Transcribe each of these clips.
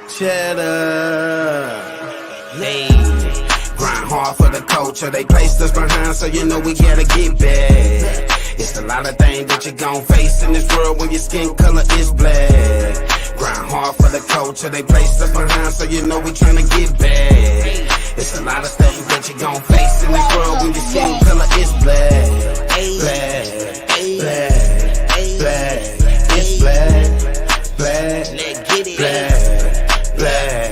Cheddar. Hey. Grind hard for the culture. They placed us behind, so you know we gotta get back. It's a lot of things that you gon' face in this world when your skin color is black. Grind hard for the culture. They placed us behind, so you know we tryna get back. It's a lot of things that you gon' face in this world when your skin color is black. Black, black, black. It's black, black, black, black.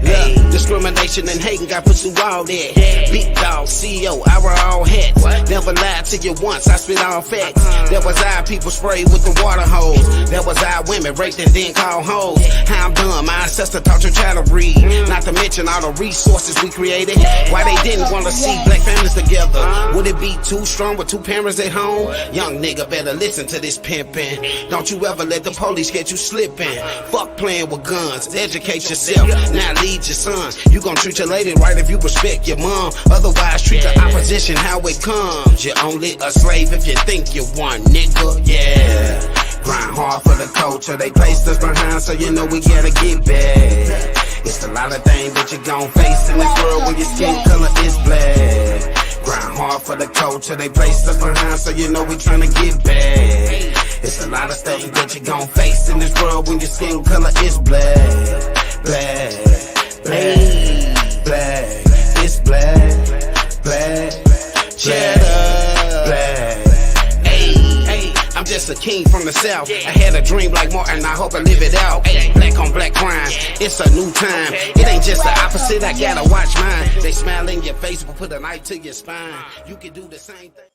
Yeah. Discrimination and hating got put through all that. Big dog, CEO, I wear all hats. Never lied to you once, I spit all facts. That was our people sprayed with the water hose. That was our women raped and then called hoes. How I'm done, my ancestor taught your child to read. Not to mention all the resources we created. Why they didn't want to see black families together. Would it be too strong with two parents at home? Young nigga better listen to this pimpin'. Don't you ever let the police get you slippin'. Fuck playing with guns, educate yourself. Now lead your son. You gon' treat your lady right if you respect your mom. Otherwise, treat the opposition how it comes. You're only a slave if you think you one, nigga. Yeah. Grind hard for the culture. They placed us behind, so you know we gotta get back. It's a lot of things that you gon' face in this world when your skin color is black. Grind hard for the culture. They placed us behind, so you know we tryna get back. It's a lot of stuff that you gon' face in this world when your skin color is black. Black, black, black. It's black, black, cheddar, black. Hey, I'm just a king from the south. I had a dream like Martin, I hope I live it out. Hey, black on black crime, it's a new time. It ain't just the opposite, I gotta watch mine. They smile in your face, but put a knife to your spine. You can do the same thing.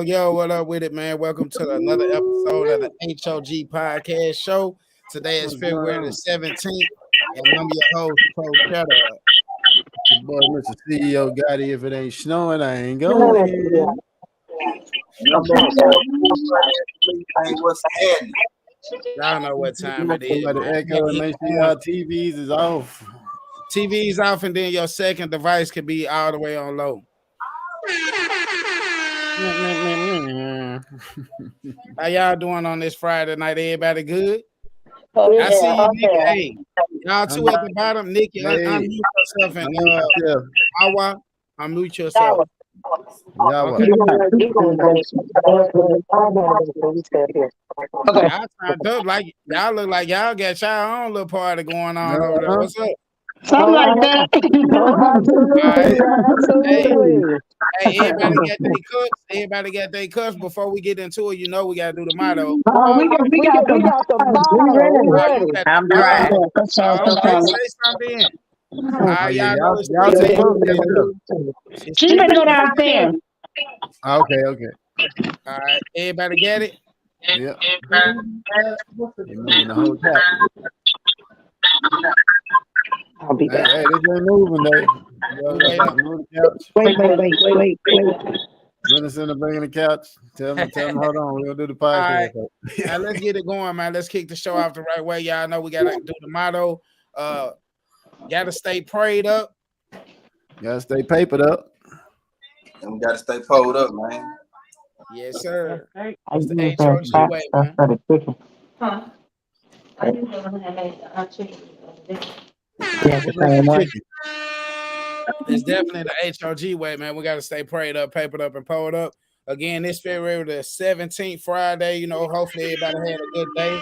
Yo, what up with it, man? Welcome to another episode of the H.O.G podcast show. Today is February the 17th, and I'm your host, Cheddar. Your boy, Mr. CEO Gotti. If it ain't snowing, I ain't going. What's happening? Y'all know what time it is. The echo and make sure y'all TVs is off. TV's off, and then your second device could be all the way on low. How y'all doing on this Friday night? Everybody good? I see you, Nikki. Hey, y'all two at the bottom. Nikki, unmute yourself and Awa, unmute yourself. Okay. Y'all turned up like y'all look like y'all got y'all own little party going on over there. What's up? Something like that. Hey, everybody got their cups. Everybody got their cups. Before we get into it, you know we gotta do the motto. We got the bottle. I'm dry. Say something. She better go downstairs. Okay. All right, everybody get it? Yeah. The whole top. I'll be back. Hey, this ain't moving, though. Wait. Vincent, bringing the couch. Tell them, hold on. We'll do the podcast. All right. Now let's get it going, man. Let's kick the show off the right way. Y'all know we gotta do the motto. Gotta stay prayed up. Gotta stay papered up. And we gotta stay pulled up, man. Yes, sir. It's the H.O.G way, man. It's definitely the H.O.G way, man. We got to stay prayed up, papered up, and pulled up. Again, this February the 17th, Friday. You know, hopefully everybody had a good day.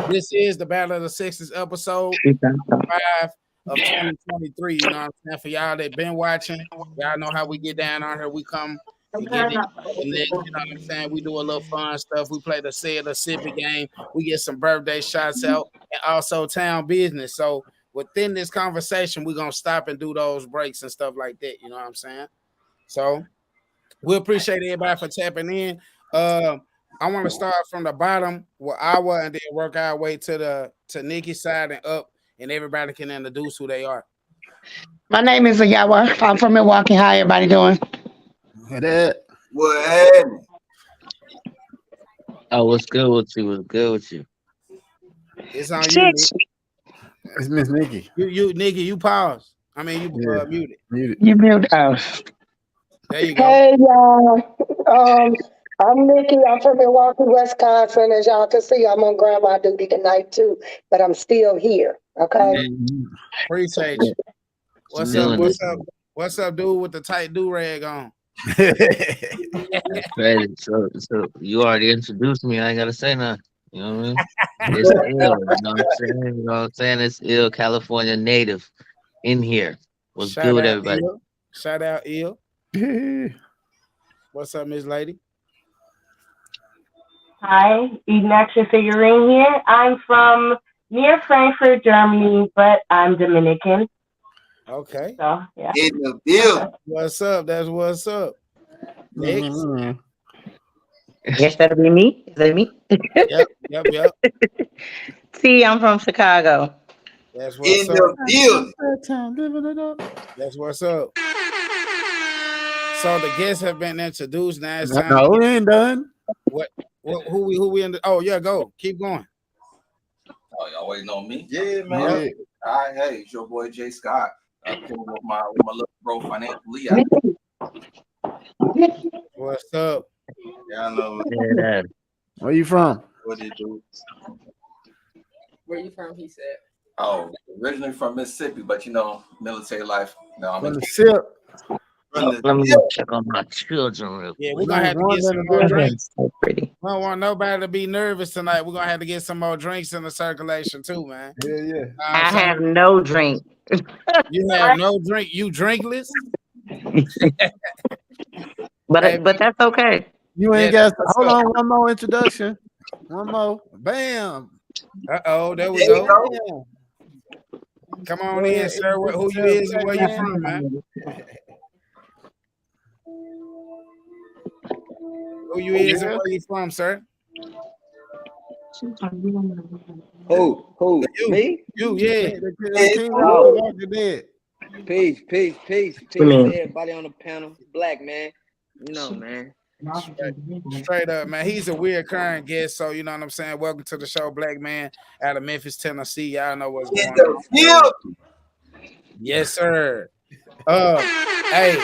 This is the Battle of the Sexes episode 5 of 2023. You know what I'm saying? For y'all that been watching, y'all know how we get down on here. We come and get it. You know what I'm saying? We do a little fun stuff. We play the Say It or Sip It game. We get some birthday shots out and also town business. So within this conversation, we're going to stop and do those breaks and stuff like that. You know what I'm saying? So we appreciate everybody for tapping in. I want to start from the bottom with Awa and then work our way to Nikki's side and up, and everybody can introduce who they are. My name is Ayawa. I'm from Milwaukee. How everybody doing? What happened? Oh, what's good with you? What's good with you? It's on you, Nikki. It's Miss Nikki. You, Nikki, you pause. I mean, you muted. You muted. Oh. There you go. Hey, y'all. I'm Nikki. I'm from Milwaukee, Wisconsin. As y'all can see, I'm on grandma duty tonight too, but I'm still here. Okay. Appreciate you. What's up? Doing it. What's up? What's up, dude, with the tight do rag on? That's crazy. So you already introduced me. I ain't gotta say nothing. You know what I mean? It's ill. You know what I'm saying? You know what I'm saying? It's ill. California native in here. What's good Shout with out everybody? ill. Shout out ill. What's up, Miss Lady? Hi, Eden Action Figurine here. I'm from near Frankfurt, Germany, but I'm Dominican. Okay. So, yeah. In the building. What's up? That's what's up. Next. Guess that'll be me. Is that me? Yep. See, I'm from Chicago. That's what's In up. the building. Living it up. That's what's up. So the guests have been introduced. Now it's time. No, to we ain't done. Who we in the? Oh yeah, go. Keep going. Oh, y'all waiting on me? Yeah, man. Yeah. All right, hey, it's your boy Jay Scott. I'm with my little bro financially. What's up? Yeah, I know. Yeah. Where you from? What did you? Where you from? He said. Oh, originally from Mississippi, but you know, military life. No, I'm From in the SIP. Let me go check on my children real quick. Yeah, we're gonna have to get some more That's drinks. so pretty. We don't want nobody to be nervous tonight. We're gonna have to get some more drinks in the circulation too, man. Yeah. I have no drink. You have no drink. You drinkless. But that's okay. You ain't got. Hold on, one more introduction. One more. Bam. There we go. Come on in, sir. Who you is and where you from, man? Who you is and where you from, sir? Who? You. Me? You, yeah. Peace to everybody on the panel. Black man. You know, man. Straight up, man. He's a recurring guest, so you know what I'm saying. Welcome to the show, Black Man, out of Memphis, Tennessee. Y'all know what's going on. Yes, sir. Hey,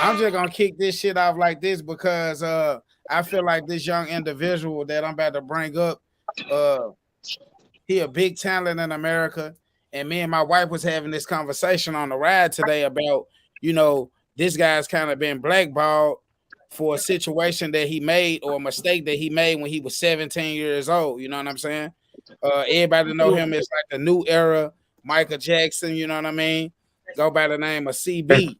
I'm just gonna kick this shit off like this because I feel like this young individual that I'm about to bring up, he a big talent in America, and me and my wife was having this conversation on the ride today about, you know, this guy's kind of been blackballed for a situation that he made or a mistake that he made when he was 17 years old. You know what I'm saying? Everybody know him as like the new era Michael Jackson. You know what I mean? Go by the name of CB.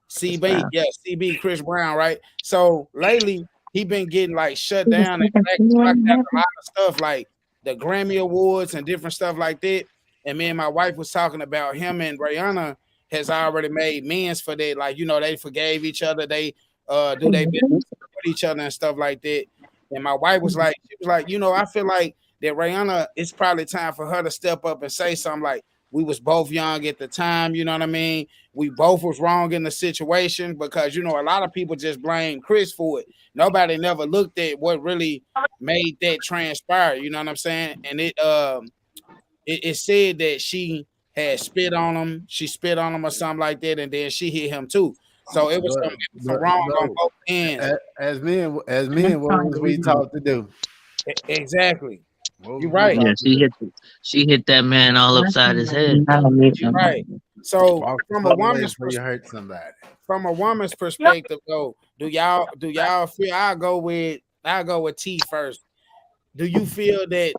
CB, Chris Brown, right? So lately he been getting like shut down and blacked out a lot of stuff like the Grammy Awards and different stuff like that. And me and my wife was talking about him and Rihanna has already made amends for that. Like, you know, they forgave each other. They do they business with each other and stuff like that. And my wife was like, you know, I feel like that Rihanna, it's probably time for her to step up and say something like, we was both young at the time, you know what I mean? We both was wrong in the situation because, you know, a lot of people just blame Chris for it. Nobody never looked at what really made that transpire, you know what I'm saying? And it said that she had spit on him. She spit on him or something like that, and then she hit him too. So it was some wrong on both ends. As men, what was we taught to do? Exactly. You're right. Yeah, she hit that man all upside his head. You're right. So from a woman's hurt somebody. From a woman's perspective, though, do y'all feel? I'll go with T first. Do you feel that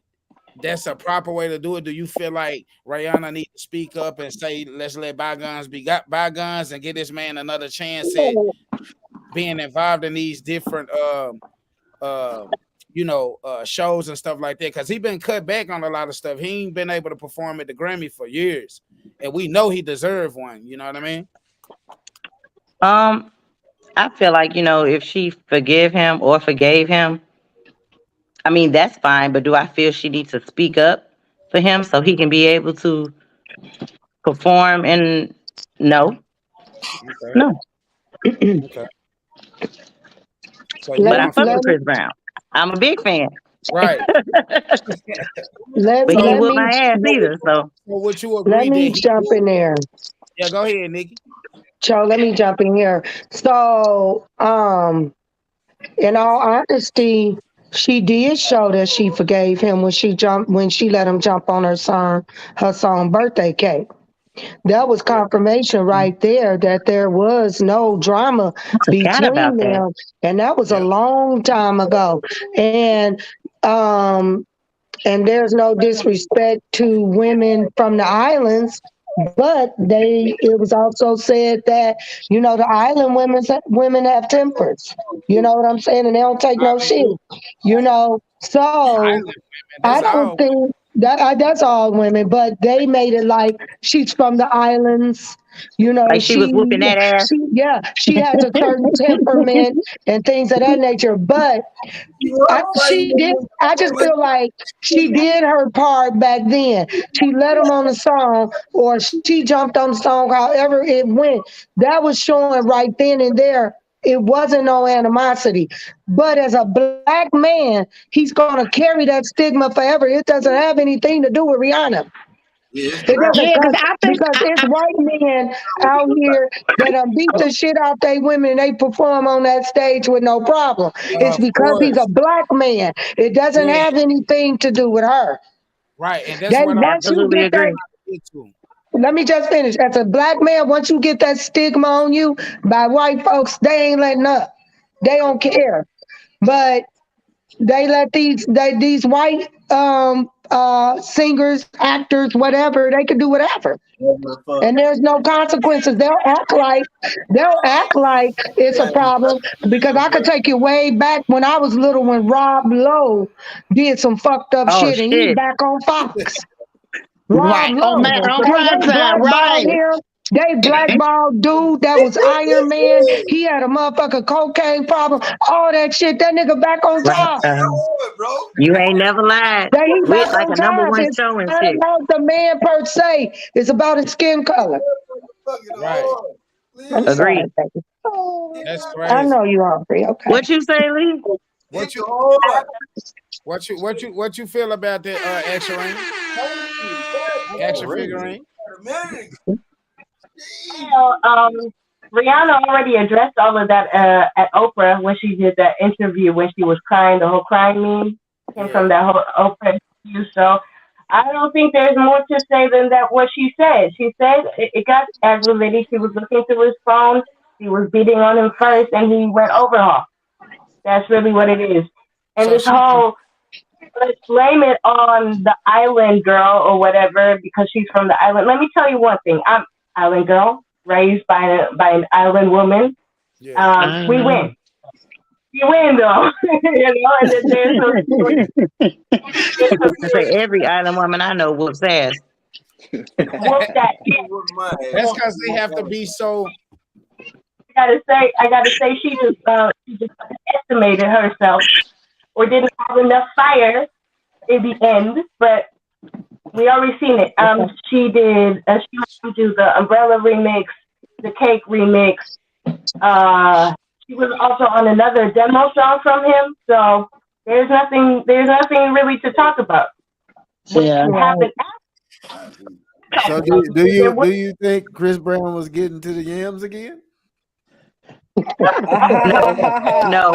that's a proper way to do it? Do you feel like Rihanna need to speak up and say, let's let bygones be bygones and give this man another chance at being involved in these different shows and stuff like that? Because he been cut back on a lot of stuff. He ain't been able to perform at the Grammy for years, and we know he deserved one. You know what I mean? I feel like, if she forgave him, I mean, that's fine, but do I feel she needs to speak up for him so he can be able to perform? And no. Okay. So but I fuck with Chris Brown. I'm a big fan. Right. But he ain't whoop my ass either. So would you agree? Let me jump in there. Yeah, go ahead, Nikki. Cho, let me jump in here. So, In all honesty, she did show that she forgave him when she let him jump on her song birthday cake. That was confirmation right there that there was no drama I forgot between about that. them, and that was a Yeah. long time ago. Um and there's no disrespect to women from the islands, but it was also said that the island women have tempers. You know what I'm saying, and they don't take no shit. So Island women. I That's don't all. think that's all women, but they made it like she's from the islands. Like she was whooping that ass. She has a certain temperament and things of that nature. But I just feel like she did her part back then. She let him on the song, or she jumped on the song, however it went. That was showing right then and there. It wasn't no animosity. But as a black man, he's going to carry that stigma forever. It doesn't have anything to do with Rihanna. Yeah, it's It black. doesn't, Yeah, because I think because it's white men out here that beat the shit out they women and they perform on that stage with no problem. It's Of because he's a course. black man. It doesn't Yeah. have anything to do with her. Right. And that's They what I'm once you Absolutely get that, agree. get to. let me just finish. As a black man, once you get that stigma on you by white folks, they ain't letting up. They don't care. But they let these white singers, actors, whatever, they can do whatever. And there's no consequences. They'll act like it's a problem, because I could take you way back when I was little, when Rob Lowe did some fucked up Oh shit and he shit. back on Fox. Rob right on Lowe, man on prime they time, blackballed right? him. They blackballed dude that was Iron Man. He had a motherfucking cocaine problem. All that shit. That nigga back on Right. top. Bro. You ain't never lied. That he With back like on a number top. one It's show and not shit. about the man per se. It's about his skin color. Right. I'm sorry, Agreed. baby. That's I crazy. know you hungry. Okay. What you say, Lee? What you hard. what you feel about that action ring? Action figurine? Well, Rihanna already addressed all of that at Oprah when she did that interview when she was crying. The whole crying meme came Yeah. from that whole Oprah interview. So I don't think there's more to say than that. What she said. She said it got aggravated. She was looking through his phone. She was beating on him first, and he went overhaul. That's really what it is. And So this she can whole let's blame it on the island girl or whatever because she's from the island. Let me tell you one thing. I'm island girl, raised by an island woman. yeah. We win. You win though, and then there's some I say every island woman I know whoops ass. whoop that. That's because they have to be so I gotta say, she just estimated herself or didn't have enough fire in the end, but we already seen it. She did. She had to do the Umbrella remix, the Cake remix. She was also on another demo song from him. So there's nothing. There's nothing really to talk about. What Yeah. happened So after? do There you was do you think Chris Brown was getting to the yams again? No,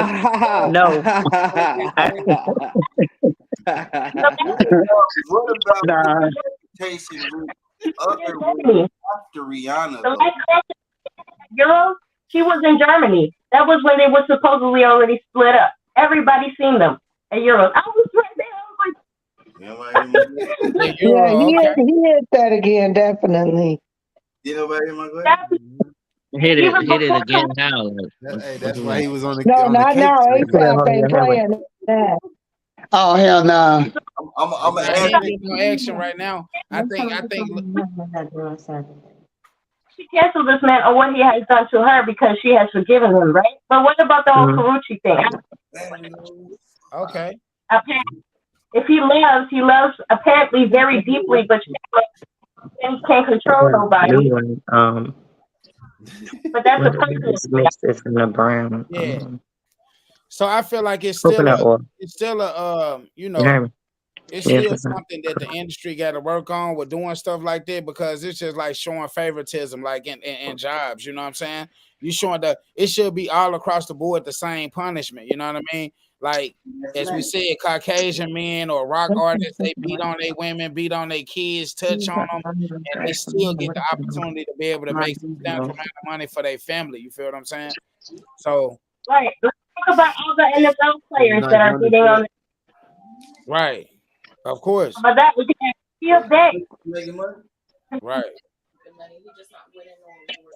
no. I, What about Nah. representation with other women Germany. after Rihanna The though? last Euros, she was in Germany. That was when they were supposedly already split up. Everybody seen them at Euros. I was right there. the Yeah, euro. Okay. he hit that again, definitely. That was Hit even it before again now. Like, Hey, what that's you why mean? he was on No, the not cake now. train. ASAP ain't playing that. Oh hell no. I'm Yeah, gonna he ask ain't doing no action right now. I think she canceled this man on what he has done to her because she has forgiven him, right? But what about the whole Mhm. Karuchi thing? okay. Apparently, if he loves apparently very deeply, but she can't control New nobody. one. But that's a What personal is thing. mixed this in the brown Yeah. So I feel like coconut oil. it's still a You hear me? it's Yeah, still coconut. something that the industry got to work on with doing stuff like that because it's just like showing favoritism, like in jobs. You know what I'm saying? you showing the it should be all across the board the same punishment. You know what I mean? Like as we said, Caucasian men or rock artists, they beat on their women, beat on their kids, touch on them, and they still get the opportunity to be able to make substantial amount of money for their family. You feel what I'm saying? So right. Let's talk about all the NFL players that are getting on. Right. Of course. But that we can feel that. Right.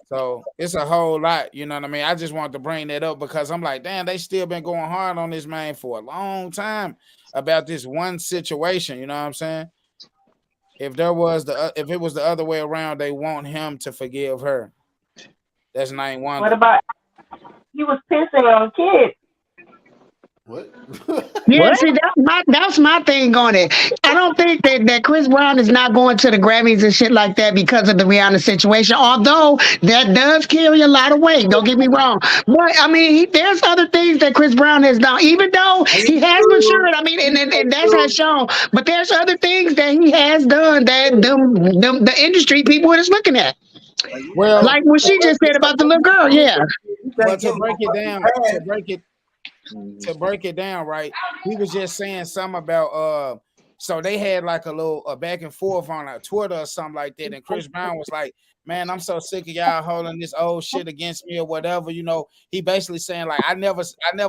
So it's a whole lot, you know what I mean? I just wanted to bring that up because I'm like, damn, they still been going hard on this man for a long time about this one situation. You know what I'm saying? If it was the other way around, they want him to forgive her. That's not one. What about he was pissing on kids? What? Yeah, see, that's my thing on it. I don't think that Chris Brown is not going to the Grammys and shit like that because of the Rihanna situation. Although that does carry a lot of weight. Don't get me wrong. But I mean, there's other things that Chris Brown has done, even though he has matured. I mean, and that's has shown. But there's other things that he has done that the industry people is looking at. Well, like what she just said about the little girl. Yeah. But to break it down, right? He was just saying something about so they had like a little back and forth on a Twitter or something like that, and Chris Brown was like, "Man, I'm so sick of y'all holding this old shit against me or whatever." You know, he basically saying like, I never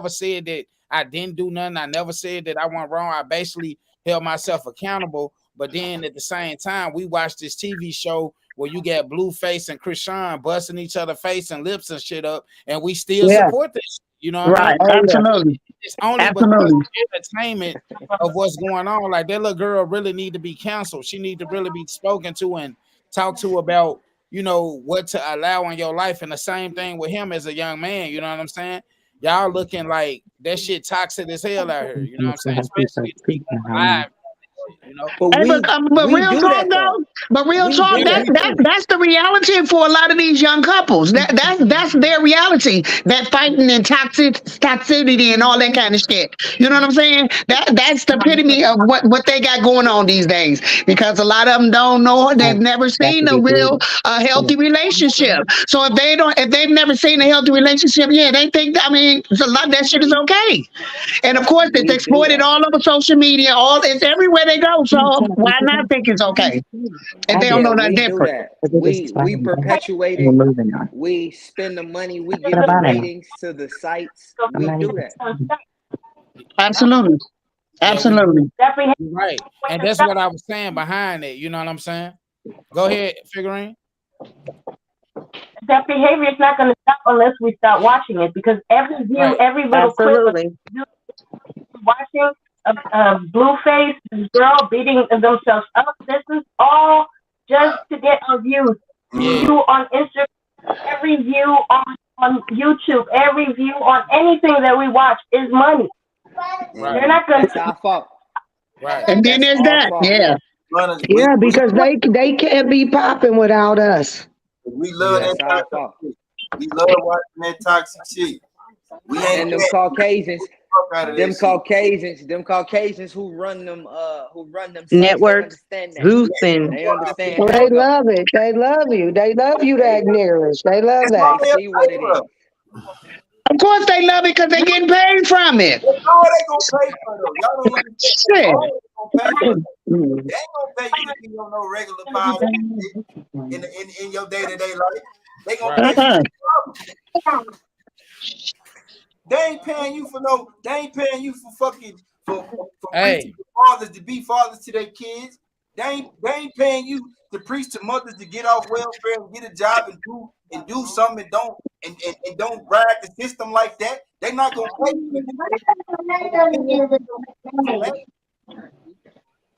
said that I didn't do nothing. I never said that I went wrong. I basically held myself accountable. But then at the same time, we watched this TV show where you got Blueface and Krishan busting each other face and lips and shit up, and we still support this. You know what I mean? Absolutely. It's only because of entertainment of what's going on. Like that little girl really need to be counseled. She need to really be spoken to and talked to about, you know, what to allow in your life. And the same thing with him as a young man. You know what I'm saying? Y'all looking like that shit toxic as hell out here. You know what I'm saying? Especially people alive. You know, but real talk though. But real talk, that's the reality for a lot of these young couples. That's their reality. That fighting and toxicity and all that kind of shit. You know what I'm saying? That's the epitome of what they got going on these days. Because a lot of them don't know, they've never seen a real healthy relationship. So if they've never seen a healthy relationship, yeah, they think. I mean, a lot of that shit is okay. And of course, it's exploited all over social media. It's everywhere they go. So why not think it's okay? If they don't know nothing different. We perpetuate it. We spend the money. We give the ratings to the sites. We do that. Absolutely. Absolutely. Right. And that's what I was saying behind it. You know what I'm saying? Go ahead, Figurine. That behavior is not going to stop unless we start watching it, because every view, every little clip watching a Blueface girl beating themselves up. This is all just to get our views. View on Instagram, every view on YouTube, every view on anything that we watch is money. Right. They're not going to. Right. And then there's that. Yeah. Yeah, because they can't be popping without us. We love that toxic shit. We love watching that toxic shit. We ain't and them Caucasians who run them networks, Zeus, and they understand. Well, they love it. They love you. They love you, that niggerish. They love that. They see what it is. Of course they love it because they're getting paid from it. That's all they gonna pay for though. Y'all don't understand. They ain't gonna pay you to be on no regular power in your day-to-day life. They gonna pay you. They ain't paying you for no. They ain't paying you for fucking for fathers to be fathers to their kids. They ain't paying you to preach to mothers to get off welfare and get a job and do something and don't ride the system like that. They not gonna pay you.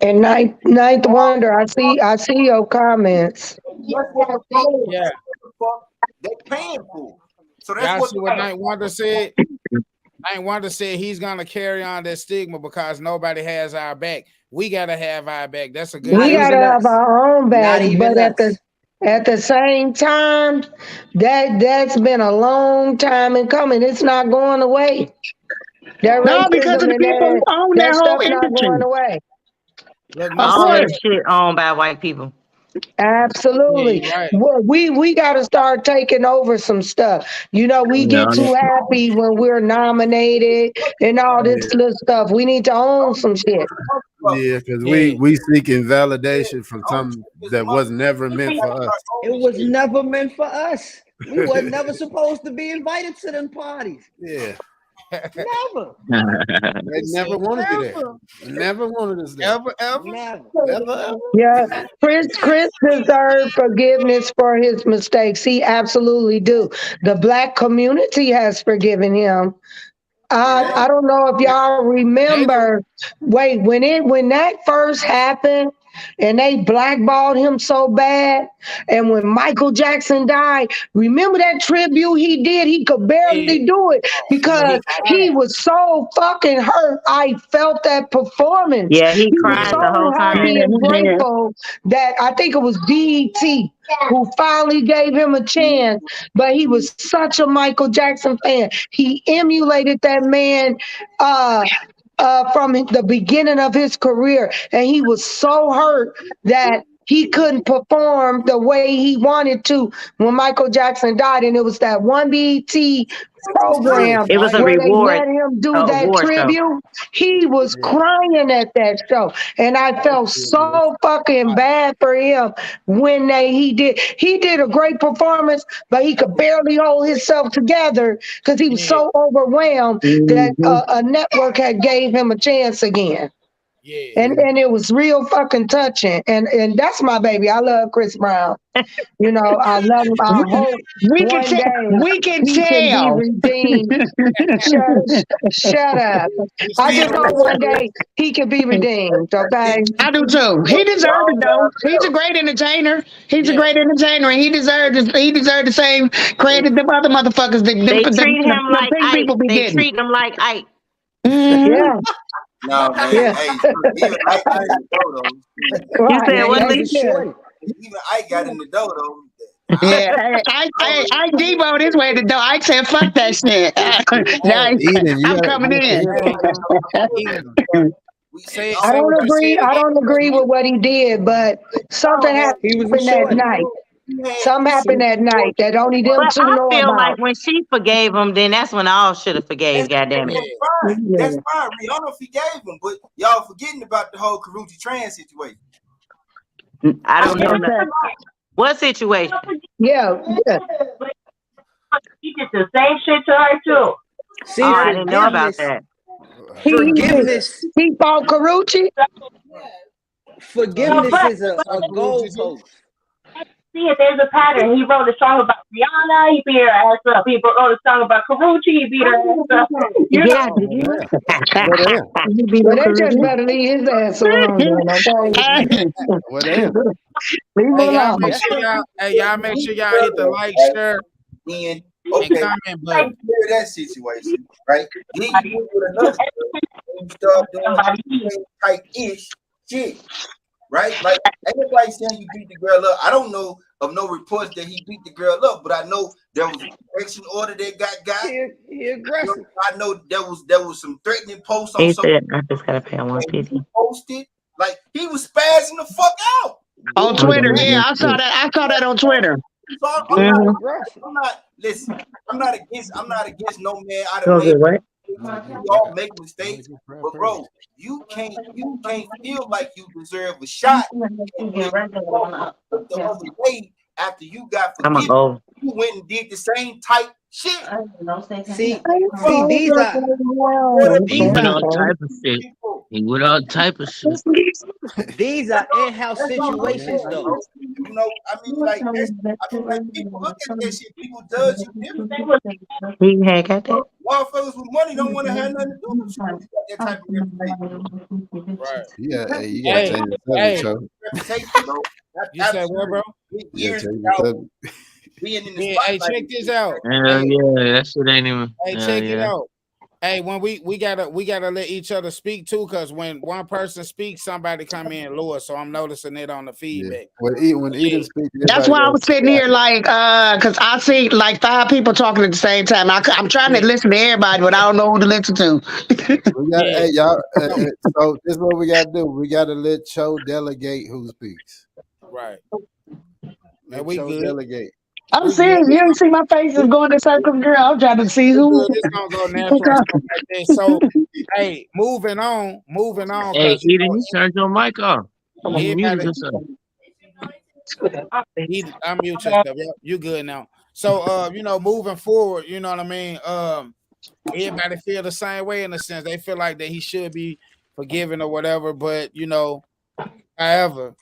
And ninth wonder, I see your comments. Yeah. They paying for. So that's what Ninth Wonder said. Ninth Wonder said he's gonna carry on that stigma because nobody has our back. We gotta have our back. That's a good. We gotta have our own back, but at the same time, that's been a long time in coming. It's not going away. No, because of the people who own that whole industry. Not going away. Look, all that shit owned by white people. Absolutely. Yeah, right. Well, we got to start taking over some stuff. We Yeah, get too happy when we're nominated and all this little stuff. We need to own some shit. Yeah, because Yeah. we seeking validation from something that was never meant for us. It was never meant for us. We were never supposed to be invited to them parties. Yeah. Never. They never wanted you there. Never wanted us there. Ever? Never. Yeah, Chris deserves forgiveness for his mistakes. He absolutely do. The black community has forgiven him. I don't know if y'all remember. Wait, when that first happened, and they blackballed him so bad, and when Michael Jackson died, remember that tribute he did? He could barely do it because he was so fucking hurt. I felt that performance. Yeah, he He was cried so the whole happy time. and grateful that I think it was BET who finally gave him a chance. But he was such a Michael Jackson fan. He emulated that man from the beginning of his career, and he was so hurt that he couldn't perform the way he wanted to when Michael Jackson died. And it was that one BET program It was a where they reward, let him do that award show. tribute. He was crying at that show, and I felt so fucking bad for him when he did a great performance, but he could barely hold himself together because he was so overwhelmed that a network had gave him a chance again. Yeah. And it was real fucking touching. And that's my baby. I love Chris Brown. I love him. I hope We can one tell. day We can he can be tell. redeemed. Shut up. I just hope one day he can be redeemed. Okay. I do too. He deserved it though. He's a great entertainer. He's a great entertainer, and he deserved the same credit the other motherfuckers that They treat him like pink Ike. people be They getting. treat him like Ike. Yeah. No, man. Yeah. Hey, even Ike got in the dough, though. You said Man, what, he was Lee? a shorty. Even Ike got in the dough, though. Yeah, I Debo this way. The door. I said, "Fuck that shit." Now Eden, I'm coming in. I don't agree. I don't agree with what he did, but something He was a happened that shorty. night. Something happened that night that only them But two I know feel about. like when she forgave him, then that's when all should have forgave. Goddamn it! Fine. That's fine. Rihanna forgave him, but y'all forgetting about the whole Karuchi trans situation. I don't know that. What situation? Yeah. He did the same shit to her too. See, I didn't know about forgiveness. that. Forgiveness. He fought Karuchi. Forgiveness is a goalpost. See if there's a pattern. He wrote a song about Rihanna, he beat her ass up. He wrote a song about Karuchi, he beat her ass up. Yeah. But they just better leave his ass alone, then, okay? Leave him Hey, y'all alone. make sure y'all hit the like, share, Then, and okay, comment button. clear that situation, right? Then you move with another girl and you start doing type-ish shit, right? Like, ain't nobody saying you beat the girl up. I don't know of no reports that he beat the girl up, but I know there was an action order that got. He aggressive. I know there was some threatening posts on He social said, "I just gotta pay 150." posted. Like, he was spazzing the fuck out. On Twitter, yeah, I saw that on Twitter. So I'm not listen. I'm not against no man out of labor. We all make mistakes, but bro, you can't feel like you deserve a shot. The other day, after you got forgiven, you went and did the same type shit. See, these are He went all type of shit. He went all type of shit. these are in-house situations, though. You know, I mean, like people look at that shit. People judge you differently. He had got that. Motherfuckers with money don't want to have nothing to do with you. That type of reputation. Right. Yeah, hey, you gotta change the subject, Reputation, though. You said what, bro? Years change the out, subject. being in the Hey, spotlight. check this out. Hell yeah, that shit ain't even. Hey, check it out. Hey, when we gotta let each other speak too, because when one person speaks, somebody come in lower. So I'm noticing it on the feedback. When Eden speaks, That's why I was sitting here like, because I see like 5 people talking at the same time. I'm trying to listen to everybody, but I don't know who to listen to. We got, hey, y'all. So this is what we gotta do. We gotta let Cho delegate who speaks. Right. Let we Cho good. delegate. I'm We serious. good. You don't see my face is going in circles, girl. I'm trying to see who. It's gonna go natural and stuff like that. So, hey, moving on, Hey, because Eden, you turned your mic off. You muted everybody, yourself. I'm mute yourself. Yep, you good now. So, moving forward, you know what I mean. Everybody feel the same way in a sense. They feel like that he should be forgiven or whatever. But however,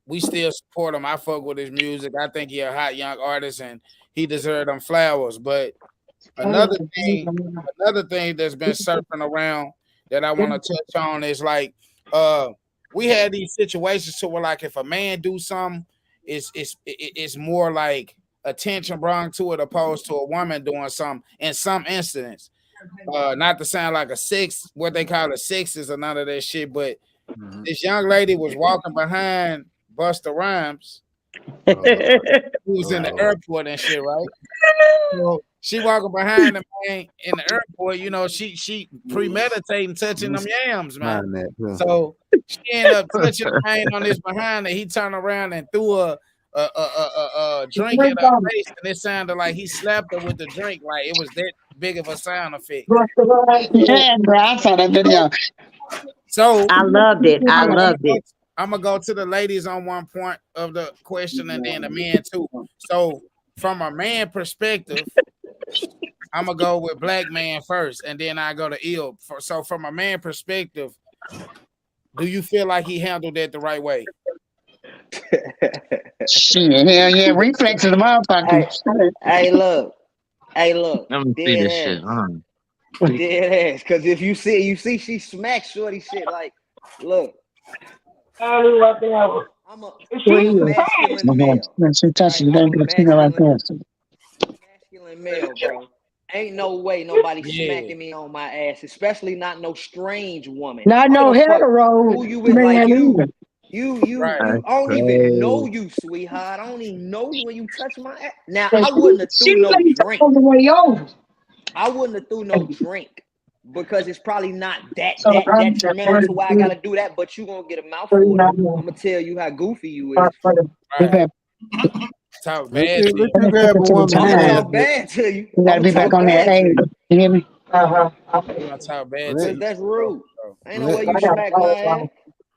we still support him. I fuck with his music. I think he a hot young artist and he deserved them flowers. But another thing that's been surfing around that I want to touch on is like we had these situations to where like if a man do something, it's more like attention brought to it opposed to a woman doing something in some incidents. Not to sound like what they call a sexist or none of that shit, but this young lady was walking behind Busta Rhymes. Who was in the airport and shit, right? So she walking behind the man in the airport. She premeditating touching them yams, man. So she ended up touching the man on his behind, and he turned around and threw a drink in her face, and it sounded like he slapped her with the drink, like it was that big of a sound effect. Yeah, bro, I saw that video. So I loved it. I'm gonna go to the ladies on one point of the question, and then the men too. So from a man perspective, I'm gonna go with black man first, and then I go to ill. So from a man perspective, do you feel like he handled that the right way? Shit, hell yeah, reflexes the motherfucker. Hey, look. Let me see this shit. Dead ass. Because if you see, she smacked Shorty shit. Like, look. I'm a masculine male. She touching you, I'm don't a get a right there. masculine male, bro. Ain't no way nobody smacking me on my ass, especially not no strange woman. Not no hetero Who you with? man Like either. you. I don't even know you, sweetheart. I don't even know you when you touch my ass. Now I wouldn't have threw no drink. On the way over. I wouldn't have threw no drink because it's probably not that detrimental to why I gotta do that. But you gonna get a mouthful. I'm gonna tell you how goofy you is. Right. Talk bad to you. I'm gonna talk bad to you. You gotta be back on there. Hey, you hear me? You gonna talk bad to you. That's rude. Ain't no way you smack my ass.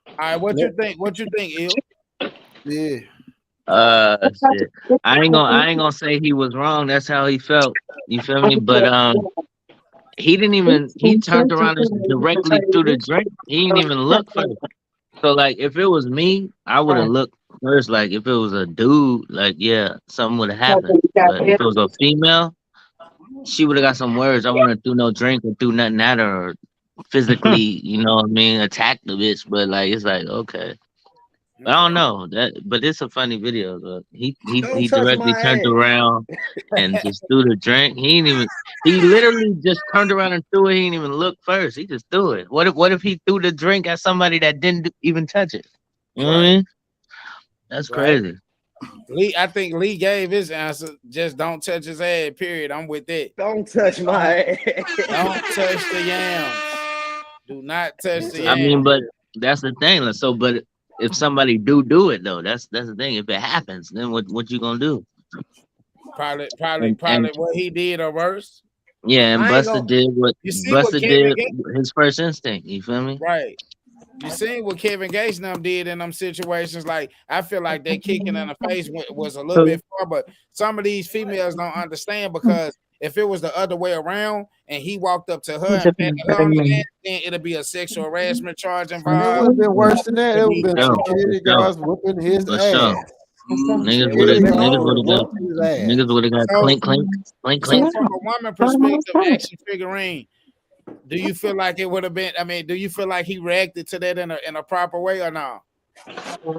All right, what you think? What you think, Il? Yeah. Shit. I ain't gonna say he was wrong. That's how he felt. You feel me? But he turned around and directly through the drink. He didn't even look first. So like if it was me, I would have looked first. Like if it was a dude, like yeah, something would have happened. But if it was a female, she would have got some words. I wouldn't have threw no drink or threw nothing at her or physically, you know what I mean, attack the bitch. But like it's like okay. I don't know but it's a funny video. But he directly turned around and just threw the drink. He literally just turned around and threw it. He didn't even look first. He just threw it. What if he threw the drink at somebody that didn't even touch it? You know what I mean? That's crazy. I think Lee gave his answer. Just don't touch his ass. Period. I'm with that. Don't touch my ass. Don't touch the yams. Do not touch the yams. I mean, but that's the thing. So, but if somebody do it though, that's the thing. If it happens, then what you gonna do? Probably what he did or worse. Yeah, and Busta did what Busta did. His first instinct. You feel me? Right. You seen what Kevin Gates them did in them situations. Like I feel like they kicking in the face was a little bit far, but some of these females don't understand because if it was the other way around and he walked up to her and patted her on the ass, then it'll be a sexual harassment charge involved. It would have been worse than that. It would have been security guards whooping his ass. Niggas would have got clink. So from a woman perspective, action figurine, do you feel like it would have been? I mean, do you feel like he reacted to that in a proper way or not? Hold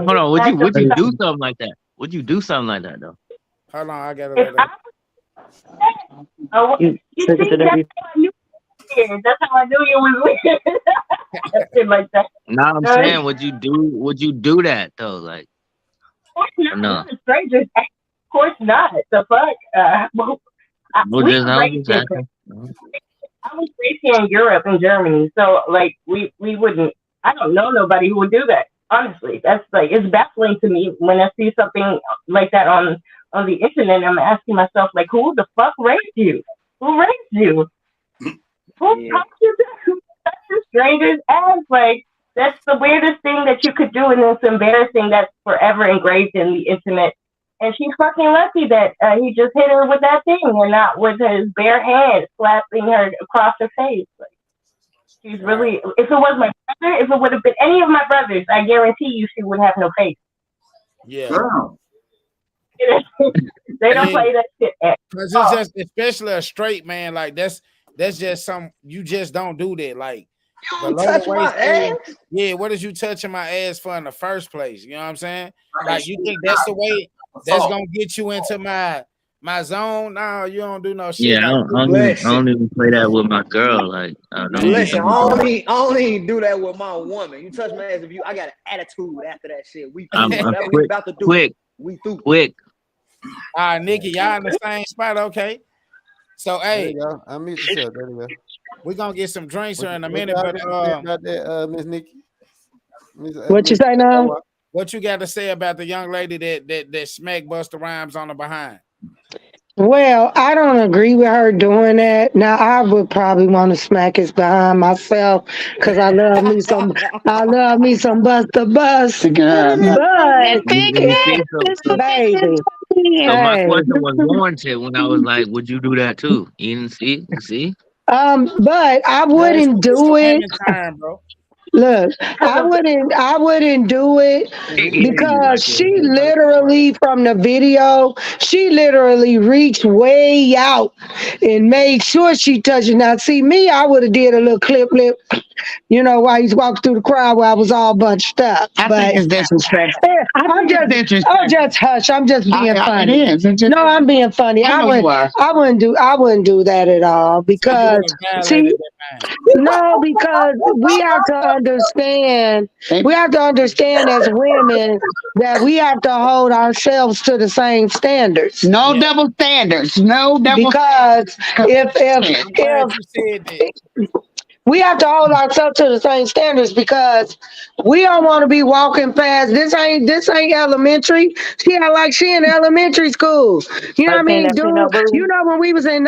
on, would you do something like that? Would you do something like that though? Hold on, I gotta let that. You see, that's how I knew you was weird. Like that. No, I'm saying, would you do that though? Like, no. Strangers, of course not. The fuck. I was raised here in Europe and Germany, so like we wouldn't I don't know nobody who would do that. Honestly, that's like it's baffling to me when I see something like that on the internet. I'm asking myself, like, who the fuck raised you? Who raised you? Who taught you this? Who touched a stranger's ass? Like, that's the weirdest thing that you could do, and it's embarrassing. That's forever engraved in the internet. And she's fucking lucky that he just hit her with that thing and not with his bare hand slapping her across her face. Like, she's really. If it was my brother, if it would have been any of my brothers, I guarantee you she would have no face. Yeah. They don't play that shit. Because it's just, especially a straight man, like that's just some, you just don't do that. Like, touch my ass? Yeah, what is you touching my ass for in the first place? You know what I'm saying? Like, you think that's the way that's gonna get you into my zone? No, you don't do no shit. Yeah, I don't even play that with my girl. Like, Listen, I only do that with my woman. You touch my ass, I got an attitude after that shit. We whatever we about to do. We through. Quick. All right, Nikki, y'all in the same spot, okay? So, hey, I miss you, there you go. We're gonna get some drinks here in a minute, but about that, Miss Nikki. What you say now? What you got to say about the young lady that smacked Busta Rhymes on the behind? Well, I don't agree with her doing that. Now, I would probably want to smack his behind myself because I love me some Busta Bust. But baby, so my question was warranted when I was like, "Would you do that too?" You didn't see? You see? But I wouldn't do it. Look, I wouldn't do it because she literally, from the video, she literally reached way out and made sure she touched it. Now, see me, I would have did a little clip, you know, while he's walking through the crowd where I was all bunched up. I think it's disrespectful. I'm just hush. I'm just being funny. It is. No, I'm being funny. I wouldn't do that at all because because we have to understand as women that we have to hold ourselves to the same standards. No double standards. No double because if we have to hold ourselves to the same standards because we don't want to be walking past. This ain't elementary. She act like she in elementary school. You know what I mean, dude? You know when we was in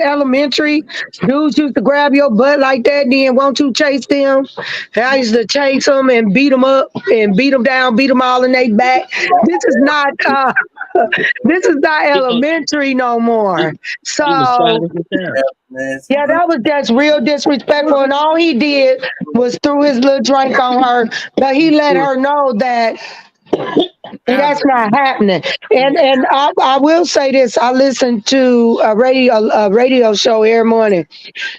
elementary, dudes used to grab your butt like that. Then won't you chase them? I used to chase them and beat them up and beat them down, beat them all in their back. This is not elementary no more. So yeah, that was just real disrespectful, and all he did was threw his little drink on her, but he let her know that that's not happening. And I will say this: I listen to a radio show every morning,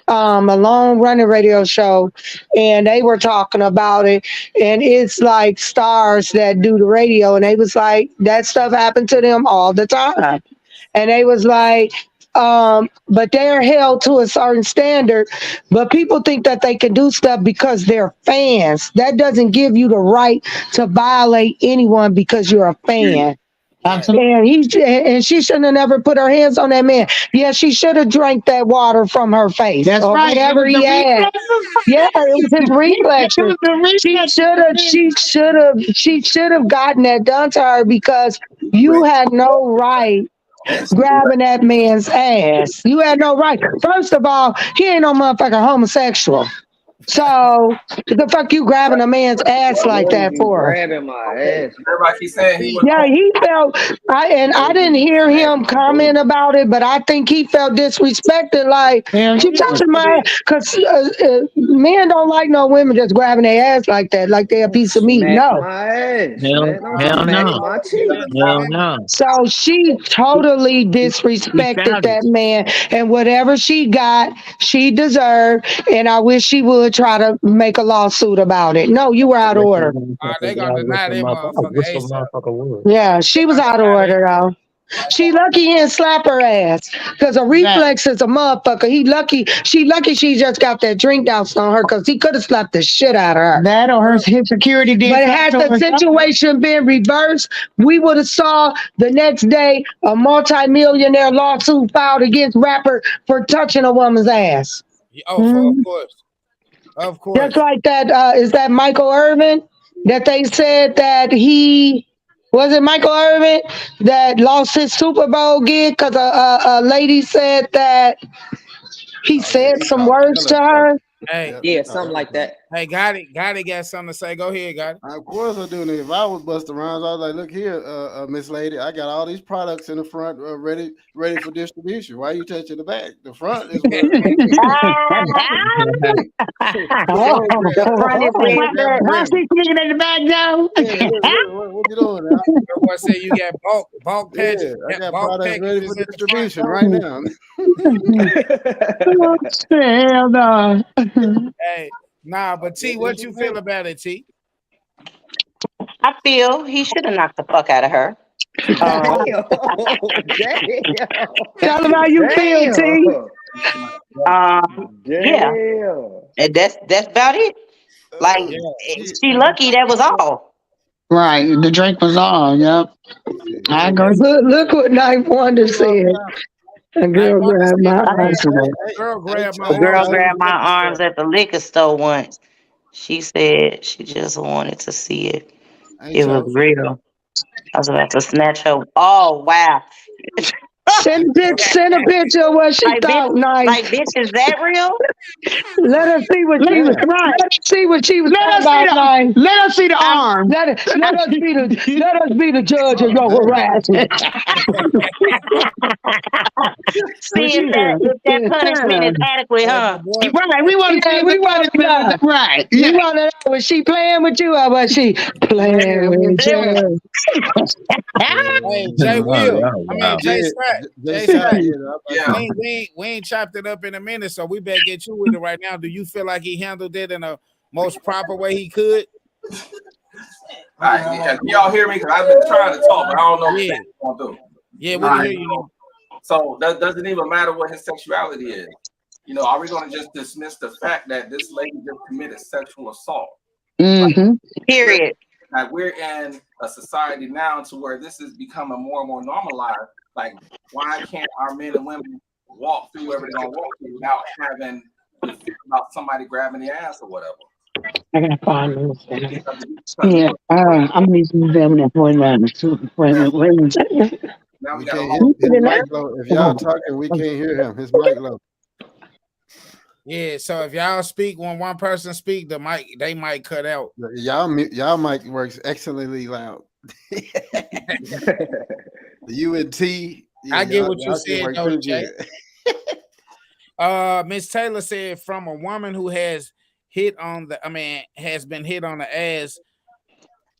a long running radio show, and they were talking about it, and it's like stars that do the radio, and they was like that stuff happened to them all the time, and they was like. But they're held to a certain standard, but people think that they can do stuff because they're fans. That doesn't give you the right to violate anyone because you're a fan. Absolutely. And she shouldn't have never put her hands on that man. Yeah, she should have drank that water from her face. That's or right. Whatever he had. Yeah, it was his reflexes. She should have gotten that done to her because you had no right grabbing that man's ass. You had no right. First of all, he ain't no motherfucking homosexual. So the fuck you grabbing a man's ass like that for? Grabbing my ass. Everybody keep saying he was. Yeah, he felt. I didn't hear him comment about it, but I think he felt disrespected. Like she touching my ass because men don't like no women just grabbing their ass like that, like they're a piece of meat. No. Hell no. So she totally disrespected that man, and whatever she got, she deserved. And I wish she would try to make a lawsuit about it. No, you were out of order. They gonna deny that motherfucker. Yeah, she was out of order though. She lucky he didn't slap her ass because a reflex is a motherfucker. She lucky she just got that drink doused on her because he could have slapped the shit out of her. That or his security did. But had the situation been reversed, we would have saw the next day a multi-millionaire lawsuit filed against rapper for touching a woman's ass. Of course. Of course. Just like that, is that Michael Irvin that they said that he was it Michael Irvin that lost his Super Bowl gig because a lady said that he said some words to her. Hey, Yeah, something like that. Hey, got it, got something to say. Go ahead, got it. Of course I do. And if I was Busta Rhymes, I was like, look here, Miss Lady, I got all these products in the front ready for distribution. Why are you touching the back? The front is where The front is where How's he sneaking in the back, Joe? what you doing now? What say you got bulk patch? Yeah, I got bulk products ready for packages at the distribution front. right now. Hell no. Hey, nah, but T, what you feel about it, T? I feel he should have knocked the fuck out of her. Damn. Tell them how you feel, T. Yeah, and that's about it. Like she lucky that was all. Right. The drink was on. Yep. I agree. Look what Knife Wonder said. A girl grabbed my arms. Girl grabbed my A girl arms. grabbed my arms at the liquor store once. She said she just wanted to see it. It was real. I was about to snatch her. Oh wow! Send a picture of what she Like, thought. bitch, Nice. like, bitch, is that real? Let us see what she was. Right. Let us see what she was Let us talking see about. the, Nice. let us see the arm. Let us be the judge of your harassment. See if that punishment is adequate, huh? Right. We want to see. We want to. Right. You Yeah. want to know, was she playing with you or was she playing with you? Hey, Jay Will. I mean, Jay Scott. Jay Scott. Yeah. We ain't chopped it up in a minute, so we better get you with it right now. Do you feel like he handled it in the most proper way he could? All right, yeah. Can y'all hear me? Because I've been trying to talk, but I don't know what that's going to do. Yeah, we can hear you. So that doesn't even matter what his sexuality is. You know, are we going to just dismiss the fact that this lady just committed sexual assault? Period. Like we're in a society now to where this is becoming more and more normalized. Like, why can't our men and women walk through wherever they're gonna walk through without having to think about somebody grabbing the ass or whatever? I gotta find this. Yeah. I'm using them that point around the super friend. Now we His got mic low. If y'all talking, we can't hear him. His mic low. Yeah, so if y'all speak when one person speak, they might cut out. Y'all mic works excellently loud. The UNT. Yeah, I get what you y'all said, though, Jay. Miss Taylor said from a woman who has been hit on the ass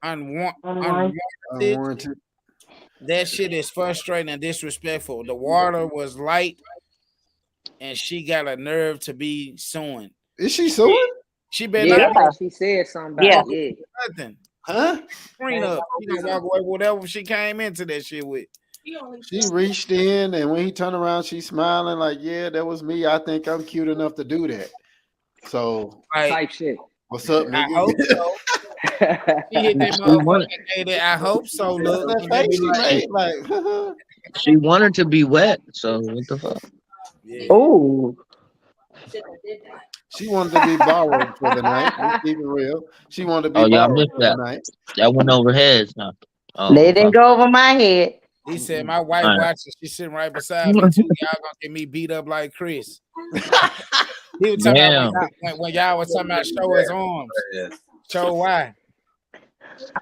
unwarranted. That shit is frustrating and disrespectful. The water was light, and she got a nerve to be suing. Is she suing? She better not. She said something about it. Nothing. Huh? Screen up. She gonna walk away with whatever she came into that shit with. She reached in, and when he turned around, she's smiling like, "Yeah, that was me. I think I'm cute enough to do that." So type shit. What's up, nigga? I hope so. She hit that motherfucker and made it. I hope so. Look, that face she made, like she wanted to be wet. So what the fuck? Yeah. Oh. She wanted to be borrowed for the night. Let's keep it real. She wanted to be y'all borrowed missed for that. the night. That went over heads now. They didn't go over my head. He said, "My wife All right. watching. She's sitting right beside me too. Y'all gonna get me beat up like Chris." He was talking about when y'all was talking about show his arms. Show why?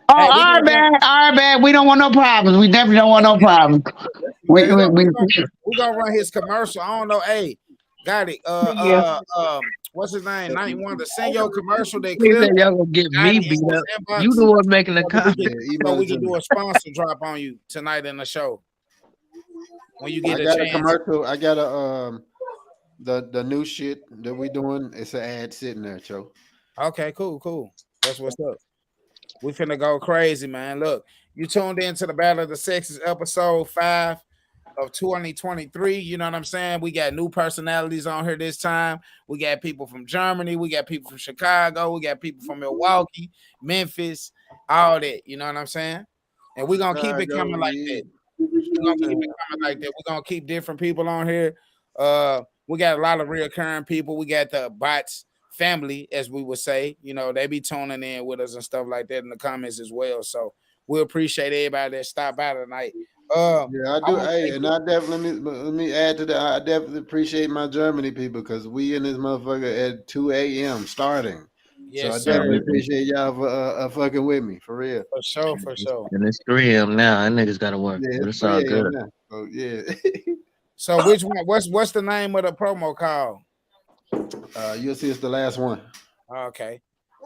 Oh, our bad. We don't want no problems. We definitely don't want no problems. We gonna run his commercial. I don't know. Hey, got it. What's his name? 91 to send your commercial. That He clip. said y'all gonna get me beat up. You the one making the comment. So we can do a sponsor drop on you tonight in the show. When you get I a got chance. a commercial. I got a the new shit that we doing. It's an ad sitting there, Joe. Okay, cool. That's what's up. We finna go crazy, man. Look, you tuned into the Battle of the Sexes, episode 5 of 2023. You know what I'm saying? We got new personalities on here this time. We got people from Germany, we got people from Chicago, we got people from Milwaukee, Memphis, all that. You know what I'm saying? And we're gonna keep it coming like that. We're gonna keep different people on here. We got a lot of reoccurring people. We got the bots family, as we would say. You know, they be tuning in with us and stuff like that in the comments as well. So we appreciate everybody that stopped by tonight. Yeah, I do. Hey, and I definitely let me add to that. I definitely appreciate my Germany people because we in this motherfucker at 2 a.m. starting. So I Yes, sir. definitely appreciate y'all for fucking with me for real. For sure, for sure. And it's 3 a.m. now. That niggas gotta work, Yeah, but it's it's all 3 a.m. good. now. So yeah. So which one? What's the name of the promo called? You'll see it's the last one. Okay.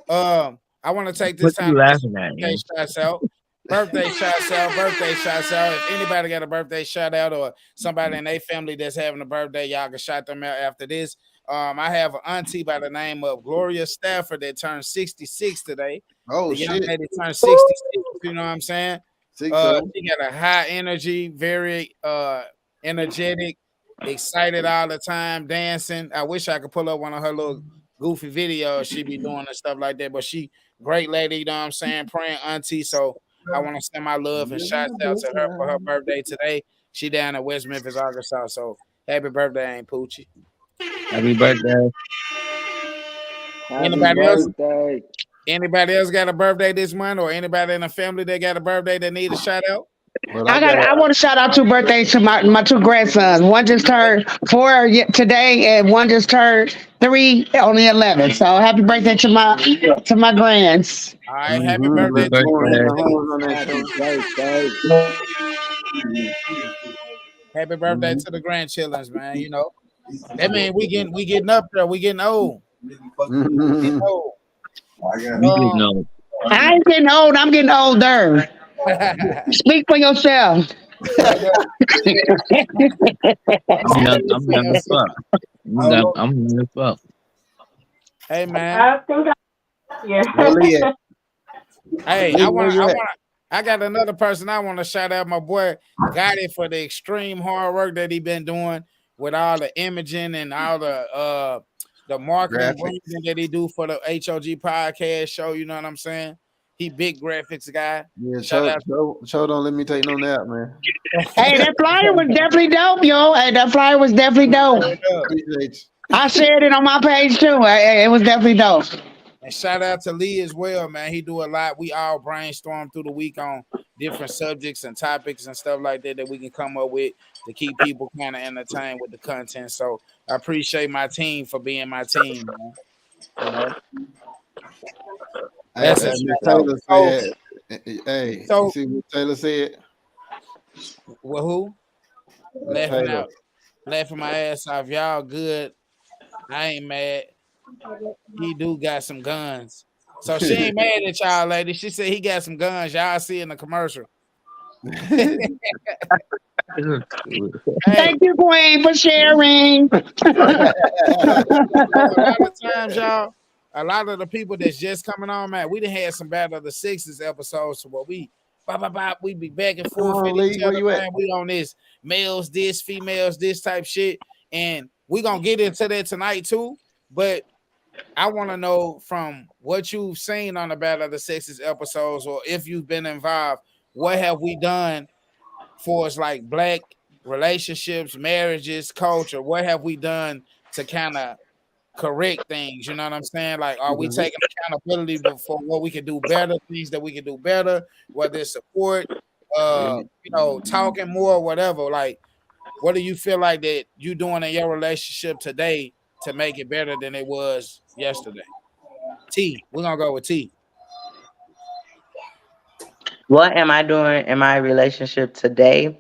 I want to take this What time you to get some laughing at, birthday yo? shouts out. Birthday shouts out, birthday shouts out. If anybody got a birthday shout out or somebody in their family that's having a birthday, y'all can shout them out after this. I have an auntie by the name of Gloria Stafford that turned 66 today. Oh The young shit. lady turned 66, you know what I'm saying? 6-0. She got a high energy, very energetic, excited all the time, dancing. I wish I could pull up one of her little goofy videos she be doing and stuff like that, but she great lady, you know what I'm saying? Praying auntie. So I want to send my love and shouts out to her for her birthday today. She down in West Memphis, Arkansas. So happy birthday, Aunt Poochie. Happy birthday. Happy Anybody else? birthday. Anybody else got a birthday this month, or anybody in the family that got a birthday that need a shout out? Well, I want to shout out two birthdays to my two grandsons. One just turned 4 today, and one just turned 3 on the 11th. So happy birthday to my grands. All right, happy Mm-hmm. birthday Happy to the birthday. Horns on that Happy show. birthday. happy birthday Mm-hmm. to the grandchildrens, man. You know that mean we getting up there, we getting old, getting Mm-hmm. old. You getting old. I ain't getting old. I'm getting older. Speak for yourself. I'm young. Speak I'm for young as yourself. fuck. I'm young as fuck. Hey man, I think yeah. Where Lee at? hey, Lee, where you at? I got another person I want to shout out. My boy Gotti for the extreme hard work that he been doing with all the imaging and all the marketing Graphics. branding that he do for the H.O.G podcast show. You know what I'm saying? He big graphics guy. Yeah, Shout out. Cho don't let me take no nap, man. Hey, that flyer was definitely dope, yo. Hey, that flyer was definitely dope. Appreciate I shared it on my page too. It was definitely dope. And shout out to Lee as well, man. He do a lot. We all brainstorm through the week on different subjects and topics and stuff like that we can come up with to keep people kind of entertained with the content. So I appreciate my team for being my team, man. You know, that's a Miss shout out. Taylor said, hey, you So see what Taylor said? well, who laughing Taylor. out, laughing my ass off? Y'all good? I ain't mad. He do got some guns. So she ain't mad at y'all, lady. She said he got some guns. Y'all see in the commercial. Hey, Thank you, Queen, for sharing. a lot of times, y'all, a lot of the people that's just coming on, man, we done had some Battle of the Sixes episodes where we be back and Come forth with on, Lee, each where other, you at? man. We on this males this, females this type shit. And we gonna get into that tonight too. But I want to know from what you've seen on the Battle of the Sexes episodes, or if you've been involved, what have we done for us, like black relationships, marriages, culture? What have we done to kind of correct things? You know what I'm saying? Like, are we taking accountability for what we can do better, things that we can do better, whether it's support, talking more, whatever. Like, what do you feel like that you doing in your relationship today to make it better than it was yesterday? T, we're gonna go with T. What am I doing in my relationship today?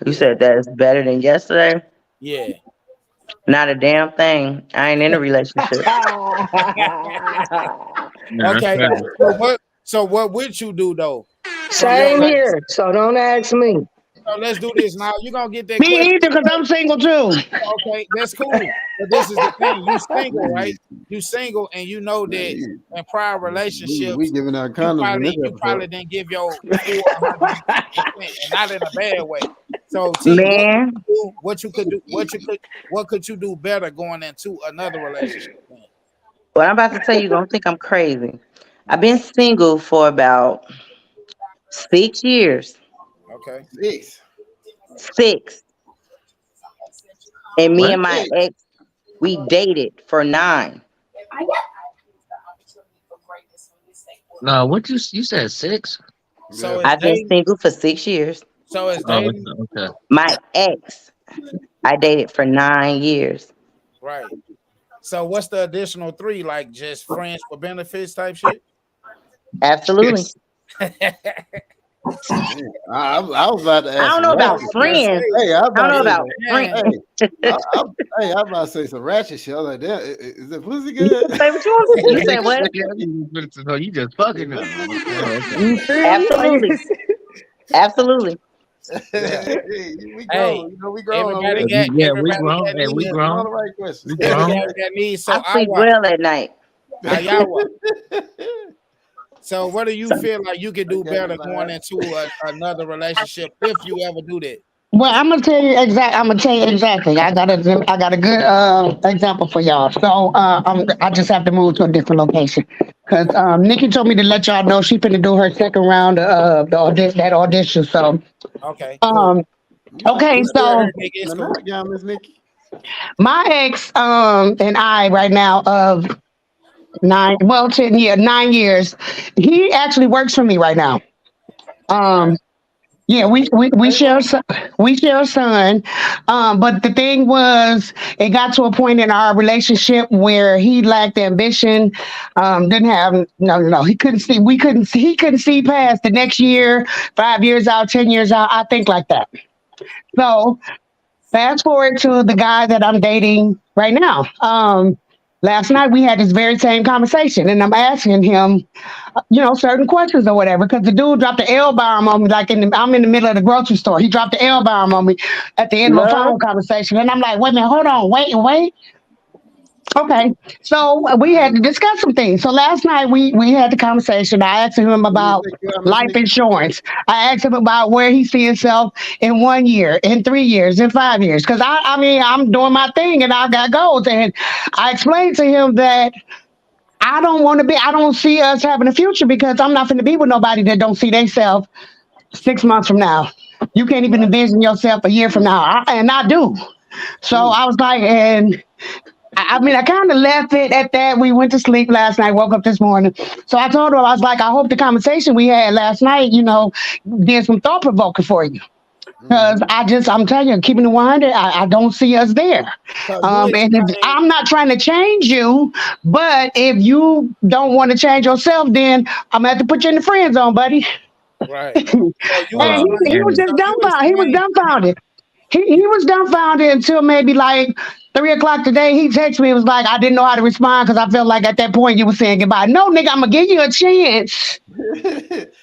You said that it's better than yesterday. Yeah. Not a damn thing. I ain't in a relationship. Nah, that's Okay. right. So what would you do though? From your Same here. So don't ask me. so let's do this now. You're gonna get that Me question. either, because I'm single too. Okay, that's cool. But this is the thing. You single, right? You single, and you know that in prior We relationships, giving out you condoms in this probably episode. didn't give your full 150%, and not in a bad way. So T, Man, what could you do better going into another relationship? Man? what I'm about to tell you, gonna think I'm crazy. I've been single for about 6 years. Okay. 6. 6. And me What? and my ex, we dated for 9. No, what you said 6? So I've been single for 6 years. So it's Oh, dating. okay. My ex, I dated for 9 years. Right. So what's the additional 3? Like just friends for benefits type shit? Absolutely. I was about to I ask don't some know about ratchet friends. shit. Hey, I was I don't about know to say, about friends. hey, I'm about to say some ratchet shit. I was like, damn, is the pussy good? Say what you want to say. You said what? So you just fucking them. Oh, okay. You feel Absolutely. me? Absolutely. Yeah. We Hey, grown. You know, we grown over everybody here. got Yeah, we everybody grown. got Hey, we needs. All grown. the right questions. We grown. Everybody got needs. So I sleep well at night. Ayawa. So what do you feel like you could do Okay, better man. going into another relationship if you ever do that? Well, I'm gonna tell you exactly. I got a good example for y'all. So I just have to move to a different location because Nikki told me to let y'all know she finna do her second round of that audition. So Okay, cool. okay, We still so here, nigga. It's cool. Yeah, Miss Nikki. my ex and I right now of 9 years. He actually works for me right now. Um, Yeah, we share we share a son, but the thing was, it got to a point in our relationship where he lacked ambition, didn't have no. He couldn't see. He couldn't see past the next year, 5 years out, 10 years out. I think like that. So fast forward to the guy that I'm dating right now. Last night we had this very same conversation, and I'm asking him certain questions or whatever. Because the dude dropped the L bomb on me, like I'm in the middle of the grocery store. He dropped the L bomb on me at the end of a Love. phone conversation, and I'm like, wait a minute, hold on, wait. Okay, so we had to discuss some things. So last night we had the conversation. I asked him about Miss life Nikki. insurance. I asked him about where he sees himself in 1 year, in 3 years, in 5 years. Because I mean, I'm doing my thing and I've got goals. And I explained to him that I don't see us having a future because I'm not going to be with nobody that don't see themselves 6 months from now. You can't even envision yourself a year from now. And I do. So I was like, and I mean, I kind of left it at that. We went to sleep last night, woke up this morning. So I told her, I was like, I hope the conversation we had last night, did some thought provoking for you. Because I'm telling you, keeping it 100, I don't see us there. So you I'm not trying to change you, but if you don't want to change yourself, then I'm gonna have to put you in the friend zone, buddy. right. So you And he was explain. just So you dumbfounded. He was explain. dumbfounded. He was dumbfounded until maybe like 3 o'clock today. He texted me. It was like I didn't know how to respond because I felt like at that point you were saying goodbye. No, nigga, I'm gonna give you a chance.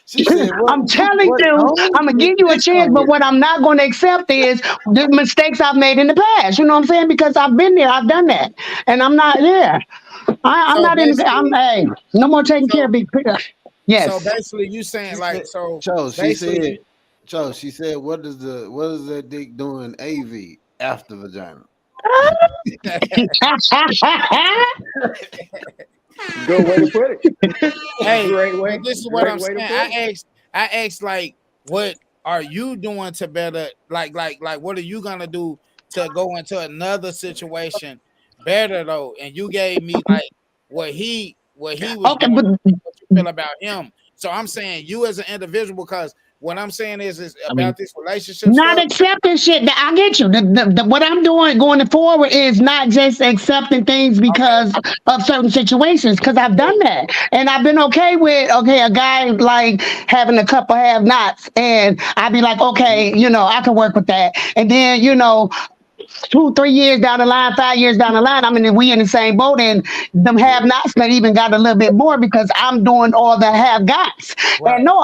She said, I'm telling what you, home I'm gonna with give you a this chance. on But here? what I'm not gonna accept is the mistakes I've made in the past. You know what I'm saying? Because I've been there, I've done that, and I'm not there. I'm So not in. I'm basically, hey, no more taking care so of big. so Yes. basically, you saying like so She basically said, you. She said, what is that dick doing AV after vagina? Good way to put it. Hey, Great way. but this is what Great I'm way to saying. put it. I asked like, what are you doing to better? Like, what are you gonna do to go into another situation better though? And you gave me like what he was Okay, doing, but what you feel about him. So I'm saying you as an individual, because what I'm saying is I mean, about this relationship not stuff. accepting shit. I get you. What I'm doing going forward is not just accepting things Okay, because of certain situations. Because I've done cool. that, and I've been okay with a guy like having a couple have-nots, and I'd be like, okay, I can work with that. And then 2, 3 years down the line, 5 years down the line, we in the same boat, and them have-nots that even got a little bit more because I'm doing all the have-gots. And Right. no,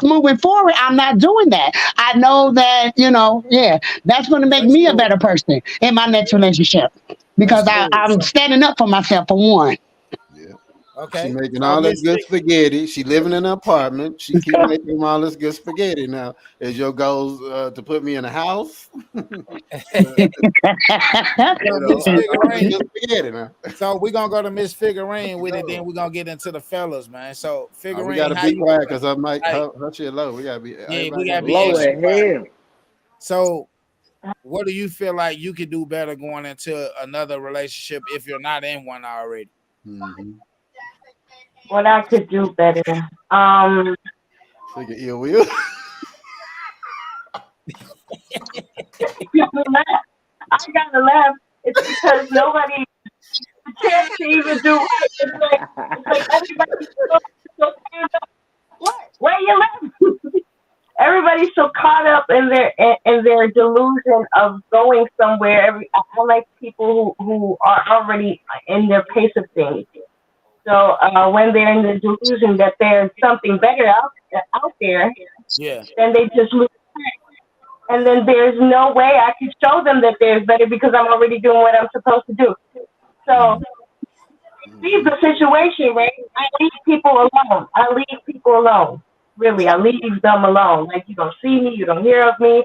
moving forward, I'm not doing that. I know that, yeah, that's going to make That's me a cool. better person in my next relationship That's because cool. I'm standing up for myself for one. Yeah. She Okay. making So all that Miss good Vic, spaghetti. She living in an apartment. She keep making all this good spaghetti. Now, is your goals to put me in a house? so Miss I want Figurine. good spaghetti now. So we're gonna go to Miss Figurine with it, then we're gonna get into the fellas, man. So We Figurine, gotta how be you quiet doing? because I might Like, her shit low. We gotta be yeah, we everybody gotta gotta be be Low quiet. extra as quiet. hell. So what do you feel like you could do better going into another relationship if you're not in one already? Mm-hmm. What I could do better. Take an ill will. I gotta laugh. It's because nobody the chance to even do it. It's like everybody's so stand up. What? Where you live? Everybody's so caught up in their delusion of going somewhere. I like people who are already in their pace of things. So when they're in the delusion that there's something better out there, Yeah. then they just lose track. And then there's no way I can show them that there's better because I'm already doing what I'm supposed to do. So leave the situation, right? I leave people alone. I leave people alone. Really, I leave them alone. Like, you don't see me, you don't hear of me.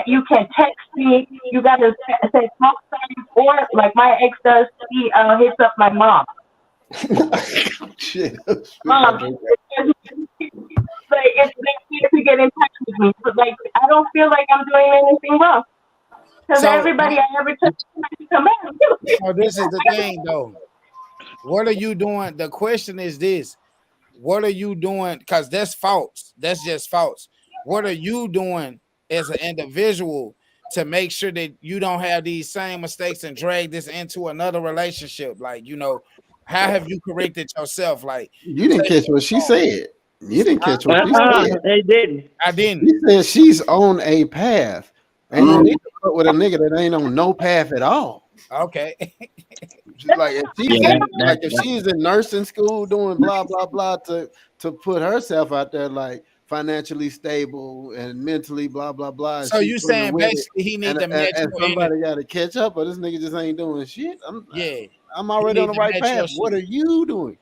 You can't text me. You got to say smoke signs, or like my ex does, he hits up my mom. Shit. Mom, like it's easier to get in touch with me, but like I don't feel like I'm doing anything wrong because everybody I ever took to come out. So this is the thing, though. What are you doing? The question is this: what are you doing? Because that's false. That's just false. What are you doing as an individual to make sure that you don't have these same mistakes and drag this into another relationship? Like, how have you corrected yourself? Like, You didn't catch what she said. You didn't catch what she said. They didn't. I didn't. She said she's on a path. Ain't no need to put with a nigga that ain't on no path at all. Okay. Like if she's in nursing school doing blah blah blah to put herself out there like financially stable and mentally blah blah blah. So you saying basically he need to match and you somebody got to catch up, but this nigga just ain't doing shit. I'm already He on the need to right match path. your What are you doing?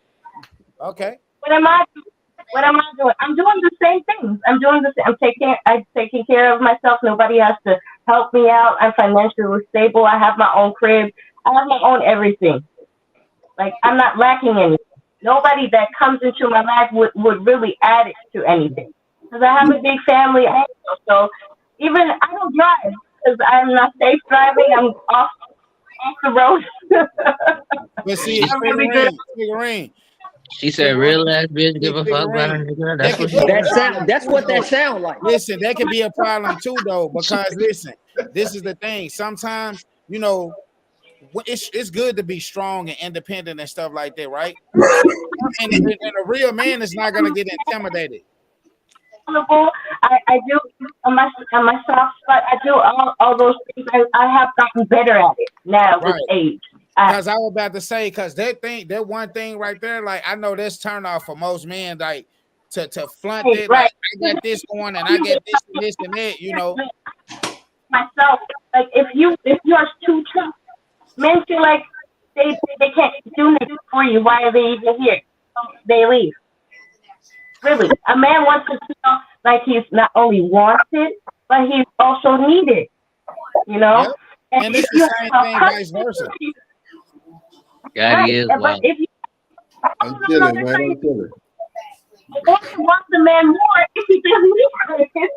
Okay. What am I doing? What am I doing? I'm doing the same things. I'm doing the same. I'm taking care of myself. Nobody has to help me out. I'm financially stable. I have my own crib. I have my own everything. Like, I'm not lacking anything. Nobody that comes into my life would really add it to anything. Because I have a big family also. So even I don't drive because I'm not safe driving. I'm off the road. But see, I'm really good. figurine. She said, "Real ass bitch, give a fuck about her nigga." That's what she said. That's what that sound like. Listen, that could be a problem too, though, because listen, this is the thing. Sometimes, it's good to be strong and independent and stuff like that, right? And a real man is not gonna get intimidated. I do on my soft spot. I do all those things. I have gotten better at it now with age. Because I was about to say, because that one thing right there, like I know that's turn off for most men, like to flaunt it, like I got this going and I get this and that, Myself, like if you are too tough, men feel like they can't do nothing for you. Why are they even here? They leave. Really, a man wants to feel like he's not only wanted, but he's also needed. Yep. And it's the same thing, vice versa. God is wild. I'm chilling, man. I'm chilling. Wants the man more if he doesn't need it.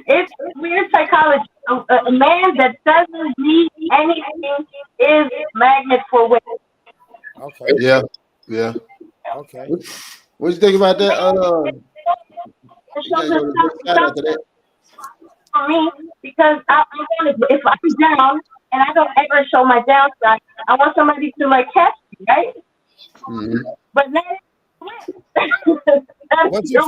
It's weird psychology. A man that doesn't need anything is magnet for women. Okay. Yeah. Okay. What you think about that? For me, because I want to, if I'm down and I don't ever show my downside, I want somebody to like catch me, right? Mm-hmm. But now, what you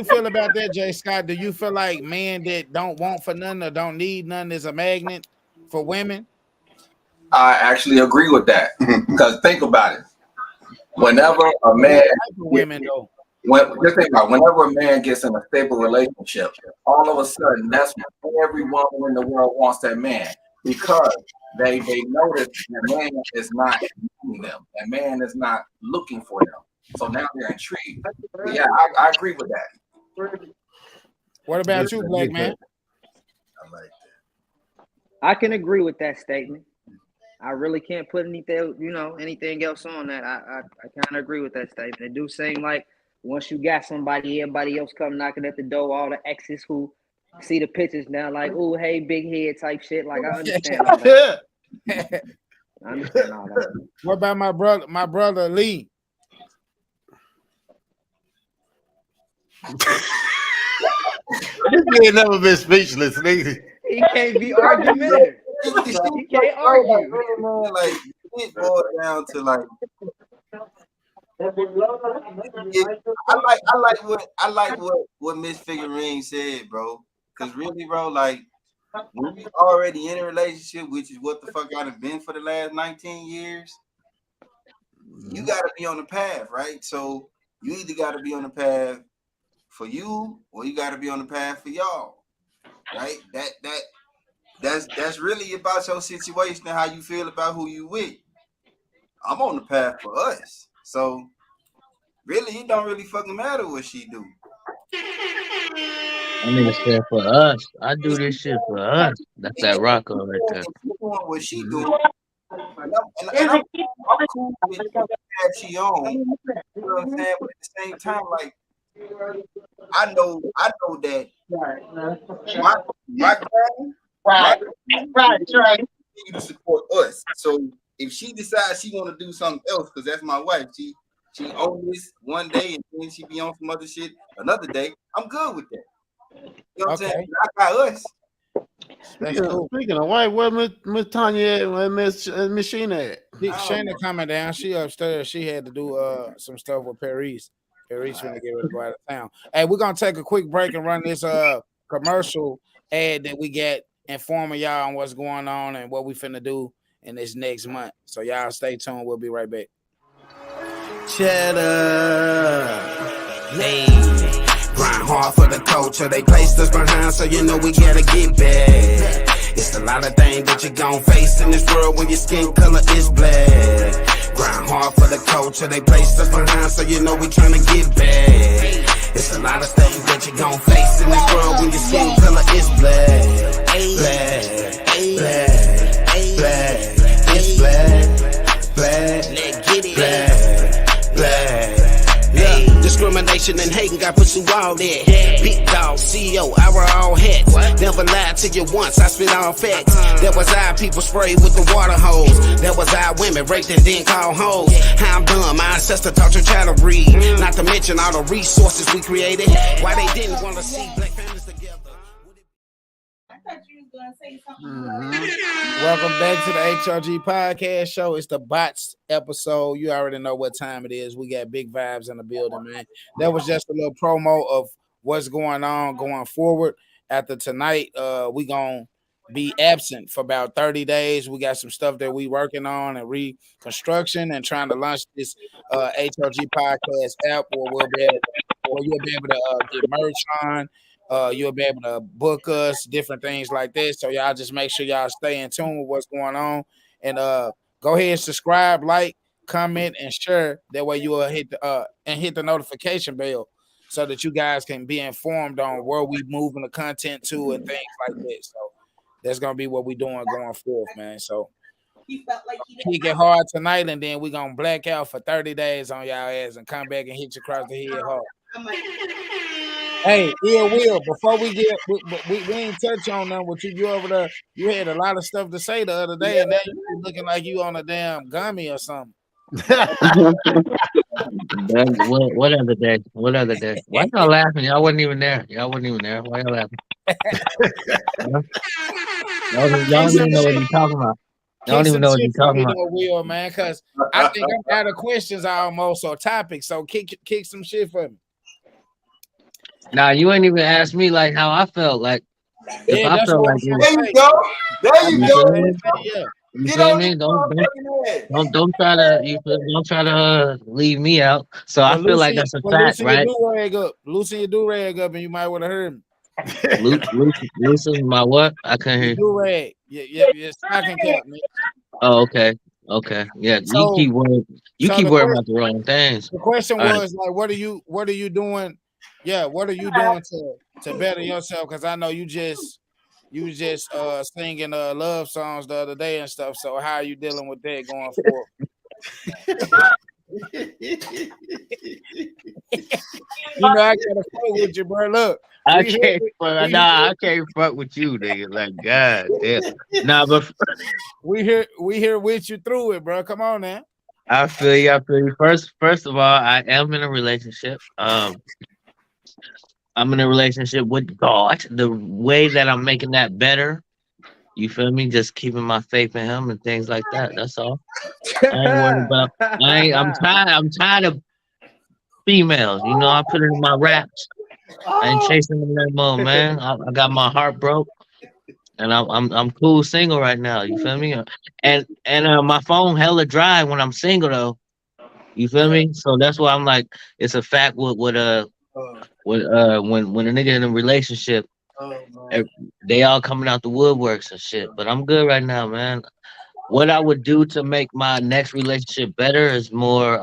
feel about that, Jay Scott? Do you feel like men that don't want for nothing or don't need nothing is a magnet for women? I actually agree with that because think about it. Whenever a man, just think about it, whenever a man gets in a stable relationship, all of a sudden that's when every woman in the world wants that man because they notice that man is not needing them, that man is not looking for them. So now they're intrigued. But yeah, I agree with that. What about you, Black man? I like that. I can agree with that statement. I really can't put anything else on that. I kind of agree with that statement. It do seem like once you got somebody, everybody else come knocking at the door, all the exes who see the pictures now, like, oh, hey, big head type shit. Like, I understand all that. I understand all that. What about my brother Lee? This man never been speechless, nigga. He can't be argumentative. He can't argue. Man, like it boils down to like. I like what Miss Figurine said, bro. Cause really, bro, like when you already in a relationship, which is what the fuck I done been for the last 19 years, you gotta be on the path, right? So you either gotta be on the path for you or you gotta be on the path for y'all. Right? That's really about your situation and how you feel about who you with. I'm on the path for us. So really, it don't really fucking matter what she do. That nigga said for us. I do this shit for us. That's that Rocco right there. What she doing, and I'm cool with that she on. You know what I'm saying? But at the same time, like I know that my continue to support us. So if she decides she want to do something else, because that's my wife, she owns this one day and then she be on some other shit another day. I'm good with that. You know what I'm saying? I got us. Speaking of white, where Miss Tanya and Miss Sheena at? Shayna coming down. She upstairs. She had to do some stuff with Paris. Paris finna get ready to go out of town. Hey, we're gonna take a quick break and run this commercial ad that we got, informing y'all on what's going on and what we finna do in this next month. So y'all stay tuned. We'll be right back. Cheddar. Hey, grind hard for the culture. They placed us behind, so you know we gotta get back. It's a lot of things that you gon' face in this world when your skin color is black. Grind hard for the culture. They placed us behind, so you know we tryna get back. It's a lot of things that you gon' face in this world when your skin color is black. Black, black, black. It's black, black, black, black. Yeah. Discrimination and hating got put you all there. Big dog, CEO, I wear all hats. Never lied to you once, I spit all facts. That was our people sprayed with the water hose. That was our women raped and then called hoes. How I'm done, my ancestor taught your child to read. Not to mention all the resources we created. Why they didn't want to see black families together. Welcome back to the H.O.G podcast show. It's the bots episode. You already know what time it is. We got big vibes in the building, man. That was just a little promo of what's going on going forward. After tonight, we gonna be absent for about 30 days. We got some stuff that we working on and reconstruction and trying to launch this H.O.G podcast app where you'll be able to get merch on. You'll be able to book us, different things like this. So y'all just make sure y'all stay in tune with what's going on. And go ahead and subscribe, like, comment, and share. That way you will hit the notification bell so that you guys can be informed on where we moving the content to and things like that. So that's gonna be what we doing going forth, man. So kick it hard tonight, and then we're gonna black out for 30 days on y'all ass and come back and hit you across the head hard. Hey, Will, before we ain't touch on them with you over there. You had a lot of stuff to say the other day, and now you looking like you on a damn gummy or something. What other day? What other day? Why y'all laughing? Y'all wasn't even there. Why y'all laughing? Y'all don't even know what you're talking about. Y'all don't even know what you're talking about. Will, man, because I think I'm out of questions almost or topics. So kick some shit for me. Nah, you ain't even asked me like how I felt. Like if I felt like there you go. There you go. You feel me? Don't try to leave me out. So I feel like that's a fact, right? Loosen your do-rag up, and you might want to heard me. Loosen my what? I couldn't hear. Do-rag. Yeah, stocking cap, man. Oh, okay. Yeah, so, you keep worrying about the wrong things. The question was like, what are you doing? Yeah, what are you doing to better yourself? Because I know you just singing love songs the other day and stuff. So how are you dealing with that going forward? You know I gotta fuck with you, bro. Look, I we here, can't fuck. we here, Nah, I can't fuck with you, nigga. Like, God damn. Nah, but we here with you through it, bro. Come on now. I feel you. I feel you. First of all, I am in a relationship. I'm in a relationship with God. The way that I'm making that better, you feel me? Just keeping my faith in Him and things like that. That's all. I ain't worried about. I'm tired. I'm tired of females. You know, I put it in my raps. I ain't chasing them no more, man. I got my heart broke, and I'm cool single right now. You feel me? And my phone hella dry when I'm single though. You feel me? So that's why I'm like, it's a fact when a nigga in a relationship, they all coming out the woodworks and shit. But I'm good right now, man. What I would do to make my next relationship better is more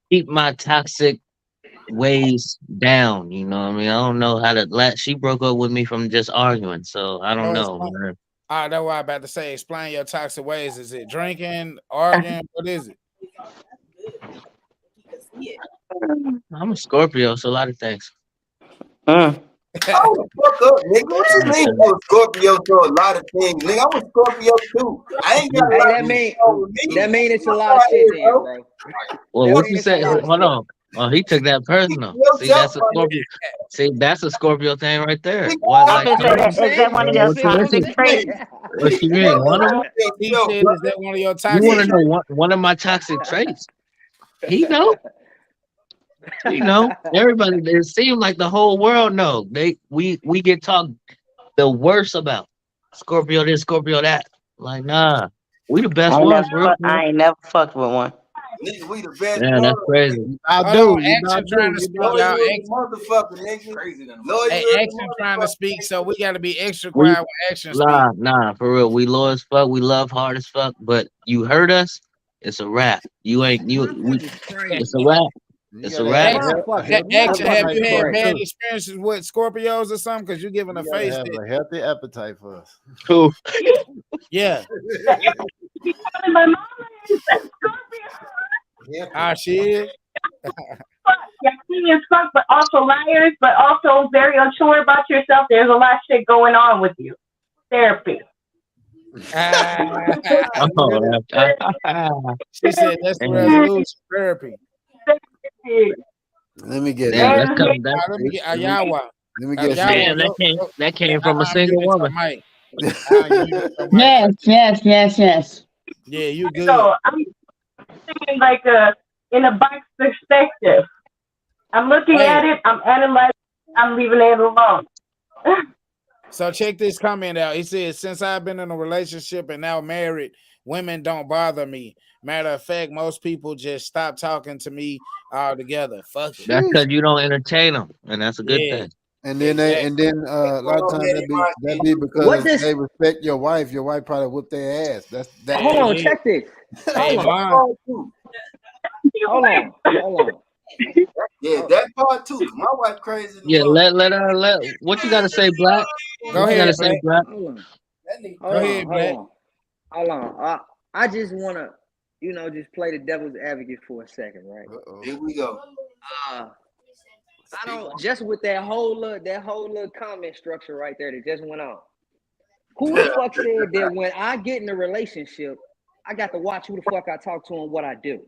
keep my toxic ways down. You know what I mean? I don't know how to let. She broke up with me from just arguing, so I don't Oh, know, man. that's what I'm about to say. Explain your toxic ways. Is it drinking, arguing? What is it? I'm a Scorpio, so a lot of things. Oh, fuck up, nigga. What you mean you a Scorpio to a lot of things, nigga? I'm a Scorpio too. I ain't got a Hey, lot that of mean over me. that mean it's a lot of shit then, bro. Well, That what mean you it's a say? lot of Hold shit. on. Oh, he took that personal. See, that's a Scorpio. See, that's a Scorpio thing right there. Why, I like, was gonna say, is that one of your what toxic traits? you mean? One of them? He said, "Is that one of your You toxic want to know traits?" one of my toxic traits? He know. You know, everybody. It seems like the whole world know. We get talked the worst about Scorpio this, Scorpio that. Like, nah, we the best ones, bro. I ain't never fucked with one. Nigga, we the best Yeah, that's crazy. I Hold do. on, You Action not trying do. to You speak, not y'all. loyal as a motherfucker, nigga. Crazy than Loyal Hey, as a Action trying to speak, so we got to be extra We quiet when Action speak. nah, for real. We low as fuck. We love hard as fuck. But you hurt us, it's a wrap. You ain't you. We, it's a wrap. You It's a gotta wrap. have Action, have you had for us, bad too. experiences with Scorpios or something? Because you're giving a You gotta face have that, a healthy appetite for us. Cool. yeah. My mama is a Scorpio. Ah, she is. Yeah, she is fuck, but also liars, but also very unsure about yourself. There's a lot of shit going on with you. Therapy. Oh, She said that's the damn, resolution therapy. Let me get damn, that. that's coming. Let me get Ayawa. Let me get Damn, that came from a single woman. Yes, yes, yes, yes. Yeah, you good. So I'm thinking like in a box perspective. I'm looking at it, I'm analyzing, I'm leaving it alone. So check this comment out. He says, since I've been in a relationship and now married, women don't bother me. Matter of fact, most people just stop talking to me altogether. Fuck it. That's because you don't entertain them, and that's a good thing. And then a lot of times that be because they respect your wife. Your wife probably whoop their ass. That's that. Hold on, check this. Hey, Hold on. Yeah, that part too. My wife crazy. Yeah, let what you gotta say, Black? Go What you ahead, gotta say, Black? Hold on. I just wanna, just play the devil's advocate for a second, right? Here we go. I don't just with that whole little comment structure right there that just went on. Who the fuck said that when I get in a relationship, I got to watch who the fuck I talk to and what I do?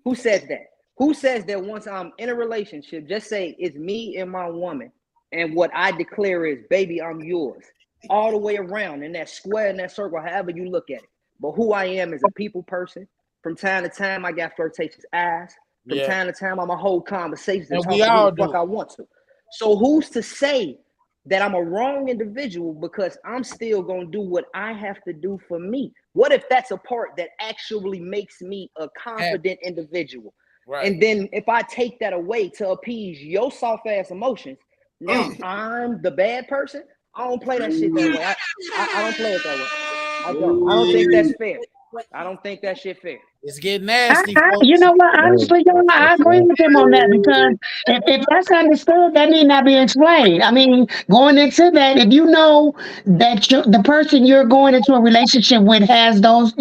Who says that? Who says that once I'm in a relationship, just say it's me and my woman, and what I declare is, baby, I'm yours, all the way around in that square, in that circle, however you look at it. But who I am is a people person. From time to time, I got flirtatious eyes. From time to time, I'm a whole conversation and talk to who the fuck I want to. So who's to say that I'm a wrong individual because I'm still gonna do what I have to do for me? What if that's a part that actually makes me a confident individual? Right. And then if I take that away to appease your soft ass emotions, now I'm the bad person. I don't play that shit that way. I don't play it that way. I don't think that's fair. I don't think that shit fair. It's getting nasty, You folks. know what? Honestly, y'all, I agree with him on that because if that's understood, that need not be explained. I mean, going into that, if you know that the person you're going into a relationship with has those,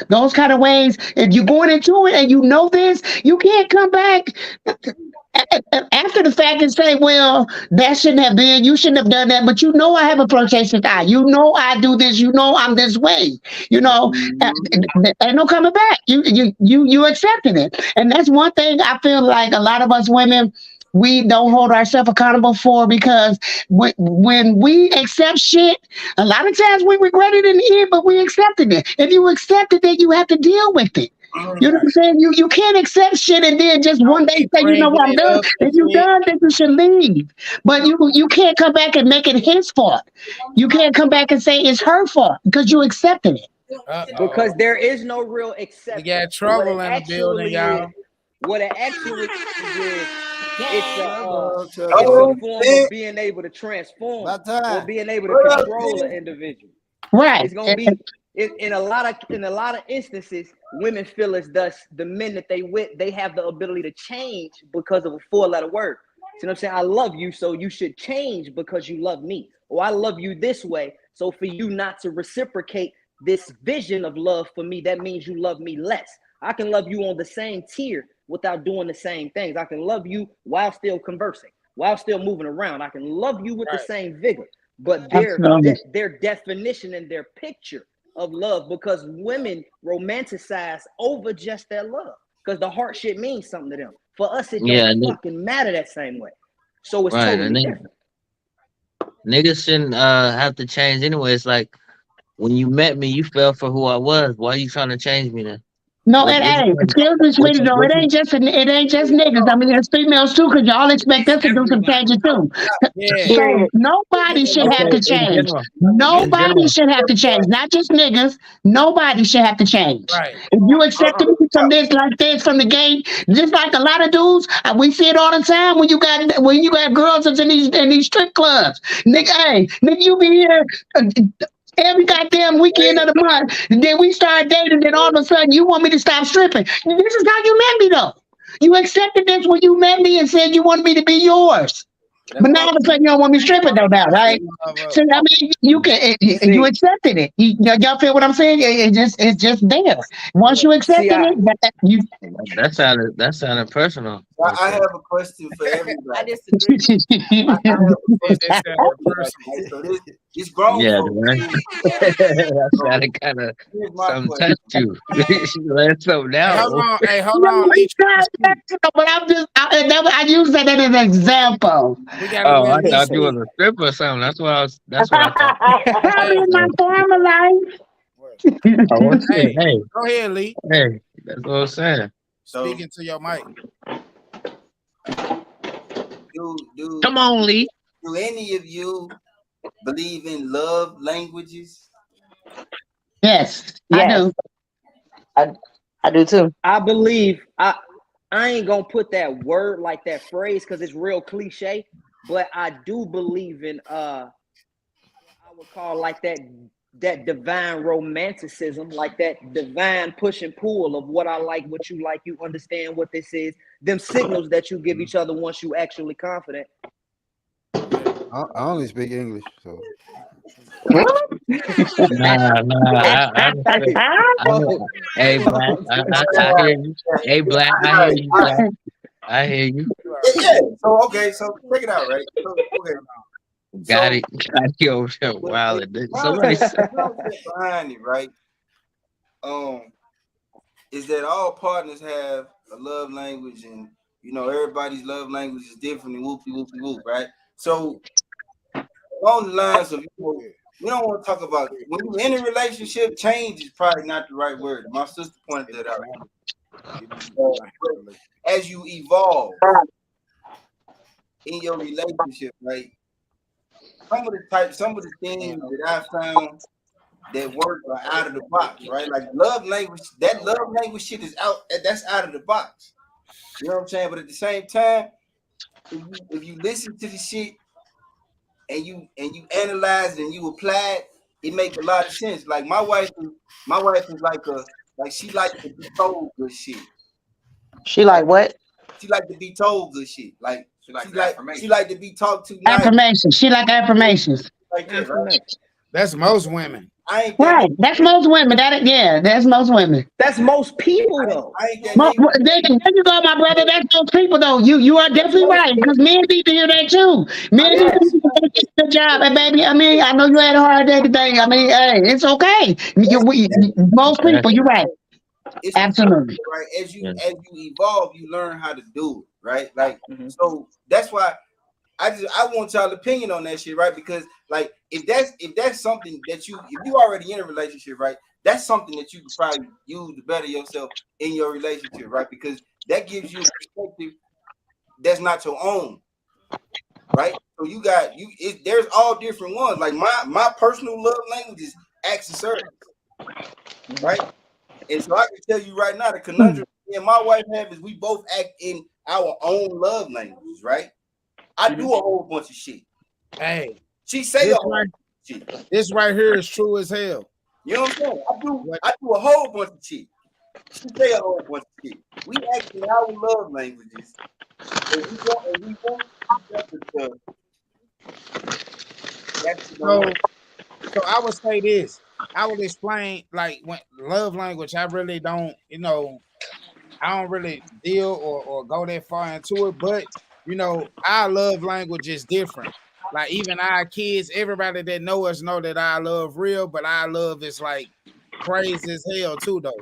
those kind of ways, if you're going into it and you know this, you can't come back after the fact and say, well, that shouldn't have been, you shouldn't have done that, but you know I have a flirtatious eye. You know I do this, you know I'm this way. Ain't no coming back. You accepting it. And that's one thing I feel like a lot of us women we don't hold ourselves accountable for because when we accept shit, a lot of times we regret it in the end, but we accepted it. If you accept it, then you have to deal with it. You know what I'm saying? You can't accept shit and then just one day say, you know what, I'm done. If you done, then you should leave. But you can't come back and make it his fault. You can't come back and say it's her fault because you accepted it. Because there is no real acceptance. We got trouble in the building, y'all. What it actually is it's a form of being able to transform or being able to control an individual. Right. It's gonna be in a lot of instances, women feel as thus the men that they with, they have the ability to change because of a 4-letter word. You know what I'm saying? I love you, so you should change because you love me. Or I love you this way, so for you not to reciprocate this vision of love for me, that means you love me less. I can love you on the same tier without doing the same things. I can love you while still conversing, while still moving around. I can love you with the same vigor, but their definition and their picture of love, because women romanticize over just their love, because the heart shit means something to them. For us, it don't fucking matter that same way. So it's totally different. Niggas shouldn't have to change anyway. It's like when you met me, you fell for who I was. Why are you trying to change me then? No, it ain't. Excuse me, sweetie. No, it ain't just niggas. I mean, there's females too, because y'all expect us to do some changing too. So nobody should have to change. Nobody should have to change. Not just niggas. Nobody should have to change. Right. If you accepted me from this like this from the gate, just like a lot of dudes, we see it all the time when you got girls that's in these strip clubs. Nigga, you be here. Every goddamn weekend of the month, and then we start dating, then all of a sudden you want me to stop stripping. This is how you met me though. You accepted this when you met me and said you wanted me to be yours. But now all of a sudden you don't want me stripping though now, right? So I mean you accepted it. Y'all feel what I'm saying? It's just there. Once you accepted it, that sounded personal. I have a question for everybody. I disagree. This grown that sounded kind of something touched you. Let something down. Hold on. But I use that as an example. I thought you was a stripper or something. That's what I thought. Probably in my former life. Hey, go ahead, Lee. Hey, that's what I'm saying. Speaking to your mic. Come on, Lee. Do any of you believe in love languages? Yes, I do. I do too. I believe I ain't gonna put that word like that phrase because it's real cliche, but I do believe in I would call like that divine romanticism, like that divine push and pull of what I like, what you like, you understand what this is, them signals that you give each other once you actually confident. I only speak English, so. Nah. Hey, Black, I hear you. Hey, Black, I hear you. Black. I hear you. Yeah. So check it out, right? Got it. Yo, wow. Somebody said behind it, right? Is that all partners have a love language, and everybody's love language is different, and whoop, right? So along the lines of we don't want to talk about when you're in a relationship, change is probably not the right word. My sister pointed that out. As you evolve in your relationship, right? Some of the things that I found that work are out of the box, right? Like love language, that love language shit is that's out of the box. You know what I'm saying? But at the same time, if you listen to the shit and you analyze it and you apply it, it makes a lot of sense. Like my wife is like Like she like to be told good shit. She like what? She like to be told good shit. Like she like to be talked to nice. Affirmations. She like affirmations. Like that, right? That's most women. I ain't Right. That's most women. That's most women. That's most people though. I ain't that There you go, my brother. That's most people though. You are definitely right. Because men need to hear that too. Men need to hear that. Good job, and baby. I mean, I know you had a hard day today. I mean, hey, it's okay. Most people, you're right. it's Absolutely. right. As you evolve, you learn how to do it, right? Like so that's why I want y'all opinion on that shit, right? Because like if that's something that if you already in a relationship, right? That's something that you can probably use to better yourself in your relationship, right? Because that gives you a perspective that's not your own, right? So there's all different ones. Like my personal love language is acts of service, right? And so I can tell you right now, the conundrum me and my wife have is we both act in our own love languages, right? I do a whole bunch of shit. Hey, she say a whole bunch of shit. This right here is true as hell. You know what I'm saying? I do a whole bunch of shit. She say a whole bunch of shit. We act in our love languages. And we want So I would say this. I would explain like when love language. I really don't, I don't really deal or go that far into it. But our love language is different. Like even our kids, everybody that know us know that our love real, but our love is like crazy as hell too, though.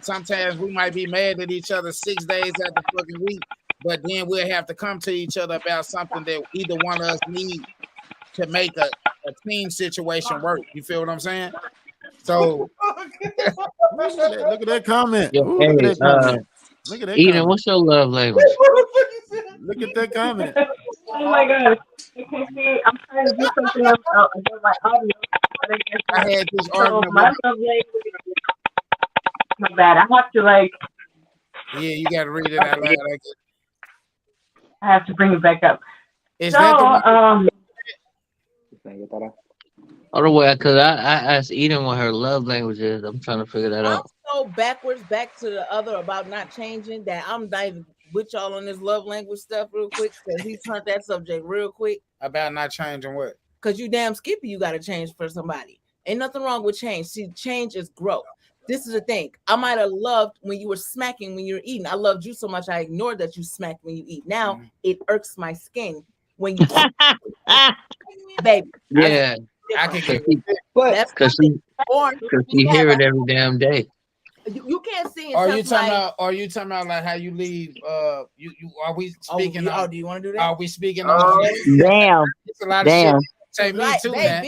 Sometimes we might be mad at each other 6 days out the fucking week, but then we'll have to come to each other about something that either one of us need to make a team situation work. You feel what I'm saying? So look at that comment. Yo, Ooh, look at that comment. Look at that Eden, comment. what's your love language? Look at that comment. Oh my god. You can see I'm trying to do something else about my audio. But I had this so argument. My love language. My bad. I have to like. Yeah, you got to read it out loud. I have to bring it back up. Is that the one? Other way, because I asked Eden what her love language is. I'm trying to figure that out. So backwards back to the other about not changing that. I'm diving with y'all on this love language stuff real quick because he turned that subject real quick. About not changing what? Because you damn skippy, you got to change for somebody. Ain't nothing wrong with change. See, change is growth. This is the thing. I might have loved when you were smacking when you were eating. I loved you so much I ignored that you smacked when you eat. Now it irks my skin when you baby. Yeah. I can get it. Because she hear it every damn day. You can't see. Are you talking about? Are you talking about like how you leave? You are we speaking? Do you want to do that? Are we speaking on? Damn. It's a lot of Damn. shit. Say me too, man.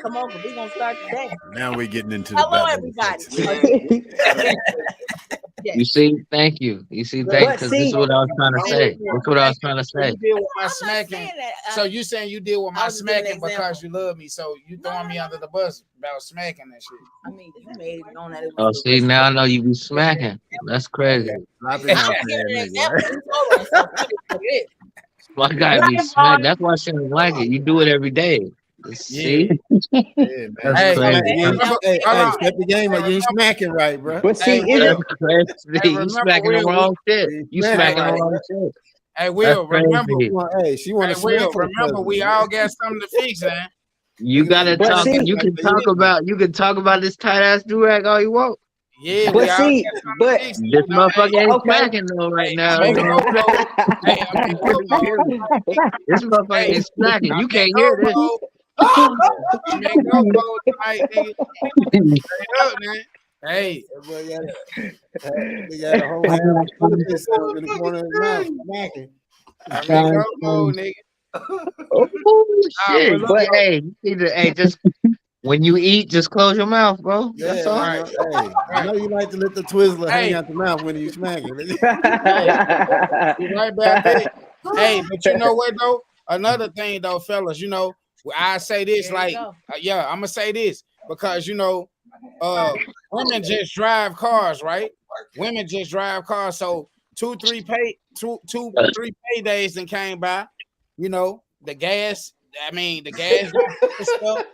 Come on, we're gonna start today. Now we're getting into Hello, the everybody. You see, thank you. You see, thank because this is what I was trying to say. That's what I was trying to say. You deal with my smacking. So you saying you deal with my smacking because you love me? So you throwing me under the bus about smacking and shit? I mean, you made it on that. Oh, see, now I know you be smacking. That's crazy. My guy be smacked. That's why she don't like it. You do it every day. See? Yeah, That's hey, crazy. Hey, step the game up. You ain't smacking right, bro. But see, That's crazy. You smacking the wrong shit. You smacking the wrong shit. Hey, Will, remember? Hey, she want to Will, remember, we all got something to fix, man. You gotta talk. You can talk about this tight ass durag all you want. Yeah, but see, but this motherfucker ain't smacking though right now. This motherfucker ain't smacking. You can't hear this. Hey, they got a whole hand in the corner of his mouth smacking. Nigga. Oh shit! But hey, just when you eat, just close your mouth, bro. That's all. Right. Hey, I know you like to let the Twizzler hang out the mouth when you smacking. You're right about that. Hey, but you know what though? Another thing though, fellas, I say this like, I'm gonna say this because women just drive cars, right? Women just drive cars. So two, three paydays and came by. The gas. I mean, the gas stuff.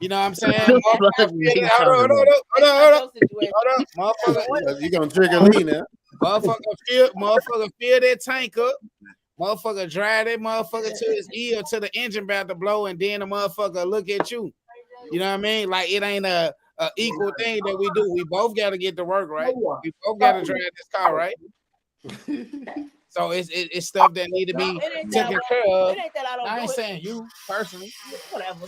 You know what I'm saying? The Motherfucker fuck feel you that. talking about? Hold up. Motherfucker. You gonna trigger Lee now? Motherfucker feel that tank up. Motherfucker drive that motherfucker to his ear till the engine about to blow, and then the motherfucker look at you. You know what I mean? Like it ain't a equal thing that we do. We both got to get to work, right? We both got to drive this car, right? So it's stuff that need to be taken care of. It ain't that I don't. I ain't do it. saying you personally. Whatever.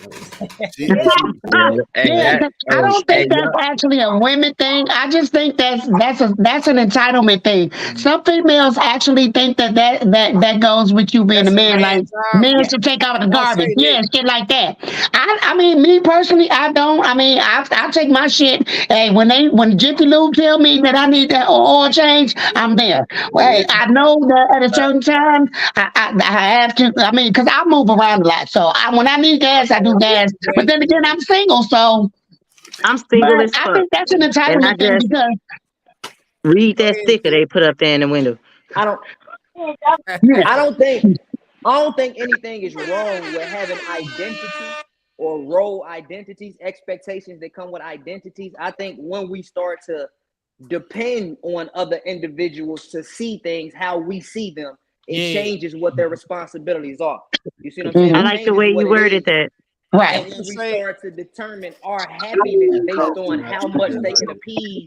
Yeah, I don't think that's actually a women thing. I just think that's an entitlement thing. Some females actually think that goes with you being a man. Like men should take out the garbage, yeah, shit like that. I mean, me personally, I don't. I mean, I take my shit. Hey, when Jiffy Lube tell me that I need that oil change, I'm there. Well, hey, I know that at a certain time I have to. I mean, because I move around a lot, so when I need gas, I do gas. But then again, I'm single, so I'm single as I fuck. think that's an And I entitlement thing just because read that sticker they put up there in the window. I don't think anything is wrong with having identity or role identities, expectations that come with identities. I think when we start to depend on other individuals to see things how we see them, it changes what their responsibilities are. You see what I'm saying? I like the way you worded that. Right. And when we start to determine our happiness based on how much they can appease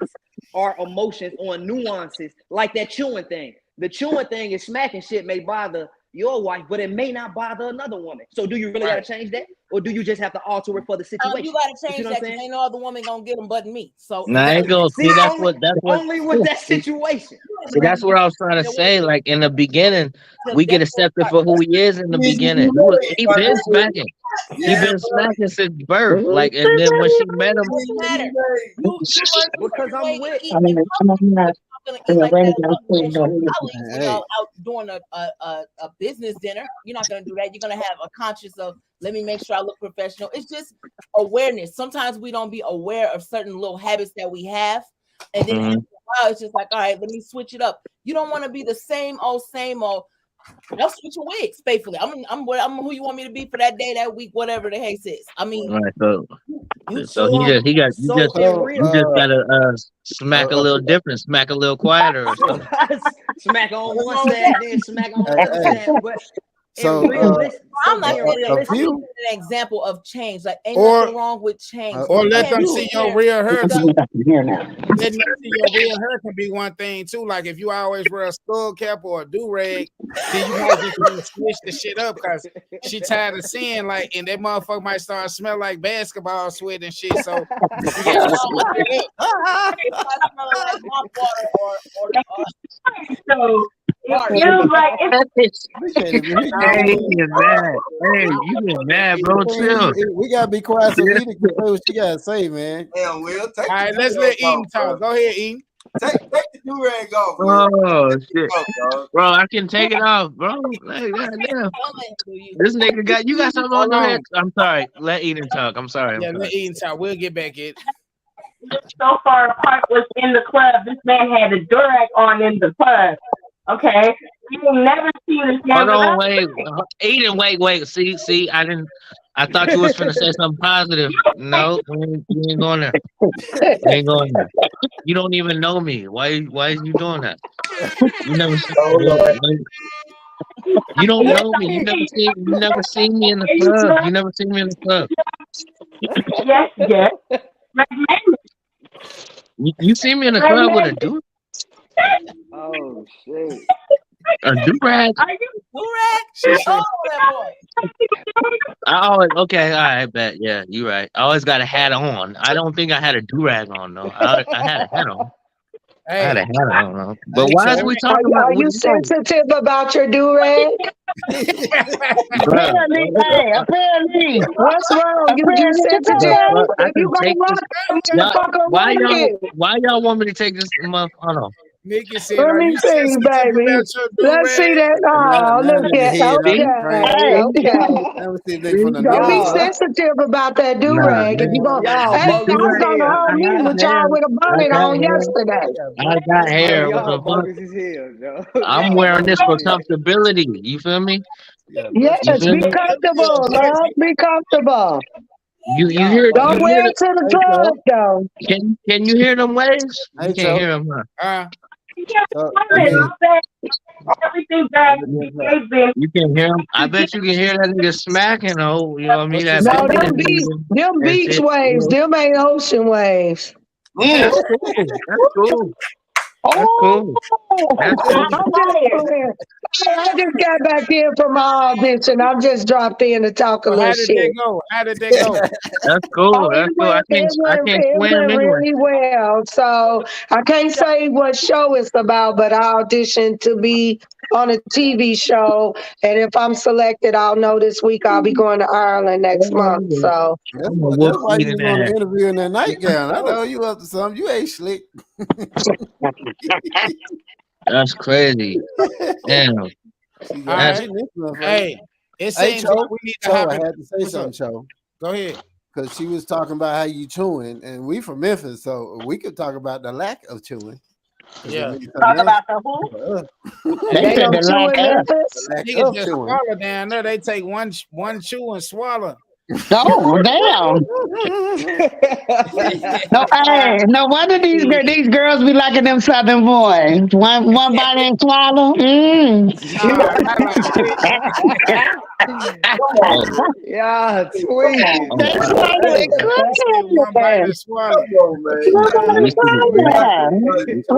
our emotions on nuances, like that chewing thing. The chewing thing is smacking shit may bother your wife, but it may not bother another woman. So do you really gotta change that? Or do you just have to alter it for the situation? You gotta change that because ain't no other woman gonna get them but me. So Nah, I ain't gonna see that's what only with that situation. See, that's what I was trying to say. Like in the beginning, we get accepted for who he is in the beginning. He been smacking. He been smacking since birth. Like, and then when she met him, because I'm with. Out doing a business dinner, you're not gonna do that. You're gonna have a conscious of let me make sure I look professional. It's just awareness. Sometimes we don't be aware of certain little habits that we have, and then after a while, it's just like, all right, let me switch it up. You don't want to be the same old. I'll switch your wigs faithfully. I'm who you want me to be for that day, that week, whatever the case is. I mean, right, so you just gotta smack a little different, smack a little quieter or something. Smack on one side, then smack on the other side. But so I'm like an example of change. Like ain't nothing wrong with change. Or let them see your real hair. Let them see your real hair can be one thing too. Like if you always wear a skull cap or a do rag, then you might just want to switch the shit up because she tired of seeing like, and that motherfucker might start smell like basketball sweat and shit. So you gotta switch it up. So you like Hey, you're mad. Hey, you get mad, bro. Chill. We gotta be quiet so Eden can say what she gotta say, man. Damn, Will. All right, let's let Eden talk. Go ahead, Eden. Take the do-rag off, Will. Oh shit, bro! I can take it off, bro. Like, goddamn. This nigga got something on your head. I'm sorry. Let Eden talk. I'm sorry. Yeah, let Eden talk. We'll get back in. So far apart was in the club. This man had a durag on in the club. Okay, you will never see this man. Hold on, wait, Eden, wait. See, I thought you was finna say something positive. No, you ain't going there. You ain't going there. You don't even know me. Why is you doing that? You never. You don't know me. You never seen me in the club. You never seen me in the club. Yes. You see me in the club with a dude? Oh shit. A do-rag? Oh, that boy. I always okay, all right, bet. Yeah, you're right. I always got a hat on. I don't think I had a do-rag on though. I had a hat on. Hey, I had a hat on though. But why is we talking about? Are you sensitive about your do-rag? Apparently, what's wrong? You sensitive? If you gonna rock, motherfucker, why y'all want me to take this month? Hold on. Nikki said, let me see, baby. Let's see that. Oh, look at Don't be sensitive about that do-rag. If you gonna, I was on the whole meeting with y'all with a bonnet on yesterday. I got hair. I'm wearing this for comfortability. You feel me? Yes, be comfortable, love. Be comfortable. You hear Don't wear the it to the club though. can you hear them waves? You can't H.O. hear them, huh? So, I let mean, me, everything bad they've been. You can hear him. I bet you can hear that nigga smacking though. You know what I mean? what you That say, No, business man? nigga them and beach shit. You waves, know? them ain't ocean waves. That's cool. That's cool. That's Oh, cool. That's cool. I'm just playing. I just got back in from my audition. I'm just dropped in to talk a So little how did that shit. go? How did that go? That's Oh, cool. That's cool. I can't it swim went anyway. really well. So I can't say what show it's about, but I auditioned to be on a TV show. And if I'm selected, I'll know this week. I'll be going to Ireland next month. So That's I'm a why, wolf that's why you eating was on the ass. interview in that nightgown. I know you up to something. You ain't slick. That's crazy. Damn. She All got That's right. in this motherfucker. Hey, it Hey, seems like Cho, we need to Cho, hop I in. had to say What's something, up? Cho. Go ahead. Because she was talking about how you chewing, and we from Memphis, so we could talk about the lack of chewing. Yeah. Talk about the who? They they said don't the chew lack in of. Memphis. The lack Niggas of just chewing. swallow down there. They take one chew and swallow. Oh, damn. No, hey, no wonder these girls be liking them Southern boys. One bite and swallow. Nah, not like Y'all tweaking. I'm They sorry. swallow hey, it I said one bite good. and swallow. We see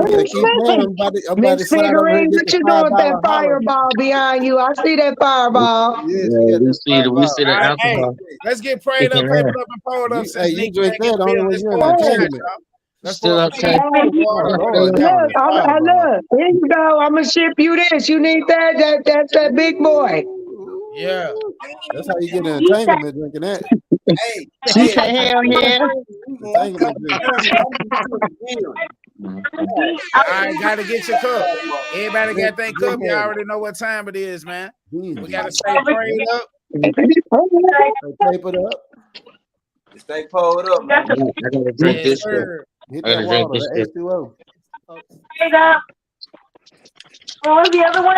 Yeah, keep going. I'm about to Miss slide over here and Figurine, get what the you doing with that $5 holler. fireball behind you? I see that fireball. Yeah, she yeah, got that we $5. see the All right, hey, alcohol let's get prayed up, kicking papered in. up, and pulled up Hey, since you Nick drink back in that the only building. when Let's you're in pour up a shot, entanglement. y'all. Let's Still pour up a upset. shot. Water Oh, up Lord, this you joint. on Look, the fireball. look. Here you go. I'm gonna ship you this. You need that? That's that big boy. Yeah. That's how you get an entanglement drinking that. Hey, She hey, said, hell yeah. Entanglement drink. All right, gotta get your cup. Everybody got their Drink cup. You heavy. already know what time it is, man. We Easy. gotta stay prayed up. They tape it up. stay pulled up, man. I gotta drink Yes, this shit. sir. Hit I that gotta drink water, this the shit. H2O. Straight up. What was the other one?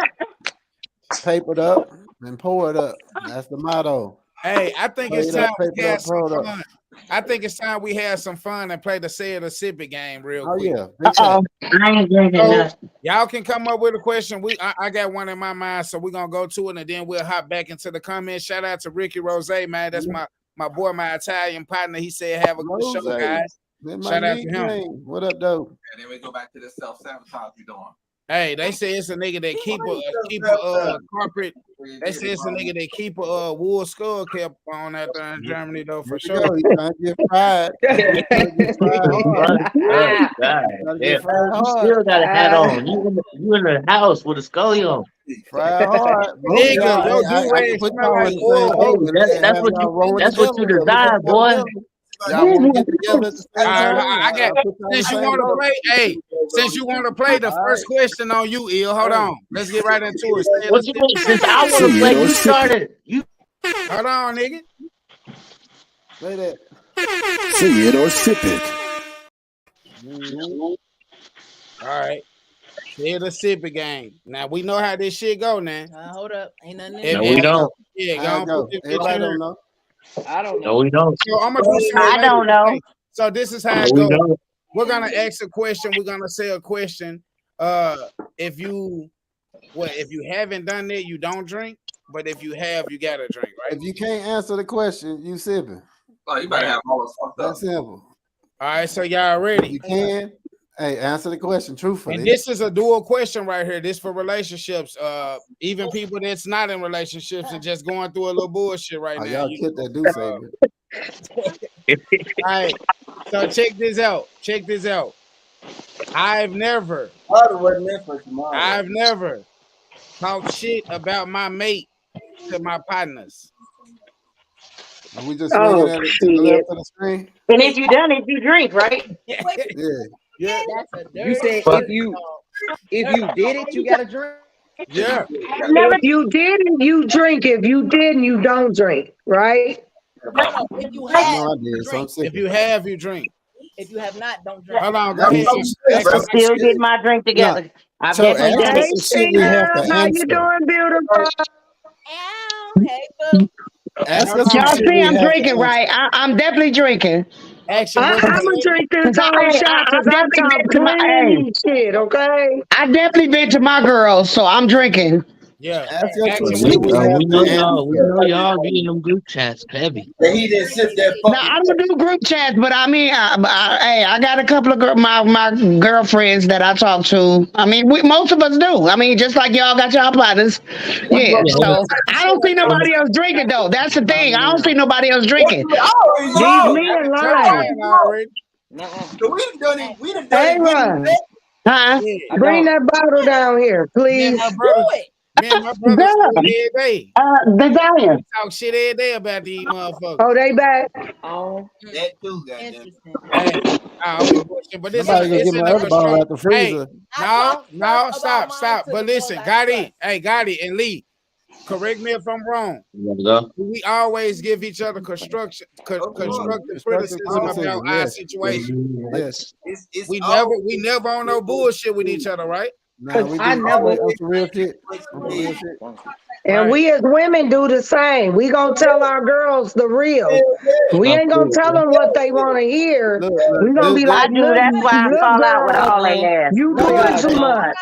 Papered up and pour it up. That's the motto. Hey, I think it's Prayed time up, we papered had up, some poured up. fun. I think it's time we had some fun and play the say it or sip it game real Oh quick. yeah, big fact. I ain't drinking So nothing. y'all can come up with a question. I got one in my mind, so we're gonna go to it and then we'll hop back into the comments. Shout out to Ricky Rose, man. That's my boy, my Italian partner. He said have a good show, Rose. guys. That's my Shout out to him. nickname. What up, though? And then we go back to this self-sabotage you're doing. Hey, they say it's a nigga that keep a corporate. They say it's a nigga that keep a wool skull cap on out there in Germany though, for Here we sure. go. He trying to get fried. Get fried hard. Oh, God Gotta damn. get fried You hard. still got a hat on. You in the house with a scully on. Fried hard. Both Nigga, y'all, your I can do-rag put smell y'all like in the same oil. boat and That's have what y'all rolling that's what you together. desire, boy. Y'all want to get together at the same All right, time? I got. I'll put y'all in the Since you same want to boat. play, hey, since you want to play, the All first right. question on you, Il. Hold on, let's get right into it. Say it or What you sip mean? it. Since I want to play, you started. You Hold on, nigga. Say that. Say it or sip it. All right. Say it or sip it game. Now we know how this shit go now. Hold up. Ain't nothing in If, No, there. we if, don't. yeah, How go it on, go? put this bitch Everybody in don't here. know. I don't No, know. we don't. So I'm gonna do something. I don't know. So this is how No, it we goes. don't. We're gonna ask a question. We're gonna say a question. If you haven't done that, you don't drink. But if you have, you gotta drink, right? If you can't answer the question, you sipping. Oh, you better have all this fucked up. That's simple. All right, so y'all If ready? you can, hey, answer the question truthfully. And this is a dual question right here. This for relationships. Even people that's not in relationships and just going through a little bullshit right Oh, now. y'all killed that do segment. All right. So check this out. Check this out. I've never talked shit about my mate to my partners. Are we just swinging at it to the left of the screen? And if you done it, you drink, right? Yeah. Yeah. That's a dirty You said But if you did it, you gotta drink. Yeah. If you didn't, you drink. If you didn't, you don't drink. Right? No. If you I have, know I did, so I'm drink. sick. If you have, you drink. If you have not, don't drink. Hold on, go That ahead. was Ask I'm some still shit. getting my drink No, together. I've so definitely done answer it. Hey, some shit we have to Stina, how you answer. doing, beautiful? Ow, hey, boo. Ask us some Y'all shit see we I'm have to drinking, answer. right? I'm definitely drinking. Action, I'm what's the gonna name? drink this Cause whole shot I because I definitely talk been to my plenty shit, okay? I definitely been to my girls, so I'm drinking. Yeah. Ask us some Action, shit what's we the name? have We to know y'all. We answer. know y'all be in them group chats heavy. And he didn't sip that Now fucking. I don't do group chats, but I mean, hey, I got a couple of my girlfriends that I talk to. I mean, most of us do. I mean, just like y'all got y'all partners. Yeah. Yeah. So I don't see nobody else drinking though. That's the thing. I don't see nobody else What drinking. you always These wrong? men You're lying. lying already. Nuh-uh. So we done done Hey, it with Ron, Huh? Yeah. I bring don't. that bottle down here, Me and my please. brother, say Girl, it every day. Desire. We talk shit every day about these motherfuckers. Oh, they back? Oh, that too, goddamn. Interesting. Hey, I only bullshit, but Somebody go it's get in my a other bottle control. out the Hey, freezer. no, stop. But listen, Gotti, and Lee, correct me if I'm wrong. You gotta go. We always give each other constructive Constructive criticism about criticism, our yes. situation. Yes. It's We always never on no bullshit with each other, right? Nah, cause we I do never. on some real shit. On some real shit. And Right. we as women do the same. We gonna tell our girls the real. We Go ain't gonna through it, tell bro. them what they want to hear. Look, We gonna be I like, do. look, That's why I look, fall out with girl, all they ass. you No, doing y'all too don't. much.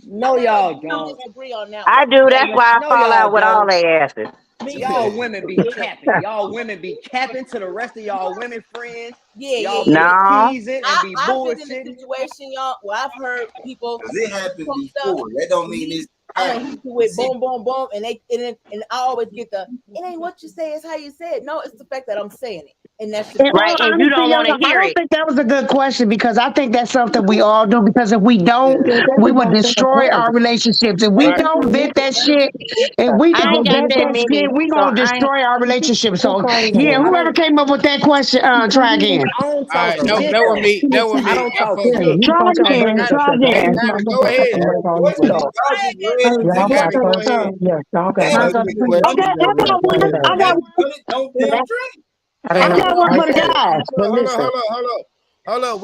No, y'all don't. Disagree on that I one. do. That's why I No, fall y'all out with all don't. they asses. Me Y'all too. women be capping. Y'all women be capping to the rest of y'all women friends. Y'all Yeah. be No. teasing and be I've been in a bullshitting. situation, y'all, where I've heard people because it happened post stuff. before. That don't mean it's I'm gonna hit happening. you with boom, boom, boom, and I always get it ain't what you say, it's how you say it. No, it's the fact that I'm saying it, and that's just In what. Right. all And you don't honesty, want to I hear don't it. think that was a good question because I think that's something we all do. Because if we don't, Yeah, we would destroy our relationships. If we Right. don't vent that shit, if we I ain't don't got vent that that many, shit, we so gonna I ain't. destroy our relationship. So yeah, I whoever don't. came up with that question, try again. I don't All talk right, that shit was though. me. That was I me. don't I talk fucked shit. up. Try Hey, again. got it. Try Hey, again. got it. Go ahead. Question y'all just read it. Hey, Damn, got it. Go ahead. Ask a Okay, question that requires an answer. done it, don't damn drink. I got one for the guys. Hold up.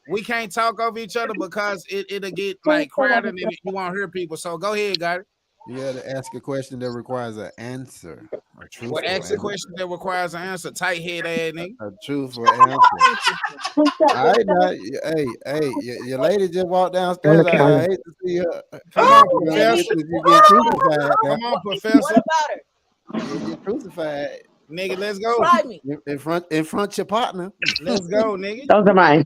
We can't talk over each other because it'll get like crowded and you won't hear people. So go ahead, got it. You got to ask a question that requires an answer, a Well, truthful ask a answer. question that requires an answer. Tight head ass nigga. A truthful answer. All right, now, hey, your lady just walked downstairs. I hate to see her. Come on, You know, professor. you get crucified now. Come on, professor. What about her? You get crucified Nigga, let's go. Try me. in front your partner. Let's go, nigga. Those are mine.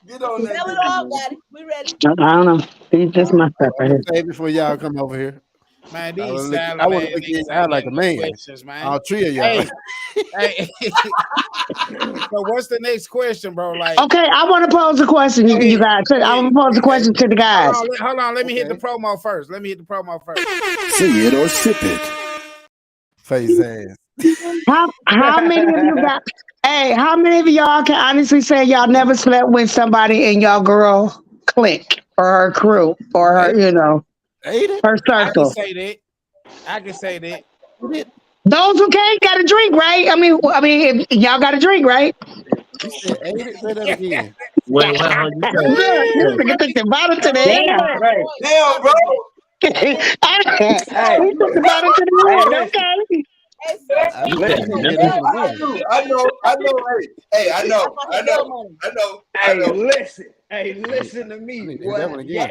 Get on that Tell it nigga, all, man. got it. We ready. I don't know. These just my stuff I'm right gonna here. save it for y'all come over here. Man, I these want silent to ass look niggas at y'all ain't like got a no man. questions, man. All three of y'all. Hey. So what's the next question, bro? Like, Okay, I want to pose a question, you guys. I want to pose a question to the guys. hold on. Let me hit the promo first. See it or sip it. Face ass. How many of you got? Hey, how many of y'all can honestly say y'all never slept with somebody in y'all girl clique or her crew or her, her I can circle? say that. Those who can't got a drink, right? I mean, if y'all got a drink, right? You said ate it? Say that again. Wait, hold you Look, this said. nigga took the bottle to the head. Damn, bro. Hey, He took the bottle to the hey, head. listen, Okay. Hey, sir, I You think I said need to listen. hear this never. one again. I know. Hey, I know. Hey, listen to I me, need to hear boy. that one again.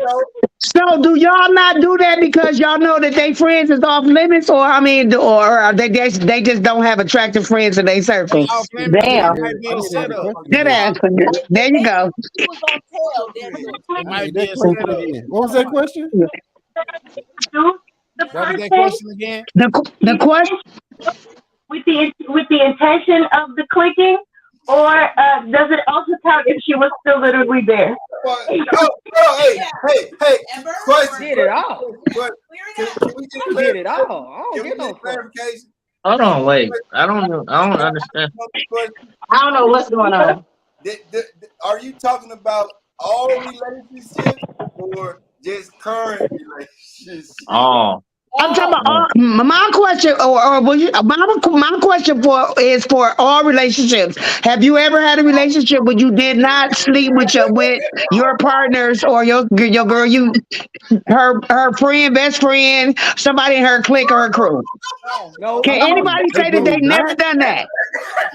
So do y'all not do that because y'all know that they friends is off limits, or I mean, or are they just don't have attractive friends in their circles? Off limits, but it Damn, might be I a need to hear the setup. question good again. answer. There you go. you was gonna tell, they'll do it. It I might need be that a question setup. again. What was that question? The What was that person question again? The question. with the intention of the clicking, or does it also count if she was still literally there? Hey, question. Did it all. Can we just You did it all. I Can don't we get get no fuck. clarification? Hold on, wait. I don't know. I don't understand. I don't know what's going on. Are you talking about all relationships or just current relationships? Oh, I'm talking about my question, my question is for all relationships. Have you ever had a relationship where you did not sleep with your partners or your girl, her friend, best friend, somebody in her clique or her crew? Nope. Can anybody say that they never done that?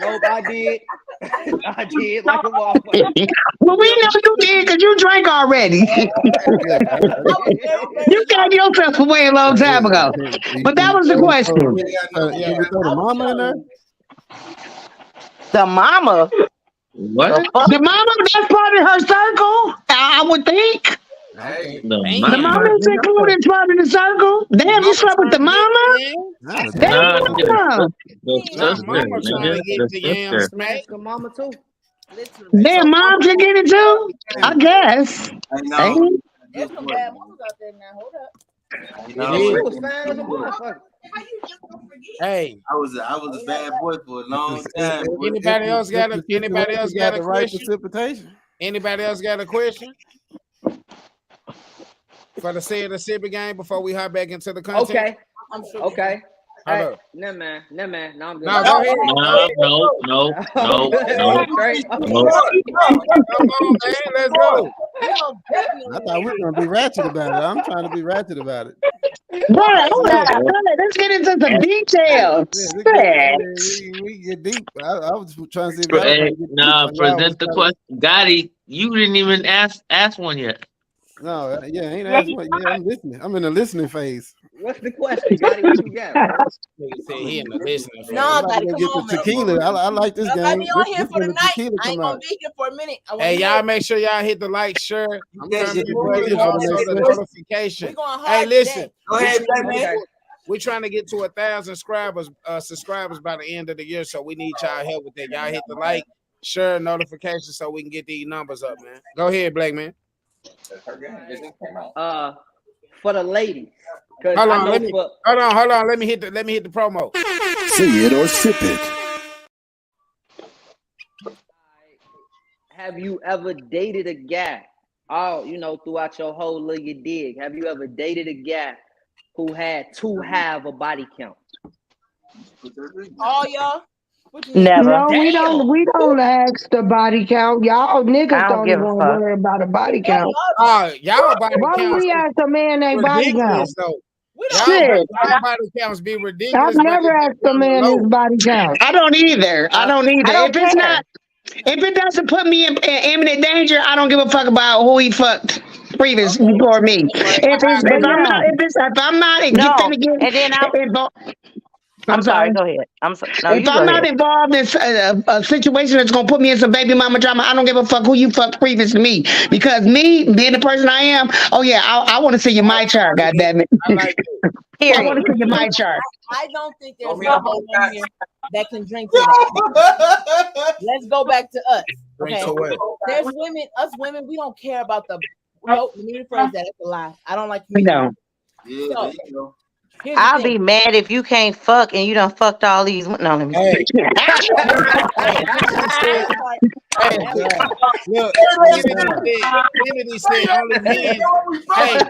Nope, I did. I did like a motherfucker. Well, we know you did because you drank already. You got yourself away a long time ago. But that was the question. Can we throw the mama in there? The mama. What? The mama, that's part of her circle, I would think. Hey, The mama is included as part of the circle. Damn, you slept with the mama? Nah, Damn. the sister, Mama trying to nigga, get the the yam sister. smack. Ask her mama too. Damn, mom can get it too? I guess. I know. There's some bad moms out there now. Hold up. She was fine as a motherfucker. Hey, I was a bad boy for a long time. Anybody else got a the right question? precipitation? Anybody else got a question? For the say of the Sibby game before we hop back into the content. Okay. I'm sure. Okay. Hold Hey, up. never mind. No, I'm good. No, go ahead. No. Straight. Come on, man. Let's go. I thought we were gonna be ratchet about it. I'm trying to be ratchet about it. Right, let's get into some details. We get deep. I was trying to see if Hey, present the question. Gotti, you didn't even ask one yet. No, ain't asked one. Yeah, I'm listening. I'm in the listening phase. What's the question, Gotti? What you got? Nigga said he in the listening phase. No, Gotti, come Get on, the man. tequila. I like this Y'all game. got me on here This for the when night. tequila I ain't come gonna out. be here for a minute. Hey, y'all make sure y'all hit the like, share, comment, button, also the notification. Hey, listen. Go ahead, Black. We're trying to get to 1,000 subscribers by the end of the year, so we need y'all help with that. Y'all hit the like, share, notification, so we can get these numbers up, man. Go ahead, Black man. For the ladies. Hold on, let me hit the promo. Say it or sip it. Have you ever dated a guy? Throughout your whole little dig, have you ever dated a guy who had too high of a body count? All y'all? Never. No, we don't ask the body count. Y'all niggas don't give even a fuck. worry about a body count. Y'all body Why would counts we ask a man their body count? ridiculous though. Shit. Y'all body counts be I've ridiculous. but never asked a man his body count. I don't either. I don't either. I don't care. If it doesn't put me in imminent danger, I don't give a fuck about who he fucked previous before me. If I'm not No, finna get and then involved. I'm sorry. Go ahead. No, if you go I'm not ahead. involved in a situation that's gonna put me in some baby mama drama, I don't give a fuck who you fucked previous to me. Because me being the person I am, oh yeah, I want to see your my chart. Goddamn it! I like it. I want to see your my chart. I don't think there's nobody on here that can drink to that. Let's go back to us. Okay. There's women, us women, we don't care about the let me rephrase that. That's a lie. I don't like We don't. Yeah, there you go. I'll be mad if you can't fuck and you done fucked all these. No, let me. Hey. Look, Kennedy said only men. Hey,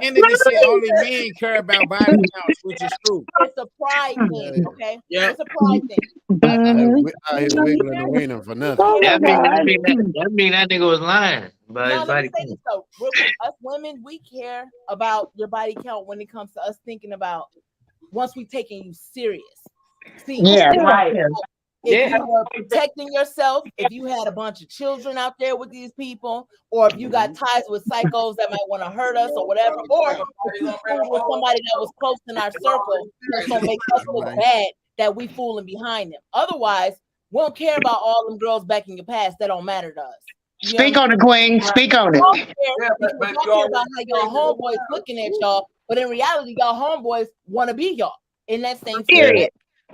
Kennedy said only men care about body counts, which is true. It's a pride thing, okay? Yeah. It's a pride thing. I hear wiggling the wiener for nothing. That mean that nigga was lying about his body count. So, us women, we care about your body count when it comes to us thinking about once we taking you serious. See, right. If you were protecting yourself, if you had a bunch of children out there with these people, or if you got ties with psychos that might want to hurt us or whatever, or if you fooled with somebody that was close in our circle that's gonna make us look bad that we fooling behind them. Otherwise, we don't care about all them girls back in your past. That don't matter to us. Speak on it, Queen. Speak on it. We don't care about how y'all homeboys looking at y'all, but in reality, y'all homeboys want to be y'all in that same Period.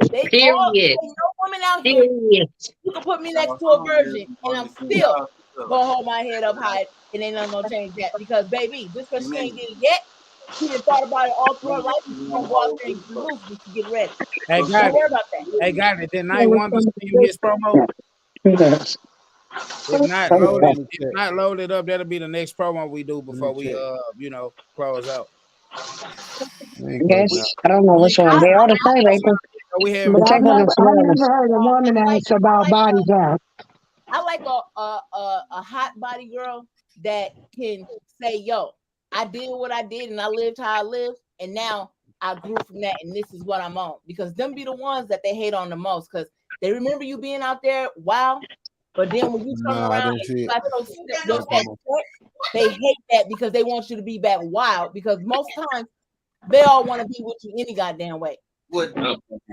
Period. No woman out here. You can put me next to a virgin, and I'm still gonna hold my head up high, and ain't nothing gonna change that. Because baby, just because she ain't get it yet, she done thought about it all through her life. She's gonna go out there and get loose when she get ready. Hey, don't worry about that. Hey, got it. Then I want to see his promo. If not loaded up, that'll be the next promo we do before we close out. Yes, I don't know which one. They all the same, ain't they? We have But I've never one. heard a woman ask about body count. I like a hot body girl that can say, "Yo, I did what I did and I lived how I lived, and now I grew from that, and this is what I'm on." Because them be the ones that they hate on the most, because they remember you being out there, wow, but then when you turn around and you got your set, they hate that because they want you to be back wild. Because most times they all want to be with you any goddamn way. What?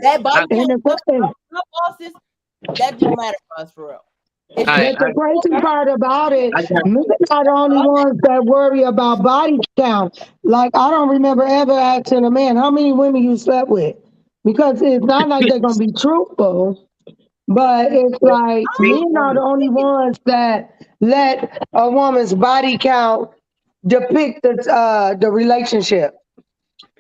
That body count, bosses, that don't matter for us for real. But the crazy part about it, men are the only ones that worry about body count. Like, I don't remember ever asking a man how many women you slept with, because it's not like they're gonna be truthful, but it's like men are the only ones that let a woman's body count depict the relationship.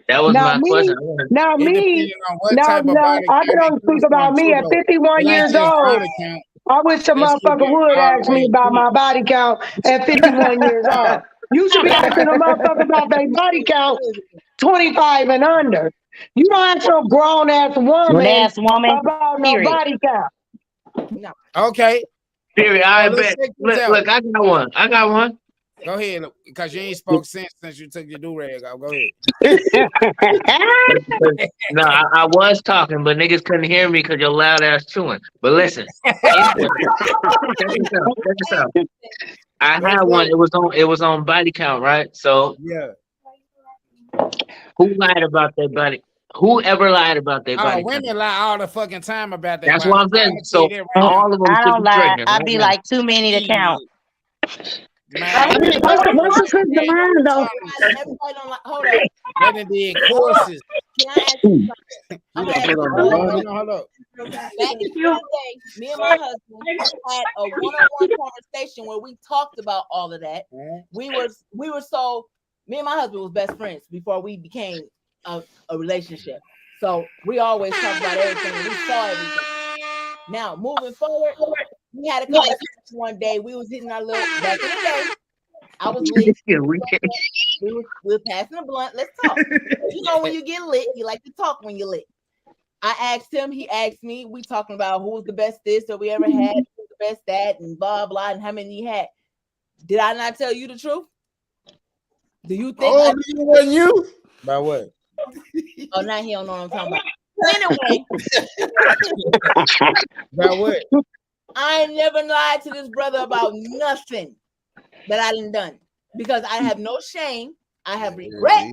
That was Now my me, question. now It me, depends on what type of now body I count can it only comes speak about from me too, at though. 51 It ain't years just old. body count. I wish a Let's keep motherfucker it would all the ask way me about real. my body count at 51 years old. You should be asking a motherfucker about their body count 25 and under. You don't ask no grown ass Grown woman ass woman. about no Period. body count. No. Okay. Period. So I let's bet. check this out. Look, I got one. I got one. Go ahead, because you ain't spoke since you took your do-rag out. Go ahead. No, I was talking, but niggas couldn't hear me because your loud ass chewing. But listen, anyway, check this out. Check this out. I had one. It was on body count, right? So Yeah. who lied about their body? Who ever lied about their Oh, body count? women lie all the fucking time about their That's body. what I'm I'm saying. gonna tell you So that right now. all of them I should don't be lie. pregnant I right be now. like too many to count. Man, I mean, what's the system line though? Everybody don't like. Hold up. they done did courses. Can I ask you something? I'm gonna ask you Hold up. back in the day, me and my husband had a one-on-one conversation where we talked about all of that. We were so me and my husband was best friends before we became a relationship. So we always talked about everything. We saw everything. Now moving forward, we had a conversation one day. We was hitting our little back in the day. I was lit. We were passing a blunt. Let's talk. You know, when you get lit, you like to talk when you're lit. I asked him, he asked me, we talking about who was the best this that we ever had, who was the best that, and blah, blah, and how many he had. Did I not tell you the truth? Do you think it wasn't you? About what? Oh, now he don't know what I'm talking about. Anyway. About what? I ain't never lied to this brother about nothing that I done because I have no shame. I have regret,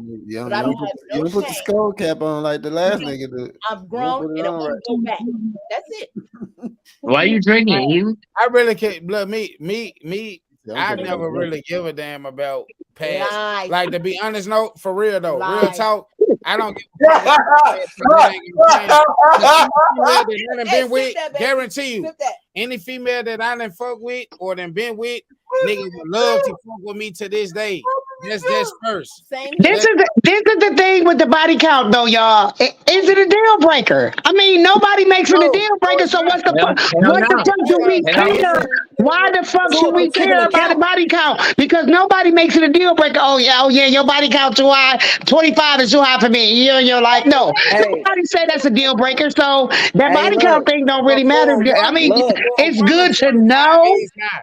but I don't have no you don't put the shame. skull cap on like the last nigga did. I'm grown and I want to go back. That's it. Why are you drinking, Eden? I really can't. Blood me. I never really give a damn about past. Lies. Like, to be honest, no, for real though, real Lies. talk. I don't give a fuck. That I done been with, guarantee you, any female that I done fuck with or done been with, niggas would love to fuck with me to this day. That's first. This is the thing with the body count, though, y'all. Is it a deal breaker? I mean, nobody makes it a deal breaker. So what's the fuck do we care? Why the fuck should we care about the body count? Because nobody makes it a deal breaker. Oh yeah, your body count too high. 25 is too high for me. You're like, no. Nobody say that's a deal breaker. So that body count thing don't really matter. I mean, it's good to know.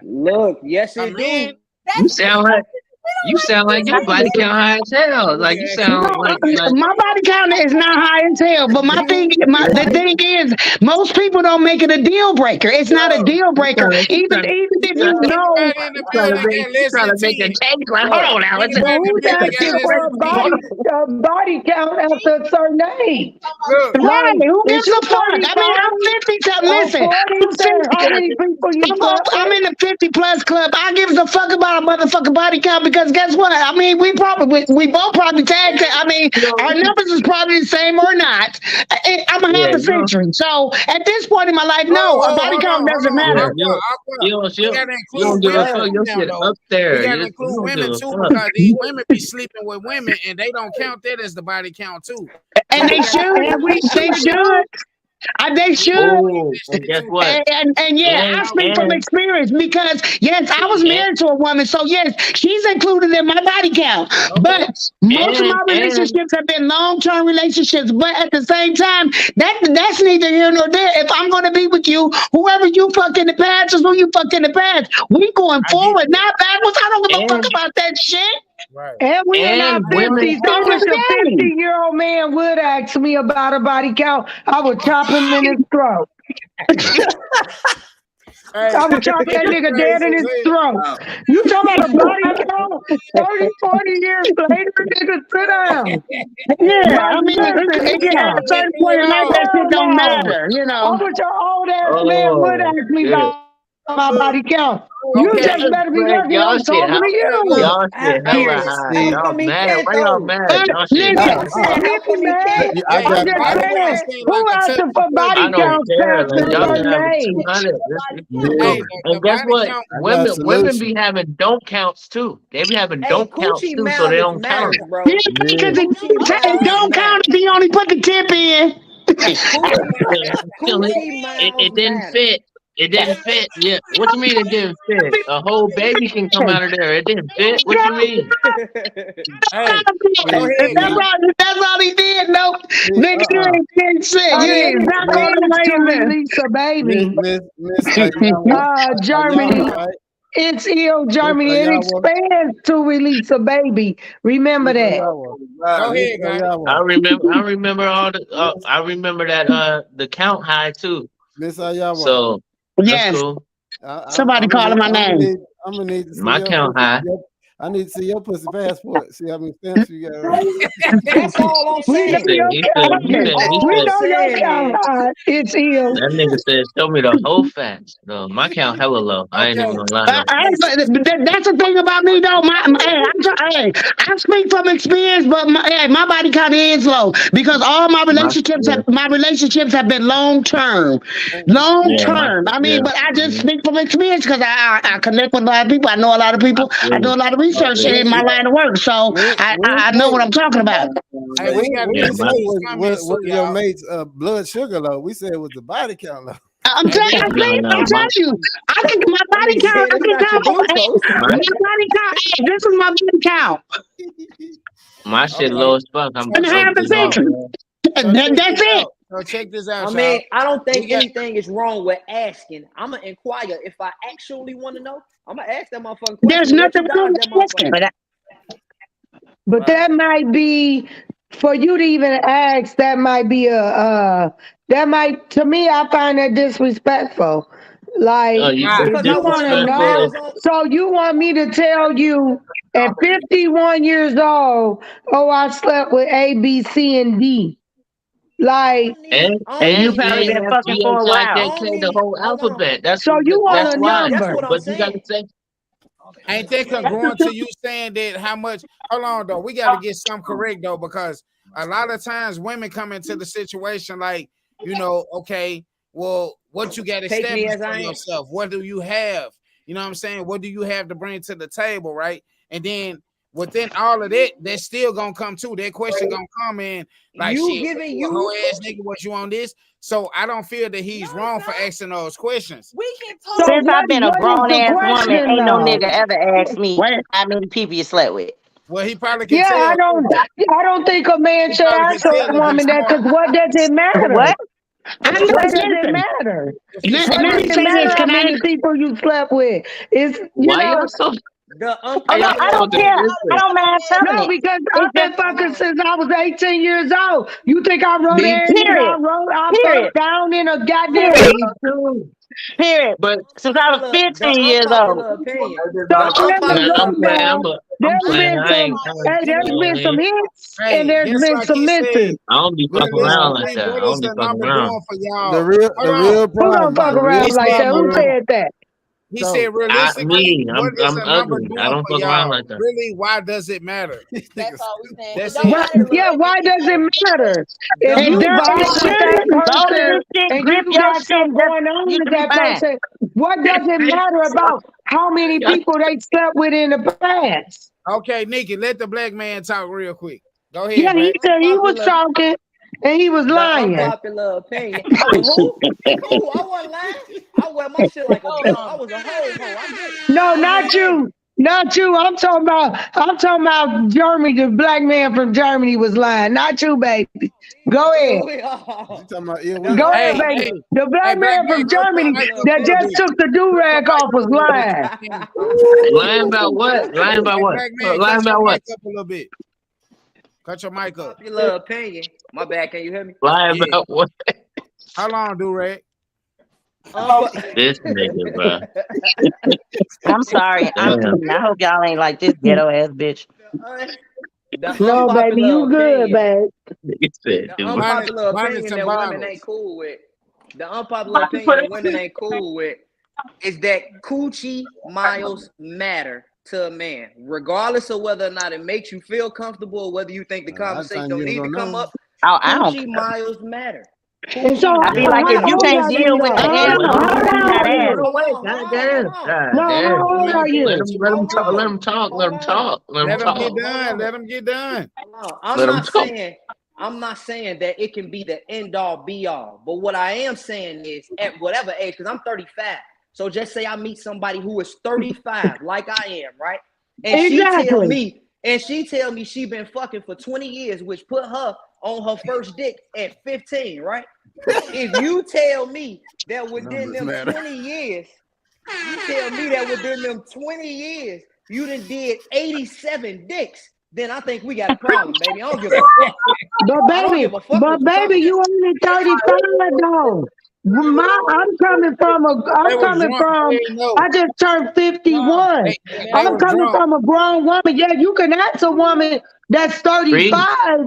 Look, yes it do. You sound like your body count high as hell. Like you sound like my body count is not high as hell. But the thing is, most people don't make it a deal breaker. It's not a deal breaker. Even if you know, trying to make a change. Like, hold on now. But who's asking for a body count after a certain age? Right? Who gives a fuck? I mean, I'm 50. Listen, I'm in the 50 plus club. I give a fuck about a motherfucking body count because guess what? I mean, we both probably tagged. I mean, our numbers is probably the same or not. I'm a half a century. So at this point in my life, no, a body count doesn't matter. You don't give a fuck. Your shit up there. We gotta include women too, because these women be sleeping with women and they don't count that as the body count too. And they should. They should. They should. Oh, and guess what? And yeah, I speak from And experience because yes, I was and married to a woman, so yes, she's included in my body count. Okay. But most of my and relationships have been long-term relationships. But at the same time, that's neither here nor there. If I'm going to be with you, whoever you fucked in the past is who you fucked in the past. We going I get forward, you. not backwards. I don't give a fuck and about that shit. Right. And we in our and women 50s. I End of wish a the day. 50-year-old man would ask me about a body count. I would chop him in his throat. Hey, I would chop that you nigga crazy dead in as his hell. throat. You talking about a body count? 30, 40 years later, nigga, sit down. Yeah, Like, I mean, listen, yeah, at a certain point in life, that shit hell don't no. matter, you I know. wish an old ass man would oh ask me shit. about my body count. You Okay. just better be Greg, lucky y'all I'm shit talking to Okay. you. Look. y'all shit Hey, hella listen. high. See, How Y'all come he mad? can't Why y'all though? mad? Y'all shit Listen, high. I How can't be come he mad. can't? I Hey, I'm got just why I, you saying, asking who like a asking touchy for question? I body don't counts care. past Like a y'all can certain have age? 200. It's yeah, cool. Hey, the And guess body what? count. I got a Women solution. be having don't counts too. They be having Hey, don't counts coochie too, so they mileage don't count matters, them. yeah, bro. Yeah. because Coochie it mileage don't count if matters. he only put the tip in. Coochie, It, coochie miles it didn't matters. fit. It didn't fit. Yeah. What you mean it didn't fit? A whole baby can come out of there. It didn't fit. What you mean? Hey, go See, ahead, That's Nick. see, all he did. Nope. see, Nigga, you ain't did shit. You It ain't is not Miss, going is to nowhere. release a Miss, baby. Miss Ayawa, Germany, Ayawa, right? it's ill, Miss Germany. It Ayawa, expands to release a baby. Remember Miss that. Ayawa, Go Miss ahead, guy. Ayawa, I remember all the. Miss, I remember that. The count high too. Miss Ayawa. So that's Yes. cool. Somebody calling my name. I'm gonna need to see My your count pussy. high. I need to see your pussy passport. See how many stamps you got. Right? That's all I'm We know saying. your count. All We I'm know your saying count is, high. It's ill. That nigga said, "Show me the whole facts." No, my count hella low. I ain't even Okay. gonna lie though. Hey, That's the thing about me though. I speak from experience, but my body count is low because all my My relationships have been long term, yeah, my I yeah. mean, but I just Mhm. speak from experience because I connect with a lot of people. I know a lot of I people. feel I do you. a lot of I research feel you. in my line of work, so I know Say, what I'm talking about. hey, we we got we Yeah, didn't Miss say my Lee's comments was too, your y'all. mate's blood sugar low. We said it was the body count low. I'm Hey, telling, we got no I'm no telling you, I can my that body nigga count. said I it's can not your count. glucose. my My body count. Hey, this is my body count. my shit okay. low as fuck. I'm So And check half the this out, you century. man. So check That's this it. out. So check this I out, mean, y'all. I don't think We got anything is wrong with asking. I'm gonna inquire. If I actually want to know, I'm gonna ask that motherfucking question There's and let you nothing wrong dodge that with asking. motherfucker. But right. that might be for you to even ask. That might be that might to me. I find that disrespectful. Like Why? if Because I you want want to to know. I disrespectful. know, was on. so you want me to tell you at 51 years old, oh, I slept with A, B, C, and D. I Like, don't need. I don't And you And need you probably ain't been that. F fucking G for H a I I while. J don't K the need. whole Hold on. alphabet. That's so you want that's a why. That's what number. I'm But you gotta saying. say Ain't that congruent to you saying that how much? Hold on, though. We got to get something correct, though, because a lot of times women come into the situation like, okay, well, what you got Take me established as for I am. yourself? What do you have? You know what I'm saying? What do you have to bring to the table, right? And then within all of that, that's still gonna come too. That question gonna come in like, You shit, what giving you a you. hoe ass nigga? Was you on this? So I don't feel that he's wrong for asking those questions. We can So talk. Since I've been a what is grown the ass woman, question ain't no though? nigga ever asked me Wait, how many people you slept with. Well, he probably can Yeah, tell too, though. I don't think a man He should probably can ask a tell if he's woman that smart. because what does it matter? What? I know. What does it Listen, matter? If he's What let smart, does me he it can say matter this. tell. how Can I? many people you slept with? It's why y'all so The Oh why no, y'all I so don't unpopular. care. I dismissive? don't mind telling no, it. because It's I've just been Hold fucking on. since I was 18 years old. You think I wrote Me everything too. period. I Period. fucked down in a goddamn Period. Me too. Period. But Since I was The 15 years old. unpopular opinion. so The let me nah, unpopular. drop I'm playing. down. I'm There's playing. been some You there's know, been some hits and hey, there's just been like some he said, misses. I don't be fucking around like realistically, that. I what don't is be the fucking number around. doing for y'all? Hold The on. real Who don't problem, fuck the He real around like said, that? Who problem is hold on. said that? He so said, realistically, what is I'm the number ugly. I doing don't for fuck around y'all? like that. Really, why does it matter? these That's niggas all we're stupid. saying. It That's don't it. Why, matter yeah, why realistically. does it matter? If The It you number does. It vibe doing. with that shouldn't. Long as person this shit and grip you your got shit, something just going on you with should be that fine. person, what does it matter about how many Y'all, people they slept with in the past? Okay, Nikki, let the black man talk real quick. Go Yeah, ahead, he black. said he was Unpopular. talking. and he was The lying. unpopular opinion. I was who? Who? I wasn't lying. I wear my shit like a belt. I was a ho. I get it. No, I'm just not saying. you. Not you. I'm talking about Germany. The black man from Germany was lying. Not you, baby. Go Here ahead. we are. You talking about yeah, The we Go ahead, Hey, baby. hey, The hey, black black man man, from cut your Germany mic up a that little just bit. took the Cut your do-rag mic off up was a little bit. lying. Lying about what? Lying about Hey, what? black man, Lying cut your about what? mic up a little bit. Cut your mic up. Popular opinion. My bad. Can you hear me? Lying Yeah. about what? How long, do-rag? This nigga, bro. I'm sorry. I'm Damn. eating. I hope y'all ain't like this ghetto ass bitch. The No, baby, unpopular you good, opinion. babe. Nigga said, The dude. unpopular Bonnets opinion and that women bottles. ain't cool with. The unpopular opinion that women ain't cool with is that coochie miles matter to a man, regardless of whether or not it makes you feel comfortable or whether you think the a lot of conversation times don't you need to don't come know. up. Oh, I don't Coochie care. miles matter. And so, Coochie I be so like, miles if how you old can't are matter. deal you with the though? ass, Hold don't on, give how me old that are ass. you? Wait, Hold goddamn. on. No, how Goddamn. old are Let you? him Let him finish. talk. Let him talk. Let Hold him on. talk. Let him Let him get talk. done. Let him get done. Hold on. Let him talk. I'm not saying that it can be the end all be all, but what I am saying is at whatever age, because I'm 35. So just say I meet somebody who is 35, like I am, right? And Exactly. she tell me she been fucking for 20 years, which put her on her first dick at 15, right? If you tell me that within Numbers them matter. 20 years, you done did 87 dicks, then I think we got a problem, baby. I don't give a fuck. But I don't baby, give a fuck what you talking about. you only 35 though. They I'm was coming drunk. from, They ain't know. I just turned No, 51. they I'm was coming drunk. from a grown woman. Yeah, you can ask a woman that's Preach. 35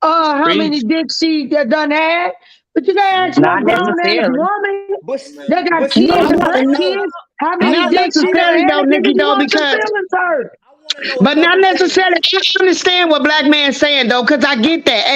how many Preach. dicks she done had. But you gotta ask no Not grown ass necessarily. woman But that got see, kids I and want to know. grandkids, how I many Not want to. dicks she I done want. necessarily had though, and give Nikki, me though, one some because feelings hurt. I want to know a but not couple things. necessarily. I understand what black man's saying though, because I get that. I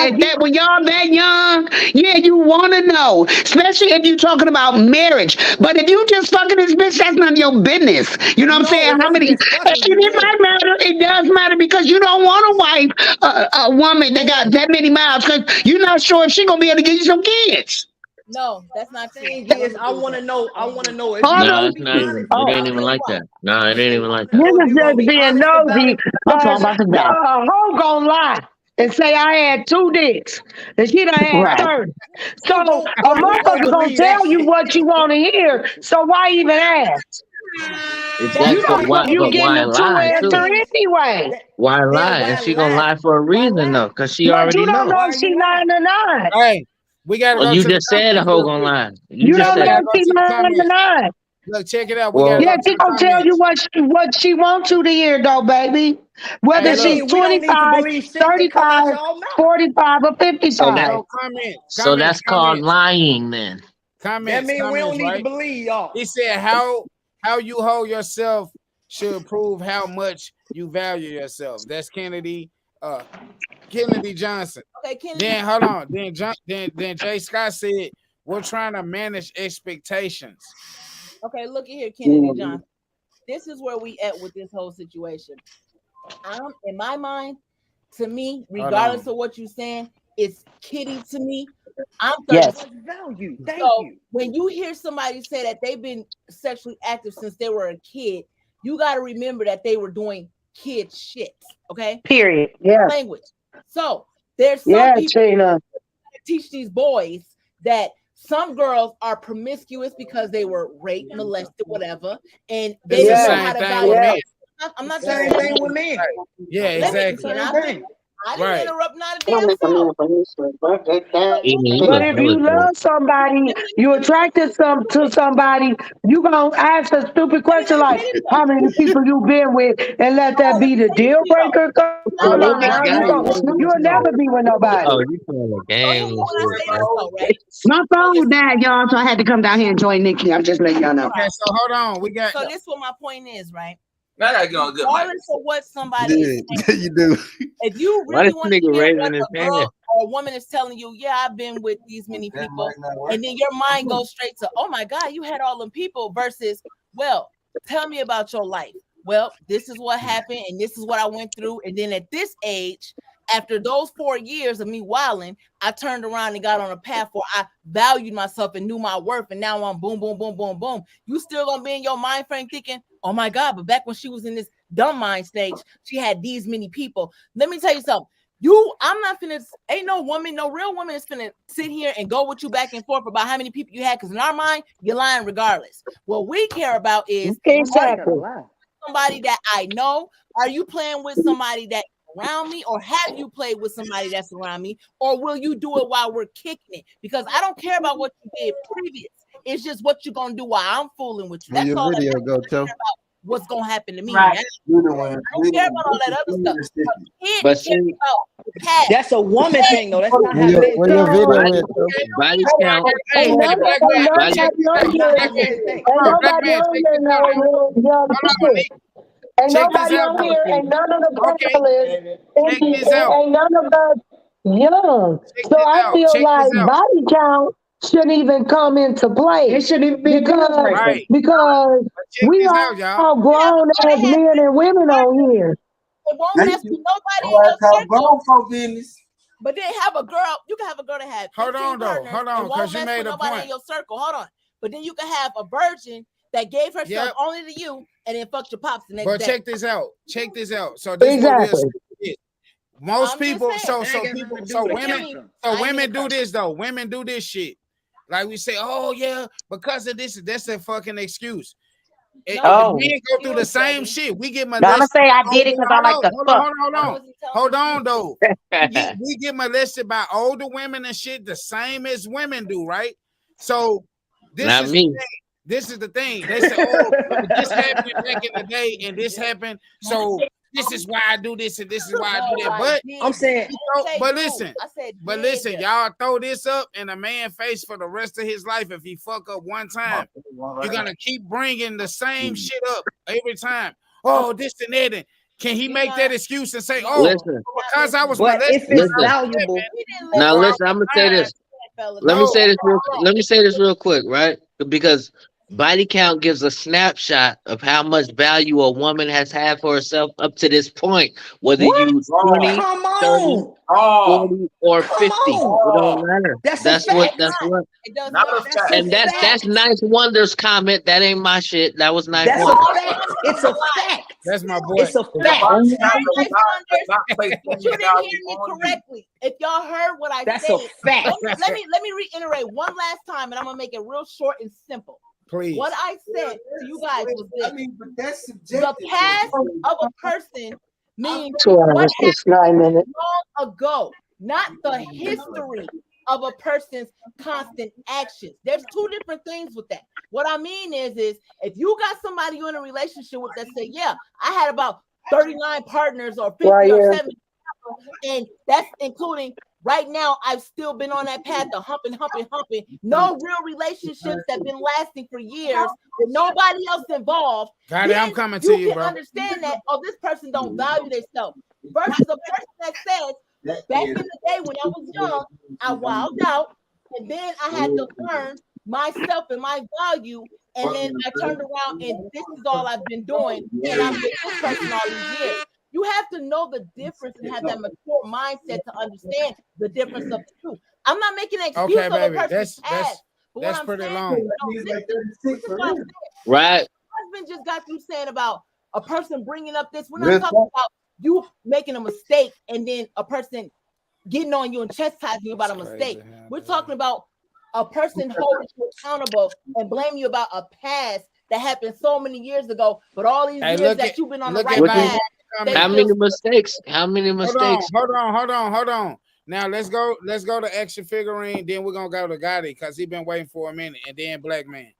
At get that when y'all that young, yeah, you want to know, especially if you're talking about marriage. But if you just fucking this bitch, that's none of your business. You know what I'm No, saying? it How ain't many? just And fucking. You it feel might me? matter. It does matter because you don't want a wife, a woman that got that many miles, because you're not sure if she gonna be able to give you some kids. No, that's My not true. thing I don't is, I agree with want to that. know. I I don't want to agree. know if All you No, gonna those it's be not even. honest. It oh. ain't I'll even tell you like why. that. No, it ain't even like that. If Niggas you gonna just be being honest about nosy it, What y'all about to do? hoe gonna lie and say I had 2 dicks and she done had Right. 30. So a who gonna motherfucker gonna believe that tell you shit? what you want to hear. So why even ask? That You Exactly. know But mean why? you But getting why a true lie that too? answer means anyway. that Why then lie? And why she gonna lie? lie for a Why reason lie? though, cause she But you already don't know. know Why if are she you lying? lying or not. Hey, we gotta Well, go you to the just said a comments hoe real gonna quick. lie. You You just Hey, don't we said know it. gotta if go she to the lying or comments. not. Look, check it out. We gotta Well, go Yeah, to she the gonna tell you comments. what she wants you to hear though, baby. Hey, Whether That look. she's mean we don't need to 25, believe shit that come out 35, y'all mouth. 45, or so that 55. So so that's called lying then. That mean we don't need to right? believe y'all. He said how you hold yourself should prove how much you value yourself. That's Kennedy Johnson. Okay, Kennedy. Then hold on. Then Jay Scott said we're trying to manage expectations. Okay, look at here, Kennedy Johnson. This is where we at with this whole situation. In my mind, to me, Hold on. regardless of what you're saying, it's kitty to me. I'm 30. Yes. Value. Thank So you. when you hear somebody say that they've been sexually active since they were a kid, you got to remember that they were doing kid shit. Okay. Period. Yeah. Language. So there's some Yeah, people Tina. that teach these boys that some girls are promiscuous because they were raped, molested, whatever, and they It's the didn't know same how to thing value with men. men. I'm not Same saying thing with men. Yeah, let me, exactly. can Same I thing. finish? I didn't Right. interrupt not a damn soul. But if you love somebody, you attracted to somebody, you gonna ask a stupid question like, "How many people you been with?" and let that be the deal breaker. Come on now, you'll never be with nobody. Oh, you playing a game and shit, bro. Right? My phone died, y'all, so I had to come down here and join Nikki. I'm just letting y'all know. Okay, so hold on. We got So this is what my point is, right? I gotta get on a good mic. Regardless of what somebody is saying, You do. if you Why really this want to nigga hear raising what his a hand? girl or a woman is telling you, yeah, I've been with these many people, and then your mind goes straight to, oh my God, you had all them people, versus, well, tell me about your life. Well, this is what happened, and this is what I went through, and then at this age, after those 4 years of me wilding, I turned around and got on a path where I valued myself and knew my worth. And now I'm boom, boom, boom, boom, boom. You still gonna be in your mind frame thinking, oh my God, but back when she was in this dumb mind stage, she had these many people. Let me tell you something. I'm not finna, ain't no woman, no real woman is finna sit here and go with you back and forth about how many people you had, because in our mind, you're lying regardless. What we care about is somebody that I know. Are you playing with somebody that around me, or have you played with somebody that's around me, or will you do it while we're kicking it? Because I don't care about what you did previous. It's just what you're gonna do while I'm fooling with you. That's all that matters. I care about what's gonna happen to me. Right. I don't care about all that other stuff. But see, that's a woman thing, though. That's not how men think. Body count. Hey, nobody on here, and none of the panelists, ain't none of us young. So I feel like body count shouldn't even come into play. It shouldn't even be because we all grown as men and women on here. It won't mess with nobody in your circle. But then have a girl, you can have a girl that had 15 partners and won't mess with nobody in your circle. Hold on. But then you can have a virgin that gave herself only to you and then fucked your pops the next day. But check this out. So this is most people, women do this though. Women do this shit. Like we say, oh yeah, because of this, that's a fucking excuse. We go through the same shit. We get molested. I'm gonna say I did it because I like the fuck. Hold on though. we get molested by older women and shit the same as women do, right? So this Not is me. The thing. This is the thing. They say, oh, this happened back in the day, and this happened. So this is why I do this, and this is why I do that. But I'm saying, but listen, y'all throw this up in a man's face for the rest of his life. If he fuck up one time, you're gonna keep bringing the same shit up every time. Oh, this and that. And can he make that excuse and say, oh, because I was molested? If it's valuable. Now listen, I'm gonna say this. Let me say this real quick, right? Because body count gives a snapshot of how much value a woman has had for herself up to this point. Whether you 20, 30, 40, or 50, it don't matter. That's what. And that's Nice Wonder's comment. That ain't my shit. That was Nice Wonder. It's a fact. That's my boy. It's a fact. But you didn't hear me correctly. If y'all heard what I said, that's a fact. Let me reiterate one last time, and I'm gonna make it real short and simple. Please. What I said to you guys was this: but that's subjective. the past of a person means 2 hours, it's 9 minutes. Long ago, not the history of a person's constant actions. There's two different things with that. What I mean is if you got somebody you're in a relationship with that say, yeah, I had about 39 partners or 50 or 70, and that's including right now, I've still been on that path of humping. No real relationships that have been lasting for years with nobody else involved. Got it, I'm coming to you, can bro. Understand that, oh, this person don't value themselves. Versus a person that says, back in the day when I was young, I wilded out, and then I had to learn myself and my value, and then I turned around and this is all I've been doing, and I'm with this person all these years. You have to know the difference and have that mature mindset to understand the difference of the two. I'm not making an excuse of a person's past. That's pretty long. Right. My husband just got through saying about a person bringing up this. We're not talking about you making a mistake and then a person getting on you and chastising you about a mistake. We're talking about a person holding you accountable and blaming you about a past that happened so many years ago, but all these years that you've been on the right path. How many mistakes? Hold on. Now let's go to Action Figurine. Then we're gonna go to Gotti because he's been waiting for a minute, and then Black Man.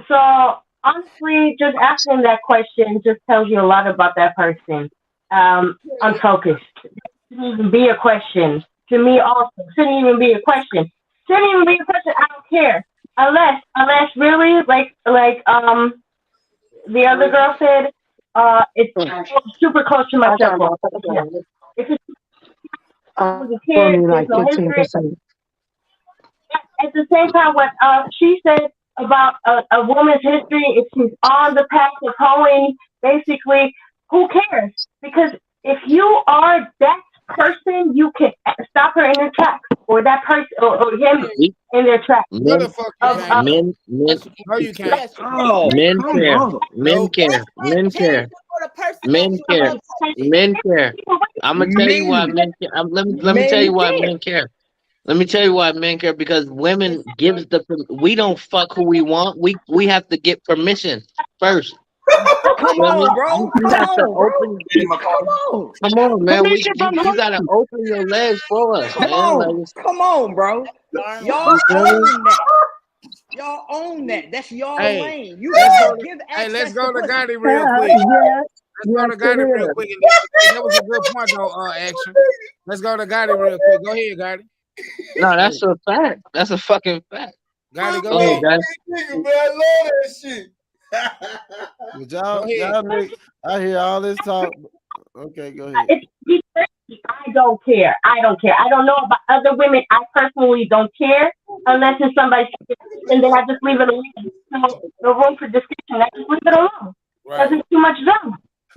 So honestly, just asking that question just tells you a lot about that person. Unfocused. Shouldn't even be a question to me. Also, shouldn't even be a question. I don't care unless really like the other girl said. It's super close to my circle. If it's a kid, like 15%. At the same time, what she said about a woman's history, if she's on the path of hoeing, basically, who cares? Because if you are that person, you can stop her in her tracks, or that person, or him in their tracks. Men, men, no, you can't. Oh, men come care. on. Men care. Men care. Men care. Men care. I'm gonna tell you why Men, men care. Let me tell men you why care. men care. Let me tell you why men care because women gives we don't fuck who we want. We have to get permission first. Come You know what I on, mean? bro. You Come have to on, bro. open. Come on. Come on, man. Permission from You who? gotta open your legs for us, Come man. Like on. Come on, bro. Y'all you feel me? own that. Y'all own that. That's y'all Hey, lane. You let's guys go. give Hey, let's access go to to pussy. Gotti real quick. Yes, Let's go yes, to Gotti it real is. quick. And that was a good point, though. Action. Let's go to Gotti real quick. Go ahead, Gotti. No, that's a fact. That's a fucking fact. Gotti, go Go ahead, ahead. guys. Nigga, man, I love that shit. But Go ahead. y'all niggas, I hear all this talk. Okay, go ahead. I don't care. I don't care. I don't know about other women. I personally don't care unless it's somebody, and then I just leave it alone. No room for discussion. I just leave it alone because Right. it's too much drama.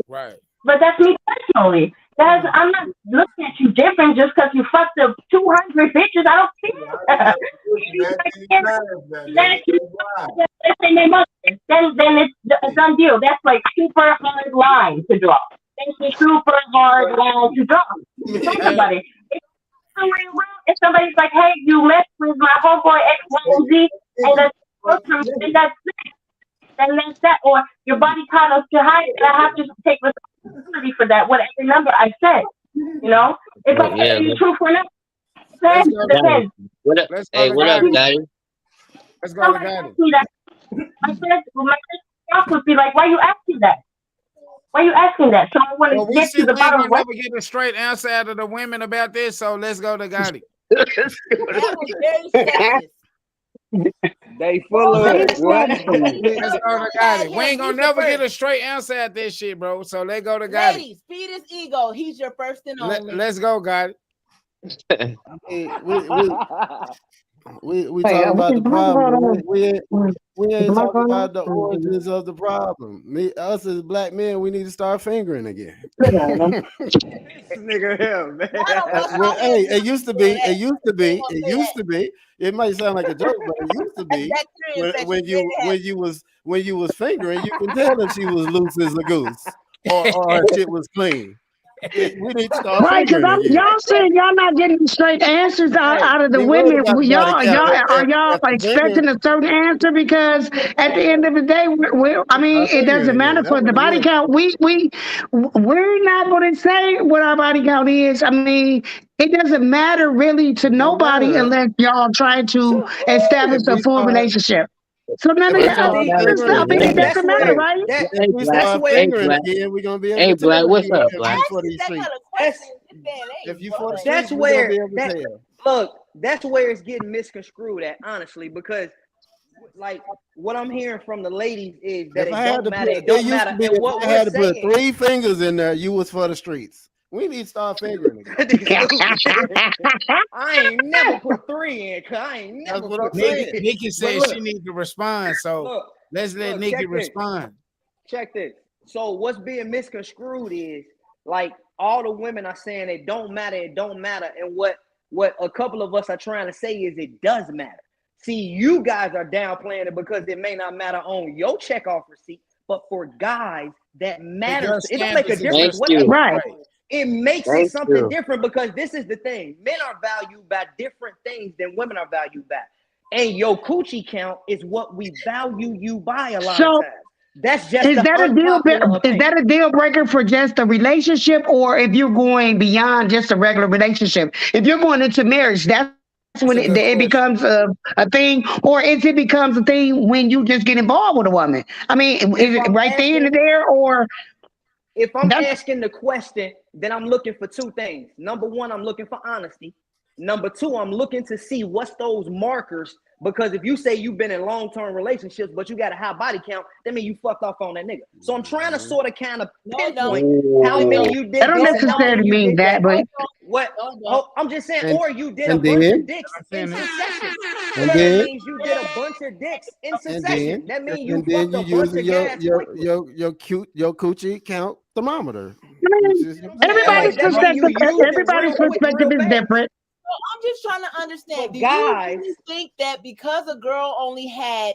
Right. But that's me personally. I'm not looking at you different just because you fucked up 200 bitches. I don't care. Then it's a done deal. That's like super hard line to draw. That's a super hard line to draw. Think about it. If somebody's like, hey, you messed with my homeboy X, Y, and Z, and that's it. And that's that. Or your body caught us to hide, and I have to take responsibility for that, whatever number I said. You know? If I Yeah. tell you the truth or not, Let's go to Guys, what up? Let's go Hey, to what up, Gotti. guys? Let's go to Gotti. my first would be like, why you asking that? Why you asking that? So I want Well, to we get see to the we ain't bottom gonna of what. never get a straight answer out of the women about this. So let's go to Gotti. They full of it. What? Let's go to Gotti. We ain't gonna never get a straight answer at this shit, bro. So let's go to Gotti. Ladies, feed his ego. He's your first and only. Let's go, Gotti. We talking about the problem. We ain't talking about the origins of the problem. Us as black men, we need to start fingering again. This nigga here, man. Well, hey, it used to be. It might sound like a joke, but it used to be when you was fingering, you can tell if she was loose as a goose or her shit was clean. We need to start Right, because fingering again. y'all saying y'all not getting straight answers out of the Be worried women. about the body count. Are y'all If the expecting a certain answer? Because at the end of the day, I mean, it doesn't matter for the body count. We're not going to say what our body count is. I mean, it doesn't matter really to nobody unless y'all try to establish a full relationship. So none of y'all, it doesn't matter, right? If we start fingering again, we're gonna be able to tell. Black, what's up, Black? If you for the streets, That's we're gonna where be able to tell. look, that's where it's getting misconstrued at, honestly, because like what I'm hearing from the ladies is that it don't matter. It don't matter. And what I had we're to put 3 fingers in there, you was for the streets. We need to start fingering again. I ain't never put 3 in, cause I ain't never put 3 in. Nikki said she needs to respond, so let's let Nikki respond. Check this. So what's being misconstrued is like all the women are saying it don't matter, and what a couple of us are trying to say is it does matter. See, you guys are downplaying it because it may not matter on your checkoff receipt, but for guys that matters. It don't make a difference. Right. It makes it something different because this is the thing. Men are valued by different things than women are valued by. And your coochie count is what we value you by a lot of times. That's just is that a deal breaker for just a relationship, or if you're going beyond just a regular relationship? If you're going into marriage, that's when it becomes a thing, or is it becomes a thing when you just get involved with a woman? I mean, is it right then and there, or if I'm asking the question, then I'm looking for 2 things. Number 1, I'm looking for honesty. Number 2, I'm looking to see what's those markers. Because if you say you've been in long-term relationships, but you got a high body count, that means you fucked off on that nigga. So I'm trying to sort of kind of pinpoint how many you did. I don't necessarily mean that, but what? I'm just saying, or you did a and bunch then- of dicks in succession. And So then- that means you did a bunch of dicks in succession. That means you and then fucked you a bunch of using gas quickly. your coochie count thermometer. Everybody's That mean you perspective. used it Everybody's real quick, perspective real is fast. different. So I'm just trying to understand. But Do guys, you think that because a girl only had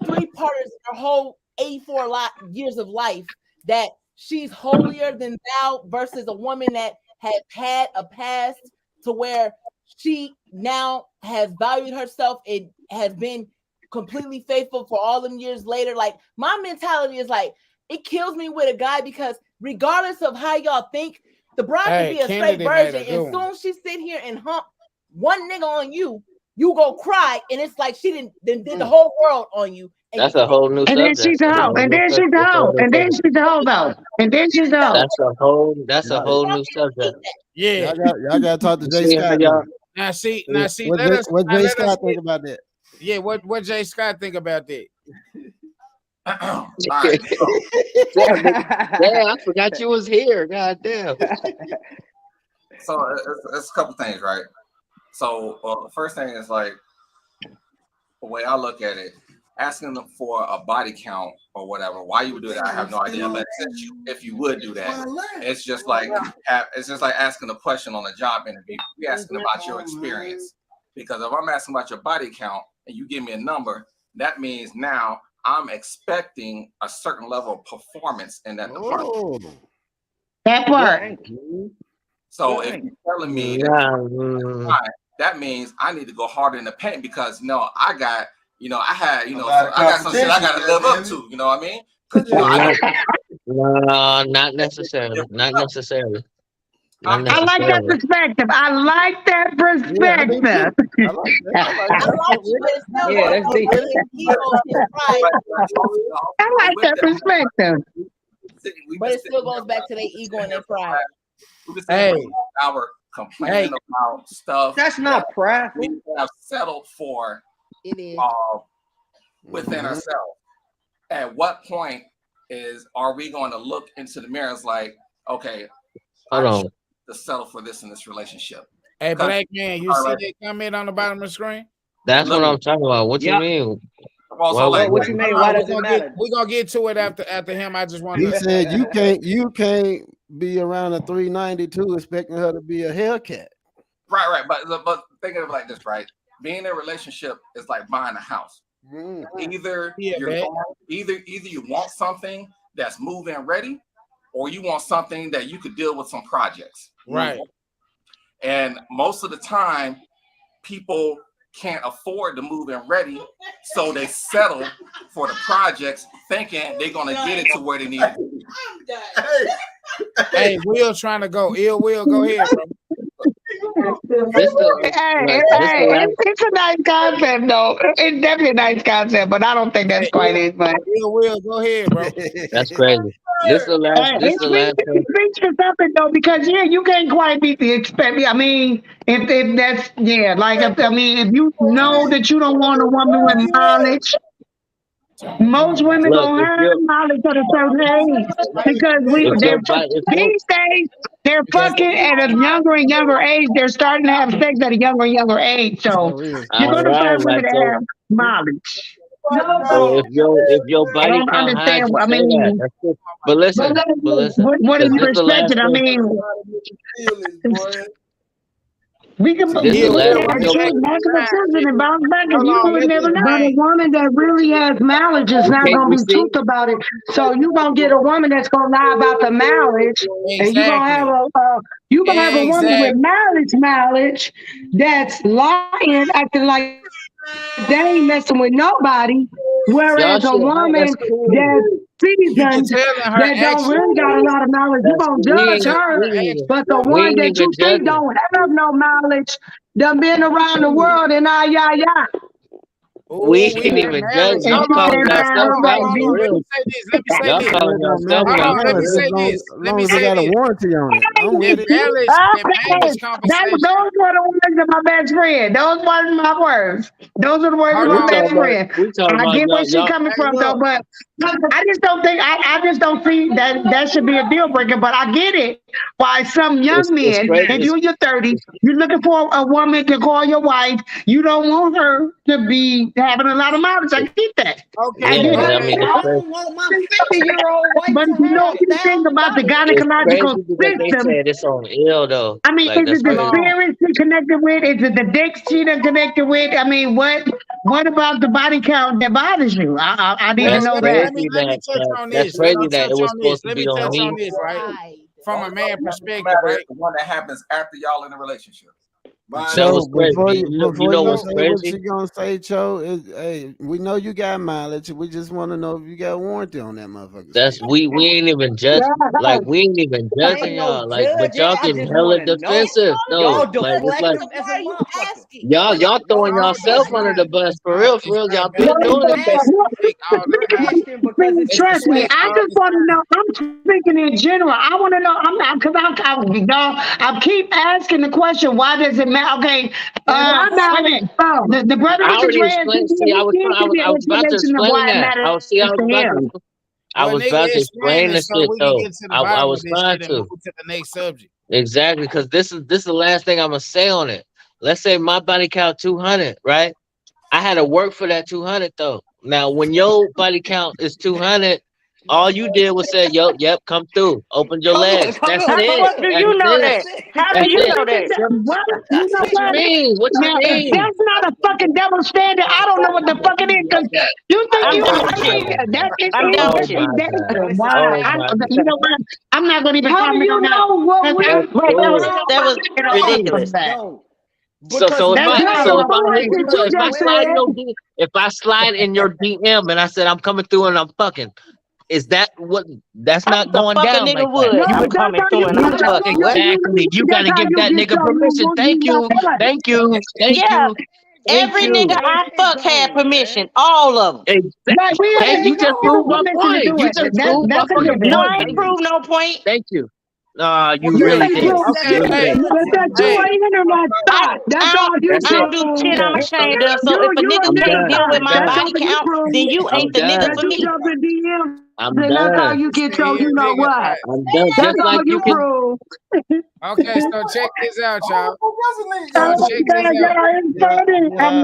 3/4 her whole 84 years of life, that she's holier than thou versus a woman that has had a past to where she now has valued herself and has been completely faithful for all them years later? Like, my mentality is like, it kills me with a guy because regardless of how y'all think, the bride could be a straight virgin, and soon as she sit here and hump one nigga on you, you go cry, and it's like she did the whole world on you. That's a whole new And then subject. she's a hoe. And then she's a hoe. And then she's a hoe though. And then she's a hoe. That's a whole new subject. Yeah, y'all got to talk to You Jay see how Scott. y'all- Now see, What Jay Scott think about that? Yeah, what Jay Scott think about that? All right. Damn, I forgot you was here. God damn. So it's a couple things, right? So the first thing is like the way I look at it, asking them for a body count or whatever. Why you would do that, I have no idea. But if you would do that, it's just like asking a question on a job interview. We asking about your experience, because if I'm asking about your body count and you give me a number, that means now I'm expecting a certain level of performance in that department. That part. So if you're telling me that means I need to go harder in the paint, because I got, I got some shit I got to live up to. You know what I mean? No, not necessarily. Not necessarily. I like that perspective. I like that perspective. Yeah, that's deep. I like that perspective. But it still goes back to their ego and their pride. Our complaining about stuff that's not pride. We have settled for it is within ourselves. At what point are we going to look into the mirrors like, okay, hold on, to settle for this in this relationship? Hey, black man, you see that comment on the bottom of the screen? That's what I'm talking about. What you mean? Also, what you mean? Why does it matter? We're gonna get to it after him. I just want He to said you can't be around a 392 expecting her to be a Hellcat. Right. But think of it like this, right? Being in a relationship is like buying a house. Either you want something that's move-in ready, or you want something that you could deal with some projects. Right. And most of the time, people can't afford to move in ready, so they settle for the projects, thinking they're gonna get it to where they need it to be. Hey, Will trying to go. Will, go ahead, bro. It's a nice concept, though. It's definitely a nice concept, but I don't think that's quite it. But Will, go ahead, bro. That's crazy. This is the last. This is the last thing. It speaks for something, though, because you can't quite meet the expect. I mean, if that's if you know that you don't want a woman with mileage. Most women gonna have mileage at a certain age because these days they're fucking at a younger and younger age. They're starting to have sex at a younger and younger age. So you're gonna find women that have mileage. So if your body count high, you say that. That's good. But listen. What are you expecting? I mean, we can put and bounce back, and you would never know. But a woman that really has mileage is not going to be truth about it. So you're going to get a woman that's going to lie about the mileage, and you're going to have a woman with mileage that's lying, acting like they ain't messing with nobody. Whereas a woman that's seasoned, that don't really got a lot of knowledge, you gonna judge her. But the one that you think don't have no knowledge, done been around the world and we ain't even judge. Y'all calling yourself out for real. Y'all calling yourself out for real. Let me say got a warranty on it. I'm with it. Those were the words of my best friend. Those weren't my words. Those are the words of my best friend. I get where she's coming from, though, but I just don't think I just don't see that should be a deal breaker. But I get it. Why some young it's men, crazy. if you're in your 30s, you're looking for a woman to call your wife. You don't want her to be having a lot of mileage. I get that. Okay. I Yeah, get but it. I mean, I don't want my 50-year-old wife But to if you know have anything about the it's gynecological crazy because they system, said it's on ill though. I mean, Like is that's it the crazy. spirits she connected with? Is it the dicks she done connected with? I mean, what about the body count that bothers you? I need to Well, That's know that. crazy. let me That, touch on that's this. crazy that it was supposed to Let be me on touch on me. this, right? From a man Only perspective, matter is right? the one that happens after y'all in a relationship. Mine That Cho, was crazy. You before know you what's say what crazy? you gonna say, Cho, hey, we know you got mileage. We just want to know if you got warranty on that motherfucker That's still. we ain't even judge like we ain't even judging Ain't no y'all. Like, but judging. y'all I getting just hella want to know. defensive Y'all though. Like it's like deflective as a motherfucker. y'all throwing No, yourself it's under not. the bus It's for not. real, for It's real. not, Y'all man. been doing it It's though. fake all the I'm time. asking because it's It's Trust me, fake I all just the want to time. know. I'm speaking in general. I want to know. I'm not because I keep asking the question. Why does it matter? Okay, Why wait a not? minute. The brother I with the already dreads, explained. See, he did give me I an was about to explanation of explain why it that. I matters was see, to him. I Well, was nigga, about to explain explain it the so shit we can though. get to the I bottom of was this trying shit and to. move to the next subject. Exactly, because this is the last thing I'm gonna say on it. Let's say my body count 200, right? I had to work for that 200 though. Now, when your body count is 200, all you did was say, "Yo, yep, come through, open your come legs." come That's through. How the it. fuck Yeah, do That's you know it. that? that's it. How Do do That's you you it. know think that? that what? You know What you what? mean? What you Now, if mean? that's not a fucking double standard, I don't know what the fuck it is. Cause you think I'm you, done I with you. mean, that is I'm done Oh with you. my god. why Oh I, my you god. know what? I'm not gonna even How do comment you on that. know what 'Cause we That's Right, good. that was get away from ridiculous. that. No, because So if That's I not so some if I hit bullshit you you if I just slide in said. your if I slide in your DM and I said I'm coming through and I'm fucking, is that what that's not The going fuck a down like nigga that? would. No, I'm that's coming how through you and get I'm your, fucking. What? Exactly. You that's gotta how give you that get nigga permission. Thank you. butt. Thank you. Thank Yeah, you. Thank every nigga you. there I you fuck had go, man. permission. All of them. Like we Thank ain't you. Just given proved my permission to point. do You it. just proved my That's a fucking No, given. point. I ain't Thank you. proved no point. Thank you. You You really Okay. ain't did. proof Okay. You shit. really Hey. did. That you Hey. ain't internet thought. That's all you That's I it. don't do shit I'm prove. ashamed of. So if a You a nigga I'm can't nigga done. deal with thought. I'm my That's done. all body you count, then prove. you I'm ain't the nigga That done. for you me. jump in DMs I'm and that's how done. you get Listen your, here, you know nigga. what. I'm done. That's Just all like you you can. prove. Okay, so check this out, y'all. So Oh check this God, out. y'all ain't funny. I'm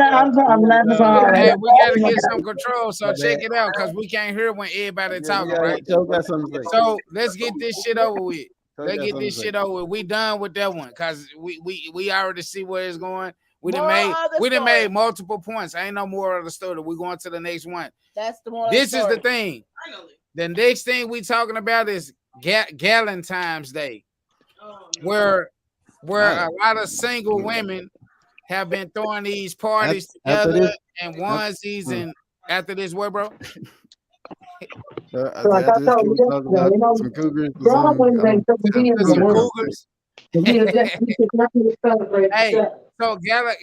laughing so hard right Hey, we now. gotta get some control. So check it out, cause we can't hear when everybody talking, right? Cho got something to say. So let's get this shit over with. Cho Let's got get something this to say. shit over with. We done with that one, cause we already see where it's going. We done Moral of the story. made multiple points. Ain't no more of the story. We going to the next one. That's the moral This of is the the story. thing. The next thing we talking about is Galentine's Day, where a lot of single women have been throwing these parties After together this, and onesies and after this, what, bro? I said after this, can we talk about some cougars or grown something? women ain't supposed to be in the Some world. cougars. We are just nothing to celebrate. Hey,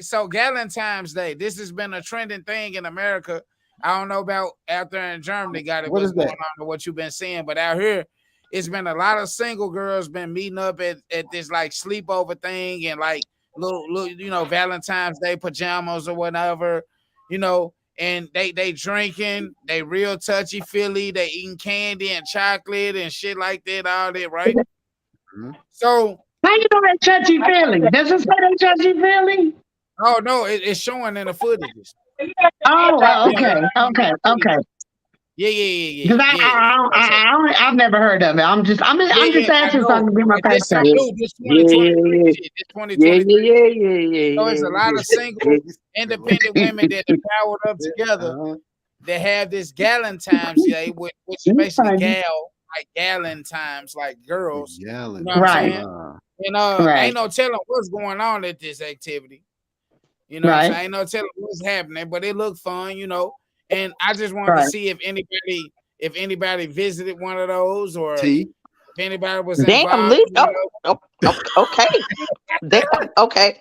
so Galentine's Day. This has been a trending thing in America. I don't know about out there in Germany, got it. What What's is that? going on or what you've been seeing, but out here, it's been a lot of single girls been meeting up at this like sleepover thing and like little Valentine's Day pajamas or whatever, and they drinking, they real touchy feely, they eating candy and chocolate and shit like that, all that, right? Mm-hmm. So how you know that touchy feely? Does it say that touchy feely? oh no, it's showing in the footages. Oh, okay. Yeah. Because I've never heard of it. I'm just I asking so I know. can get my And this facts something straight. new. This 2023 shit. This 2023. So it's a lot of single, independent women that have powered up together that have this Galentine's Day, which is basically like Galentine's, like girls. You know what I'm saying? And ain't no telling what's going on at this activity. You know what I'm saying? Ain't no telling what's happening, but it looked fun, And I just wanted to see if anybody visited one of those or if anybody was Damn, involved. Lee. Okay. Damn. Okay.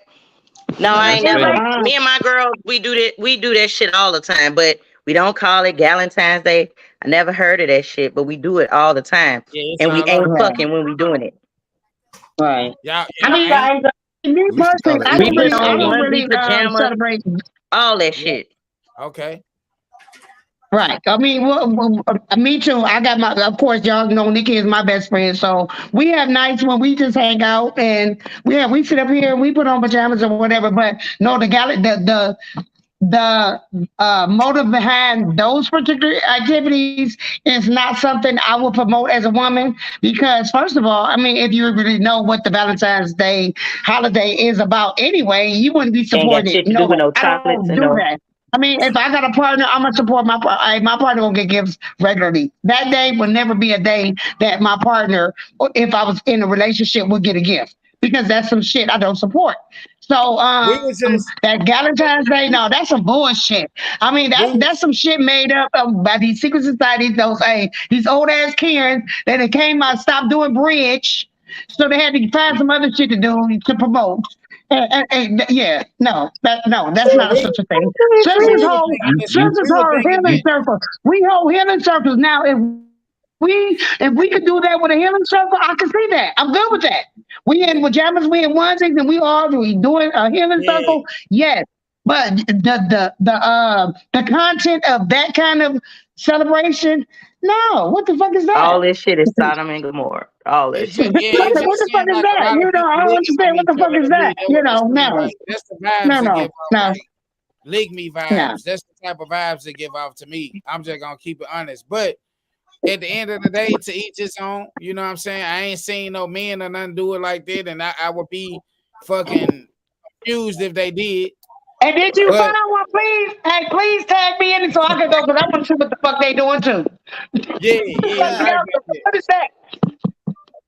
No, I ain't never. Me and my girls, we do that shit all the time, but we don't call it Galentine's Day. I never heard of that shit, but we do it all the time, and we ain't fucking when we doing it. Right. Yeah. I mean, me personally, I We put don't on really onesie pajamas, celebrate all that shit. Okay. Right. I mean, me too. I got my, of course, y'all know Nikki is my best friend. So we have nights when we just hang out and we sit up here and we put on pajamas or whatever. But no, the motive behind those particular activities is not something I will promote as a woman because first of all, I mean, if you really know what the Valentine's Day holiday is about anyway, you wouldn't be Ain't got supporting it. shit to do with No, no I chocolates don't and do no. that. I mean, if I got a partner, I'm gonna support my partner gonna get gifts regularly. That day will never be a day that my partner, or if I was in a relationship, would get a gift because that's some shit I don't support. So We was just that Valentine's Day, no, that's some bullshit. I mean, we that's some shit made up by these secret societies. Those these old ass Karens that they came out stopped doing bridge, so they had to find some other shit to do to promote. Yeah, no, no, that's so not a such a thing. we was thinking this. We Sisters were hold thinking healing that. circles. We hold healing circles now. If we could do that with a healing circle, I can see that. I'm good with that. We in pajamas, we in onesies, and we doing a healing Yeah, circle. Yes, but the content of that kind of celebration, no. What the fuck is All that? this shit is Sodom and Gomorrah. All that it shit. just What it the just fuck seemed is like a that? lot of You know, people I don't leaking on understand. What each the fuck other is to me. that? That's You what it know, seemed no, like. That's the vibes no, they no, give off, no, like lick me no. vibes. That's the type of vibes they give off to me. I'm just gonna keep it honest. But at the end of the day, to each his own. You know what I'm saying? I ain't seen no men or nothing do it like that, and I would be fucking confused if they did. And did you But find one, please? Hey, please tag me in it so I can go because I want to see what the fuck they doing too. yeah, yeah, you right about that. What is that?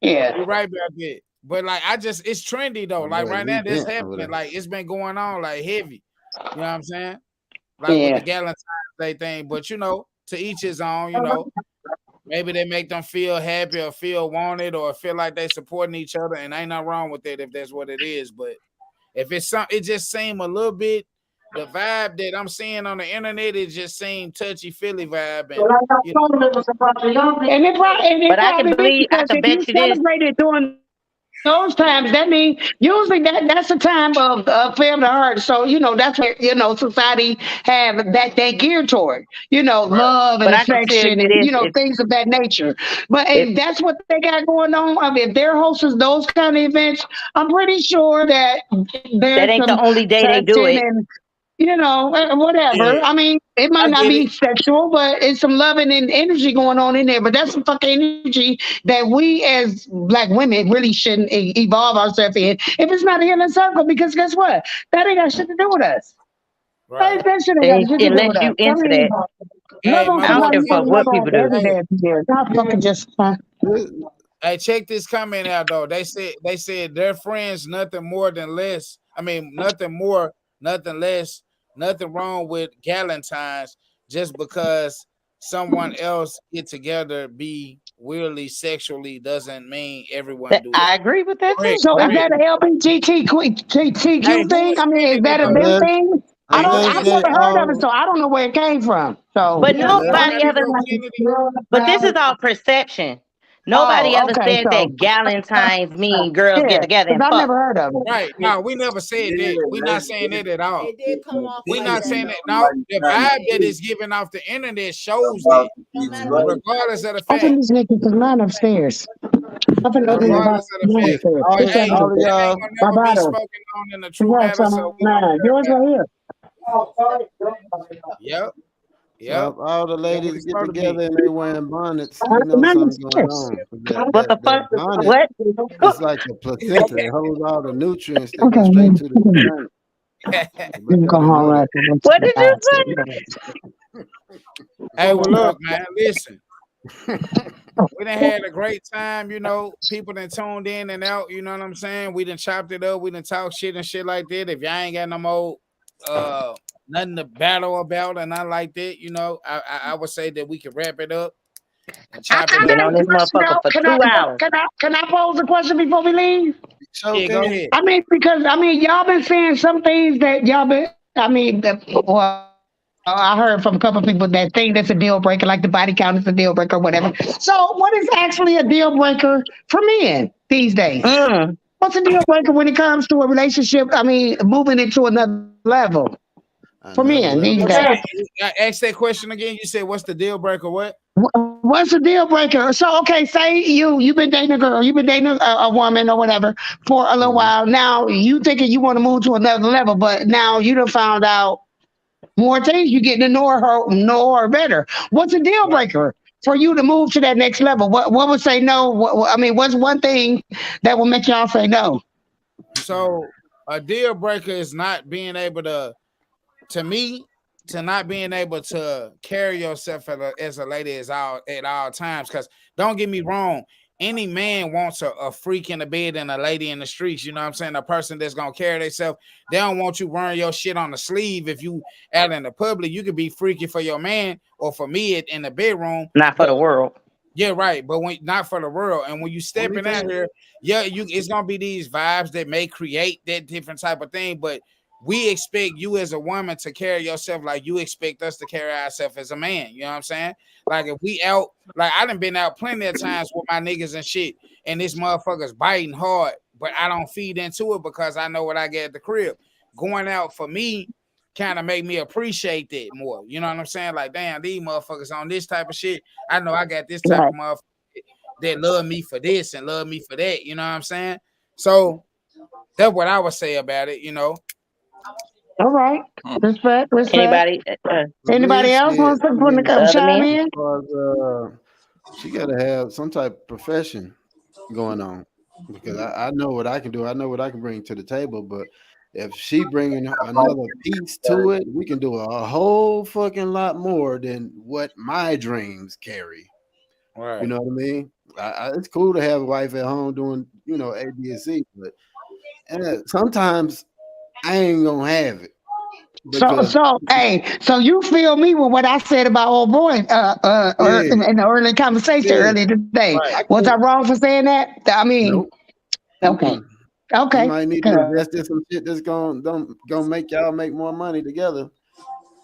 You Yeah, right about that. But like I just it's trendy though. Oh, Like look, right he now, that's bent over happening. there. Like it's been going on like heavy. You know what I'm saying? Like with the yeah. Valentine's Day thing. But to each his own. Maybe they make them feel happy or feel wanted or feel like they supporting each other, and ain't nothing wrong with that if that's what it is. But if it's something, it just seem a little bit. The vibe that I'm seeing on the internet is just seem touchy feely vibe, and you know, And it But I can probably is believe, I because can if you bet you this. celebrate it during those times, that means usually that's a time of family heart. So that's where society have that they geared toward. right? Love and But I can tell affection you and this: things of that nature. But if if that's what they got going on, I mean, if they're hosting those kind of events, I'm pretty sure that that there's ain't the some only day they do touching it, and whatever. Yeah, I mean, it I might not get it. be sexual, but it's some loving and energy going on in there. But that's some fucking energy that we as black women really shouldn't evolve ourselves in if it's not a healing circle. Because guess what? That ain't got shit to do with us. Right. That shit ain't got and shit to do unless with us. you I into mean, that, Hey, love on my I don't boy somebody give a you fuck can Kennedy. love what on people do. every Hey, day of the year. Not fucking just. check this comment out though. They said their friends nothing more than less. I mean, nothing more, nothing less, nothing wrong with Galentine's just because someone else get together be weirdly sexually doesn't mean everyone That do that. I agree with that too. Correct, So is I, correct. that a Hey, LGBTQ who thing? is I mean, is spinning it that a though? them Unless, thing? Hey, who unless I've is they never spinning heard it? of it, so I don't know where it came from. but So, nobody Nobody ever. know Kennedy. But this is all perception. Nobody oh, ever okay, said so that Galentine's mean girls get yeah, together because and I've fuck. never heard of it. Right. No, we never said Yeah, that. We not let's saying get that at all. It did come off We like not that saying though. that. No, somebody the trying to vibe that see is given off the internet shows about that. No the matter what. situation. Regardless of the Open fact. this nigga because mine upstairs. I'm finna open the box Regardless of the fact. downstairs. But It's hey, all of that ain't y'all, gonna my never be bottle. spoken on in a You true got manner, some so we don't mine. care Yours about right here. it. Yep. Yep. so if all the That's what ladies it's get supposed to be. together and they wearing bonnets, I something remember going this. on. 'Cause That What that the fuck? that bonnet What? is like the placenta. It holds all the nutrients that Okay, go straight man. to the planet. You You can go better home know right that. to the What did you say? basket. Hey, well, look, man, listen. We done had a great time, People done tuned in and out, you know what I'm saying? We done chopped it up, we done talked shit and shit like that. If y'all ain't got no more nothing to battle about and nothing like that, I would say that we can wrap it up and chop it I Been up. got on a this question motherfucker though. for Can I 2 hours. can I can I pose a question before we leave? So Yeah, go can ahead. I mean, because y'all been saying some things that y'all been. I heard from a couple of people that think that's a deal breaker, like the body count is a deal breaker, or whatever. So, what is actually a deal breaker for men these days? Mm. What's a deal breaker when it comes to a relationship? I mean, moving it to another level. For men these days. Ask that question again. You said, "What's the deal breaker?" What? What's the deal breaker? So, okay, say you've been dating a girl, you've been dating a woman or whatever for a little while. Now you thinking you want to move to another level, but now you done found out more things. You getting to know her better. What's a deal breaker for you to move to that next level? What would say no? I mean, what's one thing that will make y'all say no? So a deal breaker is not being able to me, to not being able to carry yourself as a lady at all times. Because don't get me wrong, any man wants a freak in the bed and a lady in the streets. You know what I'm saying? A person that's gonna carry themselves. They don't want you wearing your shit on the sleeve. If you out in the public, you could be freaky for your man or for me in the bedroom. Not for the world. Yeah, right. But when not for the world, and when you stepping out here, it's gonna be these vibes that may create that different type of thing. But we expect you as a woman to carry yourself like you expect us to carry ourselves as a man. You know what I'm saying? Like if we out, like I done been out plenty of times with my niggas and shit, and this motherfucker's biting hard, but I don't feed into it because I know what I get at the crib. Going out for me kind of make me appreciate that more. You know what I'm saying? Like, damn, these motherfuckers on this type of shit. I know I got this type of motherfucker that love me for this and love me for that. You know what I'm saying? So that's what I would say about it, you know. All right. Respect. Anybody? Anybody else wants to chime in? She got to have some type of profession going on because I know what I can do. I know what I can bring to the table. But if she bringing another piece to it, we can do a whole fucking lot more than what my dreams carry. Right. You know what I mean? It's cool to have a wife at home doing, A, B, and C, but sometimes I ain't gonna have it. So you feel me with what I said about old boy in the early conversation earlier today. Was I wrong for saying that? I mean, nope. Okay. You might need to invest in some shit that's gonna make y'all make more money together.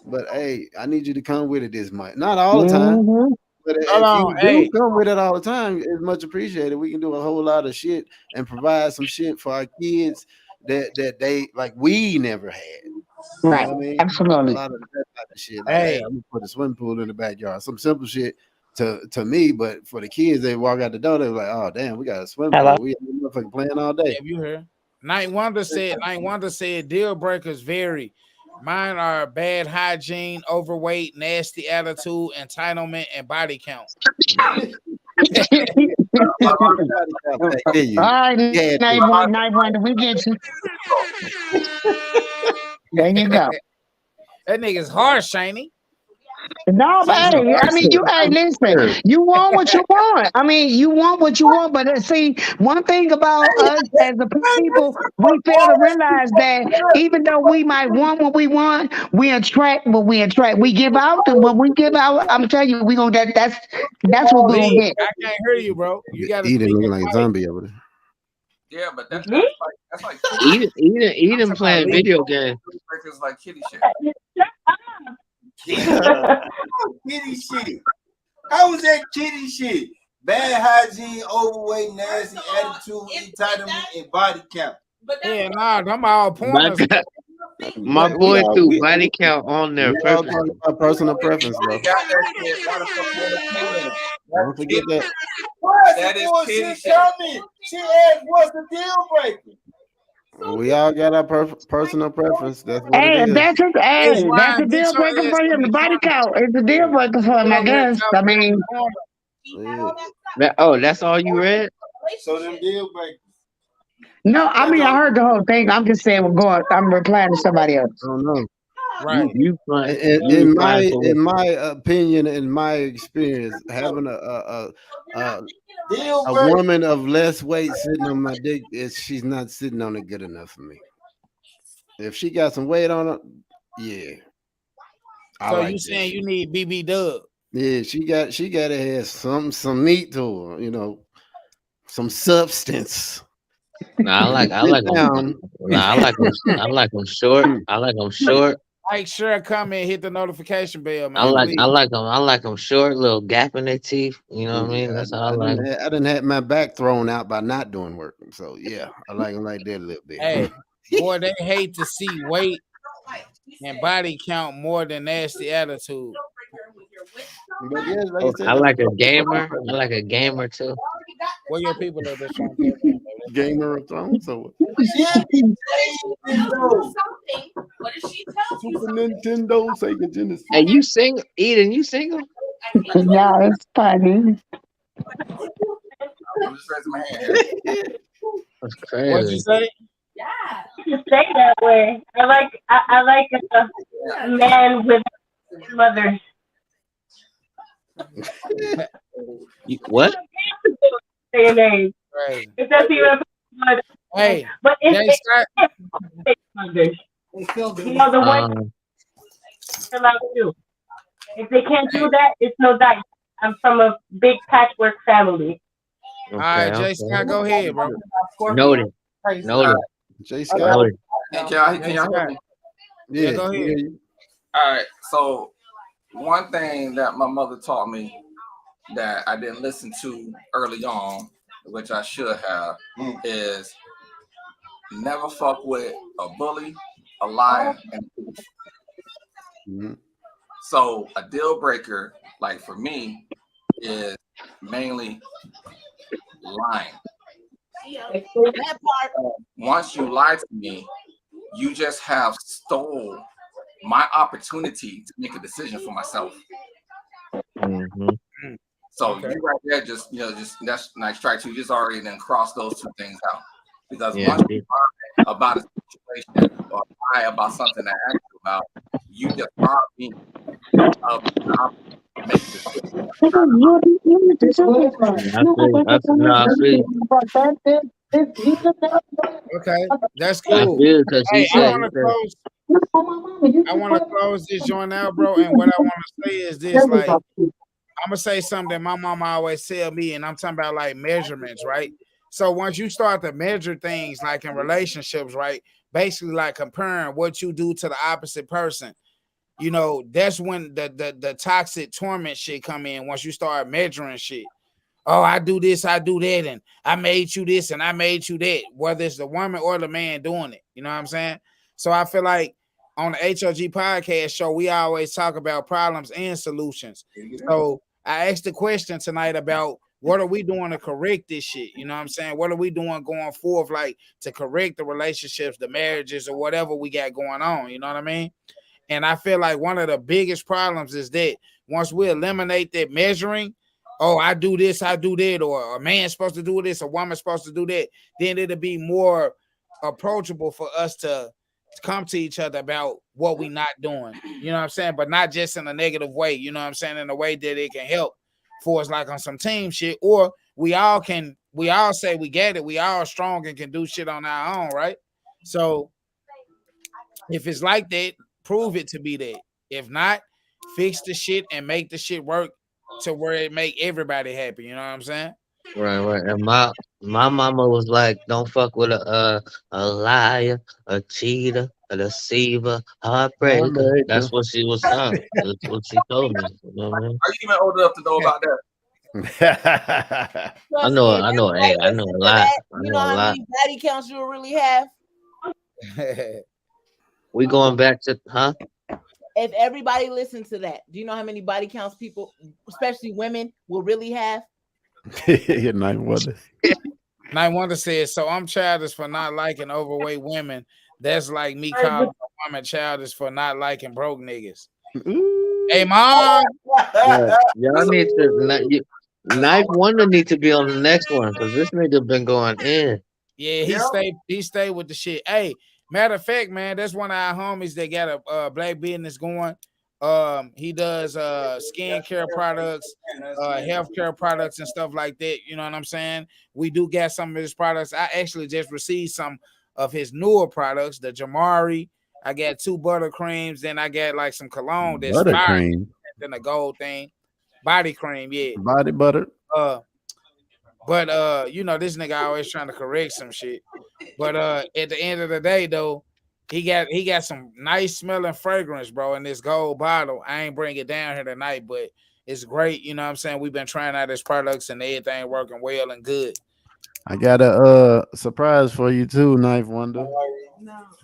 But hey, I need you to come with it this much. Not all the time. But if you do come with it all the time, it's much appreciated. We can do a whole lot of shit and provide some shit for our kids that they like we never had. Right. You know what I mean? Absolutely. A lot of that type of shit. Like, hey, I'm gonna put a swimming pool in the backyard. Some simple shit to me, but for the kids, they walk out the door, they're like, oh damn, we got a swimming pool. We motherfucking playing all day. Have you heard? Night Wonder said deal breakers vary. Mine are bad hygiene, overweight, nasty attitude, entitlement, and body count. All right, night wonder, we get you. There you go. That nigga's harsh, Shiny. No, but hey, I mean, listen, you want what you want. I mean, you want what you want, but see, one thing about us as a people, we fail to realize that even though we might want what we want, we attract what we attract. We give out, and what we give out, I'm telling you, we gonna that's what we gonna get. I can't hear you, bro. You gotta looking like a zombie over there. Yeah, but that's like Eden playing video games. It's like kitty shit. Kitty shit. How was that kitty shit? Bad hygiene, overweight, nasty attitude, entitlement, and body count. Yeah, nah, I'm all pointers. My boy threw body count on there. Personal preference, bro. Don't forget that. That is kitty shit. She asked, "What's the deal breaker?" We all got our personal preference. That's what it is. That's a deal breaker for him. The body count is a deal breaker for him, I guess. I mean, that's all you read? So them deal breakers. No, I mean I heard the whole thing. I'm just saying I'm replying to somebody else. I don't know. Right. In my opinion, in my experience, having a woman of less weight sitting on my dick, she's not sitting on it good enough for me. If she got some weight on her, yeah. So you saying you need BB Dub? Yeah, she got to have some meat to her, some substance. I like them. I like them short. I like them short. Make sure I come and hit the notification bell, man. I like them short, little gap in their teeth. You know what I mean? That's how I like. I didn't have my back thrown out by not doing work, so yeah, I like them like that a little bit. Hey, boy, they hate to see weight. and body count more than nasty attitude. But yes, like Oh, you said, I that's like a gamer. I like a gamer too. What your people are just trying to Gamer of Thrones. So What did she tell you? Super Nintendo, Sega Genesis. Hey, you sing, Eden? You single? Yeah, it's funny. I'm just raising my hand. That's What'd you crazy. say? Yeah. You say that way. I like a man with mother. What? Say your name. Crazy. It doesn't even matter. Hey, But Jay it's Scott. mothers. You know the one Um, they're allowed to do. If they can't do that, it's no dice. I'm from a big patchwork family. All right, okay, Jay Scott, go ahead, bro. noted. Noted. Jay Scott. Noted. Can y'all hear me? Yeah, go we ahead. hear you. All right. So one thing that my mother taught me that I didn't listen to early on, which I should have, is never fuck with a bully, a liar, and a thief. Mhm. So a deal breaker, like for me, is mainly lying. That part. Once you lie to me, you just have stole my opportunity to make a decision for myself. Mm-hmm. So you right there, just just that's like strike two. You just already then cross those two things out. Because Yeah. once you lie about a situation or lie about something that I asked you about, you just rob me of the opportunity to make a decision. I feel. Okay, that's I cool. feel because Hey, he I said. want to close. I want to close this joint out, bro. And what I want to say is this: like, I'm gonna say something that my mama always tell me, and I'm talking about like measurements, right? So once you start to measure things, like in relationships, right? Basically, like comparing what you do to the opposite person, that's when the toxic torment shit come in. Once you start measuring shit, oh, I do this, I do that, and I made you this, and I made you that. Whether it's the woman or the man doing it, you know what I'm saying? So I feel like on the H.O.G podcast show, we always talk about problems and solutions. So I asked the question tonight about what are we doing to correct this shit? You know what I'm saying? What are we doing going forth, like to correct the relationships, the marriages, or whatever we got going on? You know what I mean? And I feel like one of the biggest problems is that once we eliminate that measuring, oh, I do this, I do that, or a man's supposed to do this, a woman's supposed to do that, then it'll be more approachable for us to come to each other about what we not doing. You know what I'm saying? But not just in a negative way, you know what I'm saying? In a way that it can help for us, like on some team shit, or we all say we get it, we all strong and can do shit on our own, right? So if it's like that, prove it to be that. If not, fix the shit and make the shit work to where it make everybody happy. You know what I'm saying? Right, right. And my mama was like, "Don't fuck with a liar, a cheater, a deceiver, heartbreaker." That's what she was saying. That's what she told me. You know what I mean? Are you even old enough to know about that? I know. I know. Hey, I know a lot. I You know know a how lot. many body counts you really have? We going back to, huh? If everybody listened to that, do you know how many body counts people, especially women, will really have? Night Wonder. Night Wonder says, so I'm childish for not liking overweight women. That's like me calling a woman childish for not liking broke niggas. Hey, mom. Yeah, y'all need to. Knife Wonder need to be on the next one because this nigga been going in. Yeah, he stayed with the shit. Hey, matter of fact, man, that's one of our homies that got a black business going. He does skincare products, healthcare products, and stuff like that. You know what I'm saying? We do get some of his products. I actually just received some of his newer products, the Jamari. I got 2 buttercreams, then I got like some cologne that's fire, Buttercream. then a gold thing, body cream, yeah. Body butter. But this nigga always trying to correct some shit. But at the end of the day, though, he got some nice smelling fragrance, bro, in this gold bottle. I ain't bring it down here tonight, but it's great. You know what I'm saying? We've been trying out his products and everything working well and good. I got a surprise for you too, Knife Wonder.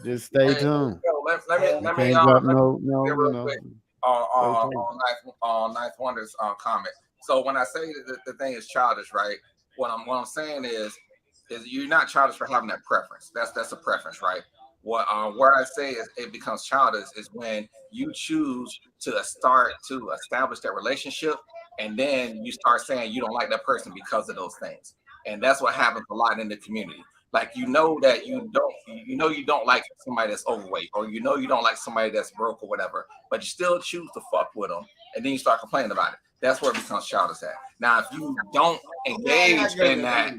Just stay Hey, tuned. yo, You let me can't drop let me no, get you real know. quick on Stay on tuned. Ninth Wonder's comment. So when I say that the thing is childish, right? What I'm saying is you're not childish for having that preference. That's a preference, right? Where I say is it becomes childish is when you choose to start to establish that relationship, and then you start saying you don't like that person because of those things, and that's what happens a lot in the community. Like that you don't like somebody that's overweight, or you don't like somebody that's broke or whatever, but you still choose to fuck with them, and then you start complaining about it. That's where it becomes childish at. Now, if you don't engage in that,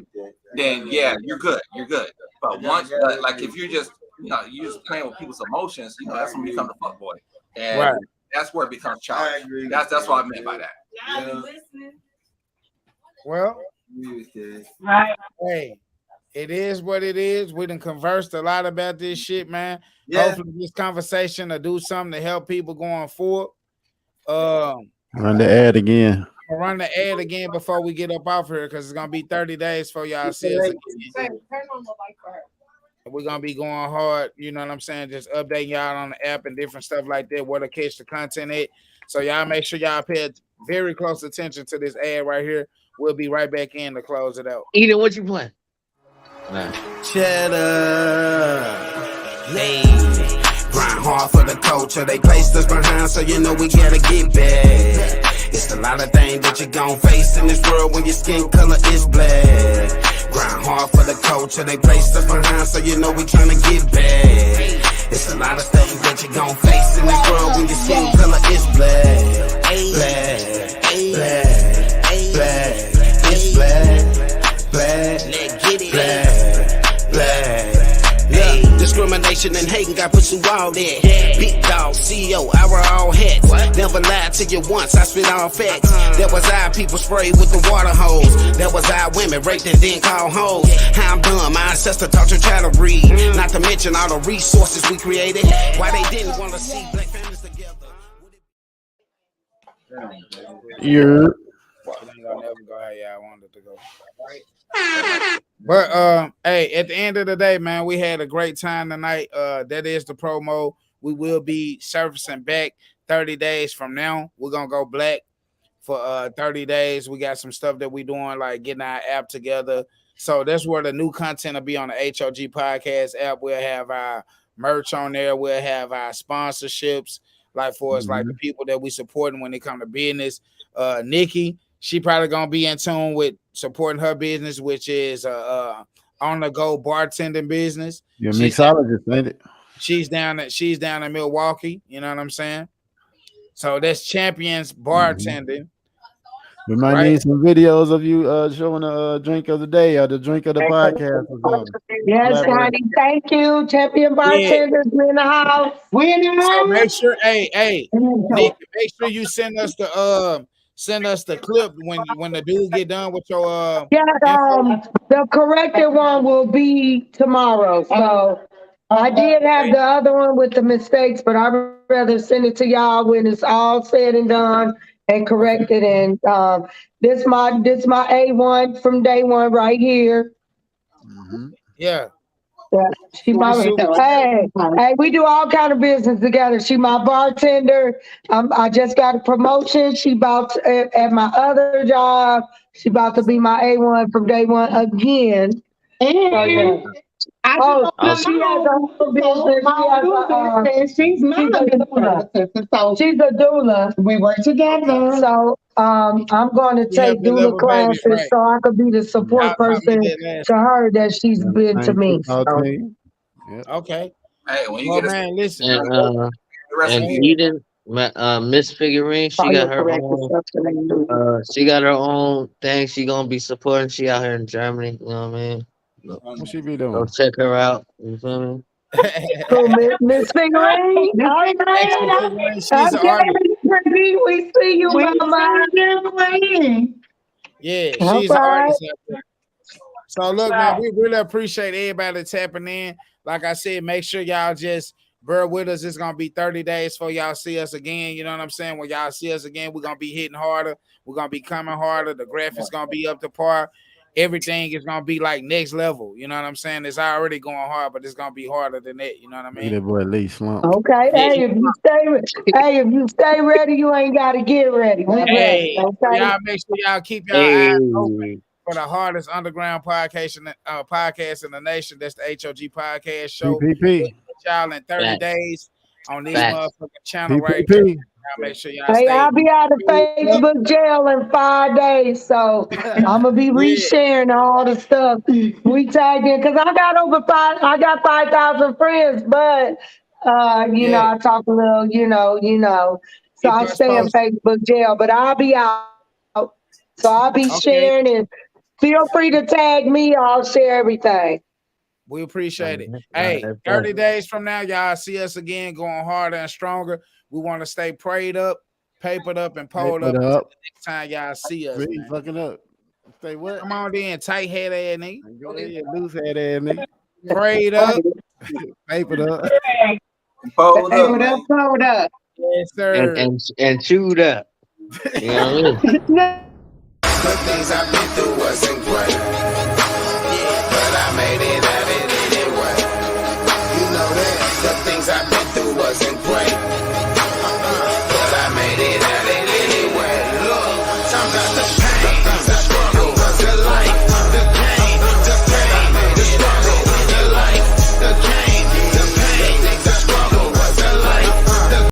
then yeah, you're good. You're good. But like if you're just you're just playing with people's emotions, that's when you become the fuck boy, and Right. that's where it becomes childish. That's what I meant by that. Well, Right. hey, it is what it is. We done conversed a lot about this shit, man. Yeah. Hopefully this conversation will do something to help people going forward. Run the ad again. I'll run the ad again before we get up off here because it's gonna be 30 days for y'all see us again. We're gonna be going hard, you know what I'm saying? Just updating y'all on the app and different stuff like that, where to catch the content at. So y'all make sure y'all pay very close attention to this ad right here. We'll be right back in to close it out. Eden, what you playing? Cheddar. Hey, grind hard for the culture. They placed us behind, so you know we gotta get back. It's a lot of things that you gon' face in this world when your skin color is black. Grind hard for the culture. They placed us behind, so you know we tryna get back. It's a lot of things that you gon' face in this world when your skin color is black. Black, black, black. It's black, black, black, black. Yeah. Discrimination and hating got put through all that. Big dog, CEO, I wear all hats. Never lied to you once, I spit all facts. That was our people sprayed with the water hose. That was our women raped and then called hoes. How I'm done, my ancestor taught your child to read. Not to mention all the resources we created. Why they didn't want to see black families together. Yeah. It ain't gonna never go how y'all wanted it to go. But hey, at the end of the day, man, we had a great time tonight. That is the promo. We will be surfacing back 30 days from now. We're gonna go black for 30 days. We got some stuff that we doing, like getting our app together. So that's where the new content will be on the H.O.G podcast app. We'll have our merch on there. We'll have our sponsorships, like for us, like the people that we supporting when they come to business. Nikki, she probably gonna be in tune with supporting her business, which is on the go bartending business. You're a mixologist, ain't it? She's down in Milwaukee. You know what I'm saying? So that's Champions Bartending. We might need some videos of you showing a drink of the day or the drink of the podcast or something. Yes, honey. Thank you. Champion bartenders, we in the house. We in the house. So make sure, hey, Nick, make sure you send us the clip when the dude get done with your the corrected one will be tomorrow. So I did have the other one with the mistakes, but I'd rather send it to y'all when it's all said and done and corrected. And this my A1 from day one right here. Yeah. Yeah, she my hey, we do all kind of business together. She my bartender. I just got a promotion. She about to, at my other job. She about to be my A1 from day one again. And she has a business. She's a doula. We work together. So I'm going to take doula classes so I could be the support person to her that she's been to me. So. Okay. Hey, when you well, get man, listen. And Eden, Miss Figurine, she got her own. She got her own thing. She gonna be supporting. She out here in Germany. You know what I mean? What she be doing? Go check her out. You feel me? Miss Figurine. She's an artist. We see you, mama. Yeah, she's an artist. So look, man, we really appreciate everybody tapping in. Like I said, make sure y'all just bear with us. It's gonna be 30 days before y'all see us again. You know what I'm saying? When y'all see us again, we're gonna be hitting harder. We're gonna be coming harder. The graphics gonna be up to par. everything is gonna be like next level. You know what I'm saying? It's already going hard, but it's gonna be harder than that. You know what I mean? That boy Lee slump. Okay, hey, if you stay ready, you ain't gotta get ready. We ready. Okay. Y'all make sure y'all keep y'all eyes open for the hardest underground podcast in the nation. That's the H.O.G podcast show. PPP. Y'all in 30 days on this motherfucking channel right PPP. here. Y'all make sure y'all Hey, stay. I'll be out of Facebook jail in 5 days, so I'm gonna be resharing all the stuff we tagged in because I got 5,000 friends, but you know, I talk a little, you know. So I stay in Facebook jail, but I'll be out. So I'll be sharing and feel free to tag me. I'll share everything. We appreciate it. Hey, 30 days from now, y'all see us again going harder and stronger. We want to stay prayed up, papered up, and pulled up. Until the next time y'all see us. Really fucking up. Say what? Come on then, tight head ass nigga. Go ahead, loose head ass nigga. Prayed up, papered up. Pulled up. Yes, sir. And chewed up. You know what I mean? The things I've been through wasn't great, but I made it out of it anyway. You know that. The things I've been through wasn't great, but I made it out of it anyway. Look, sometimes the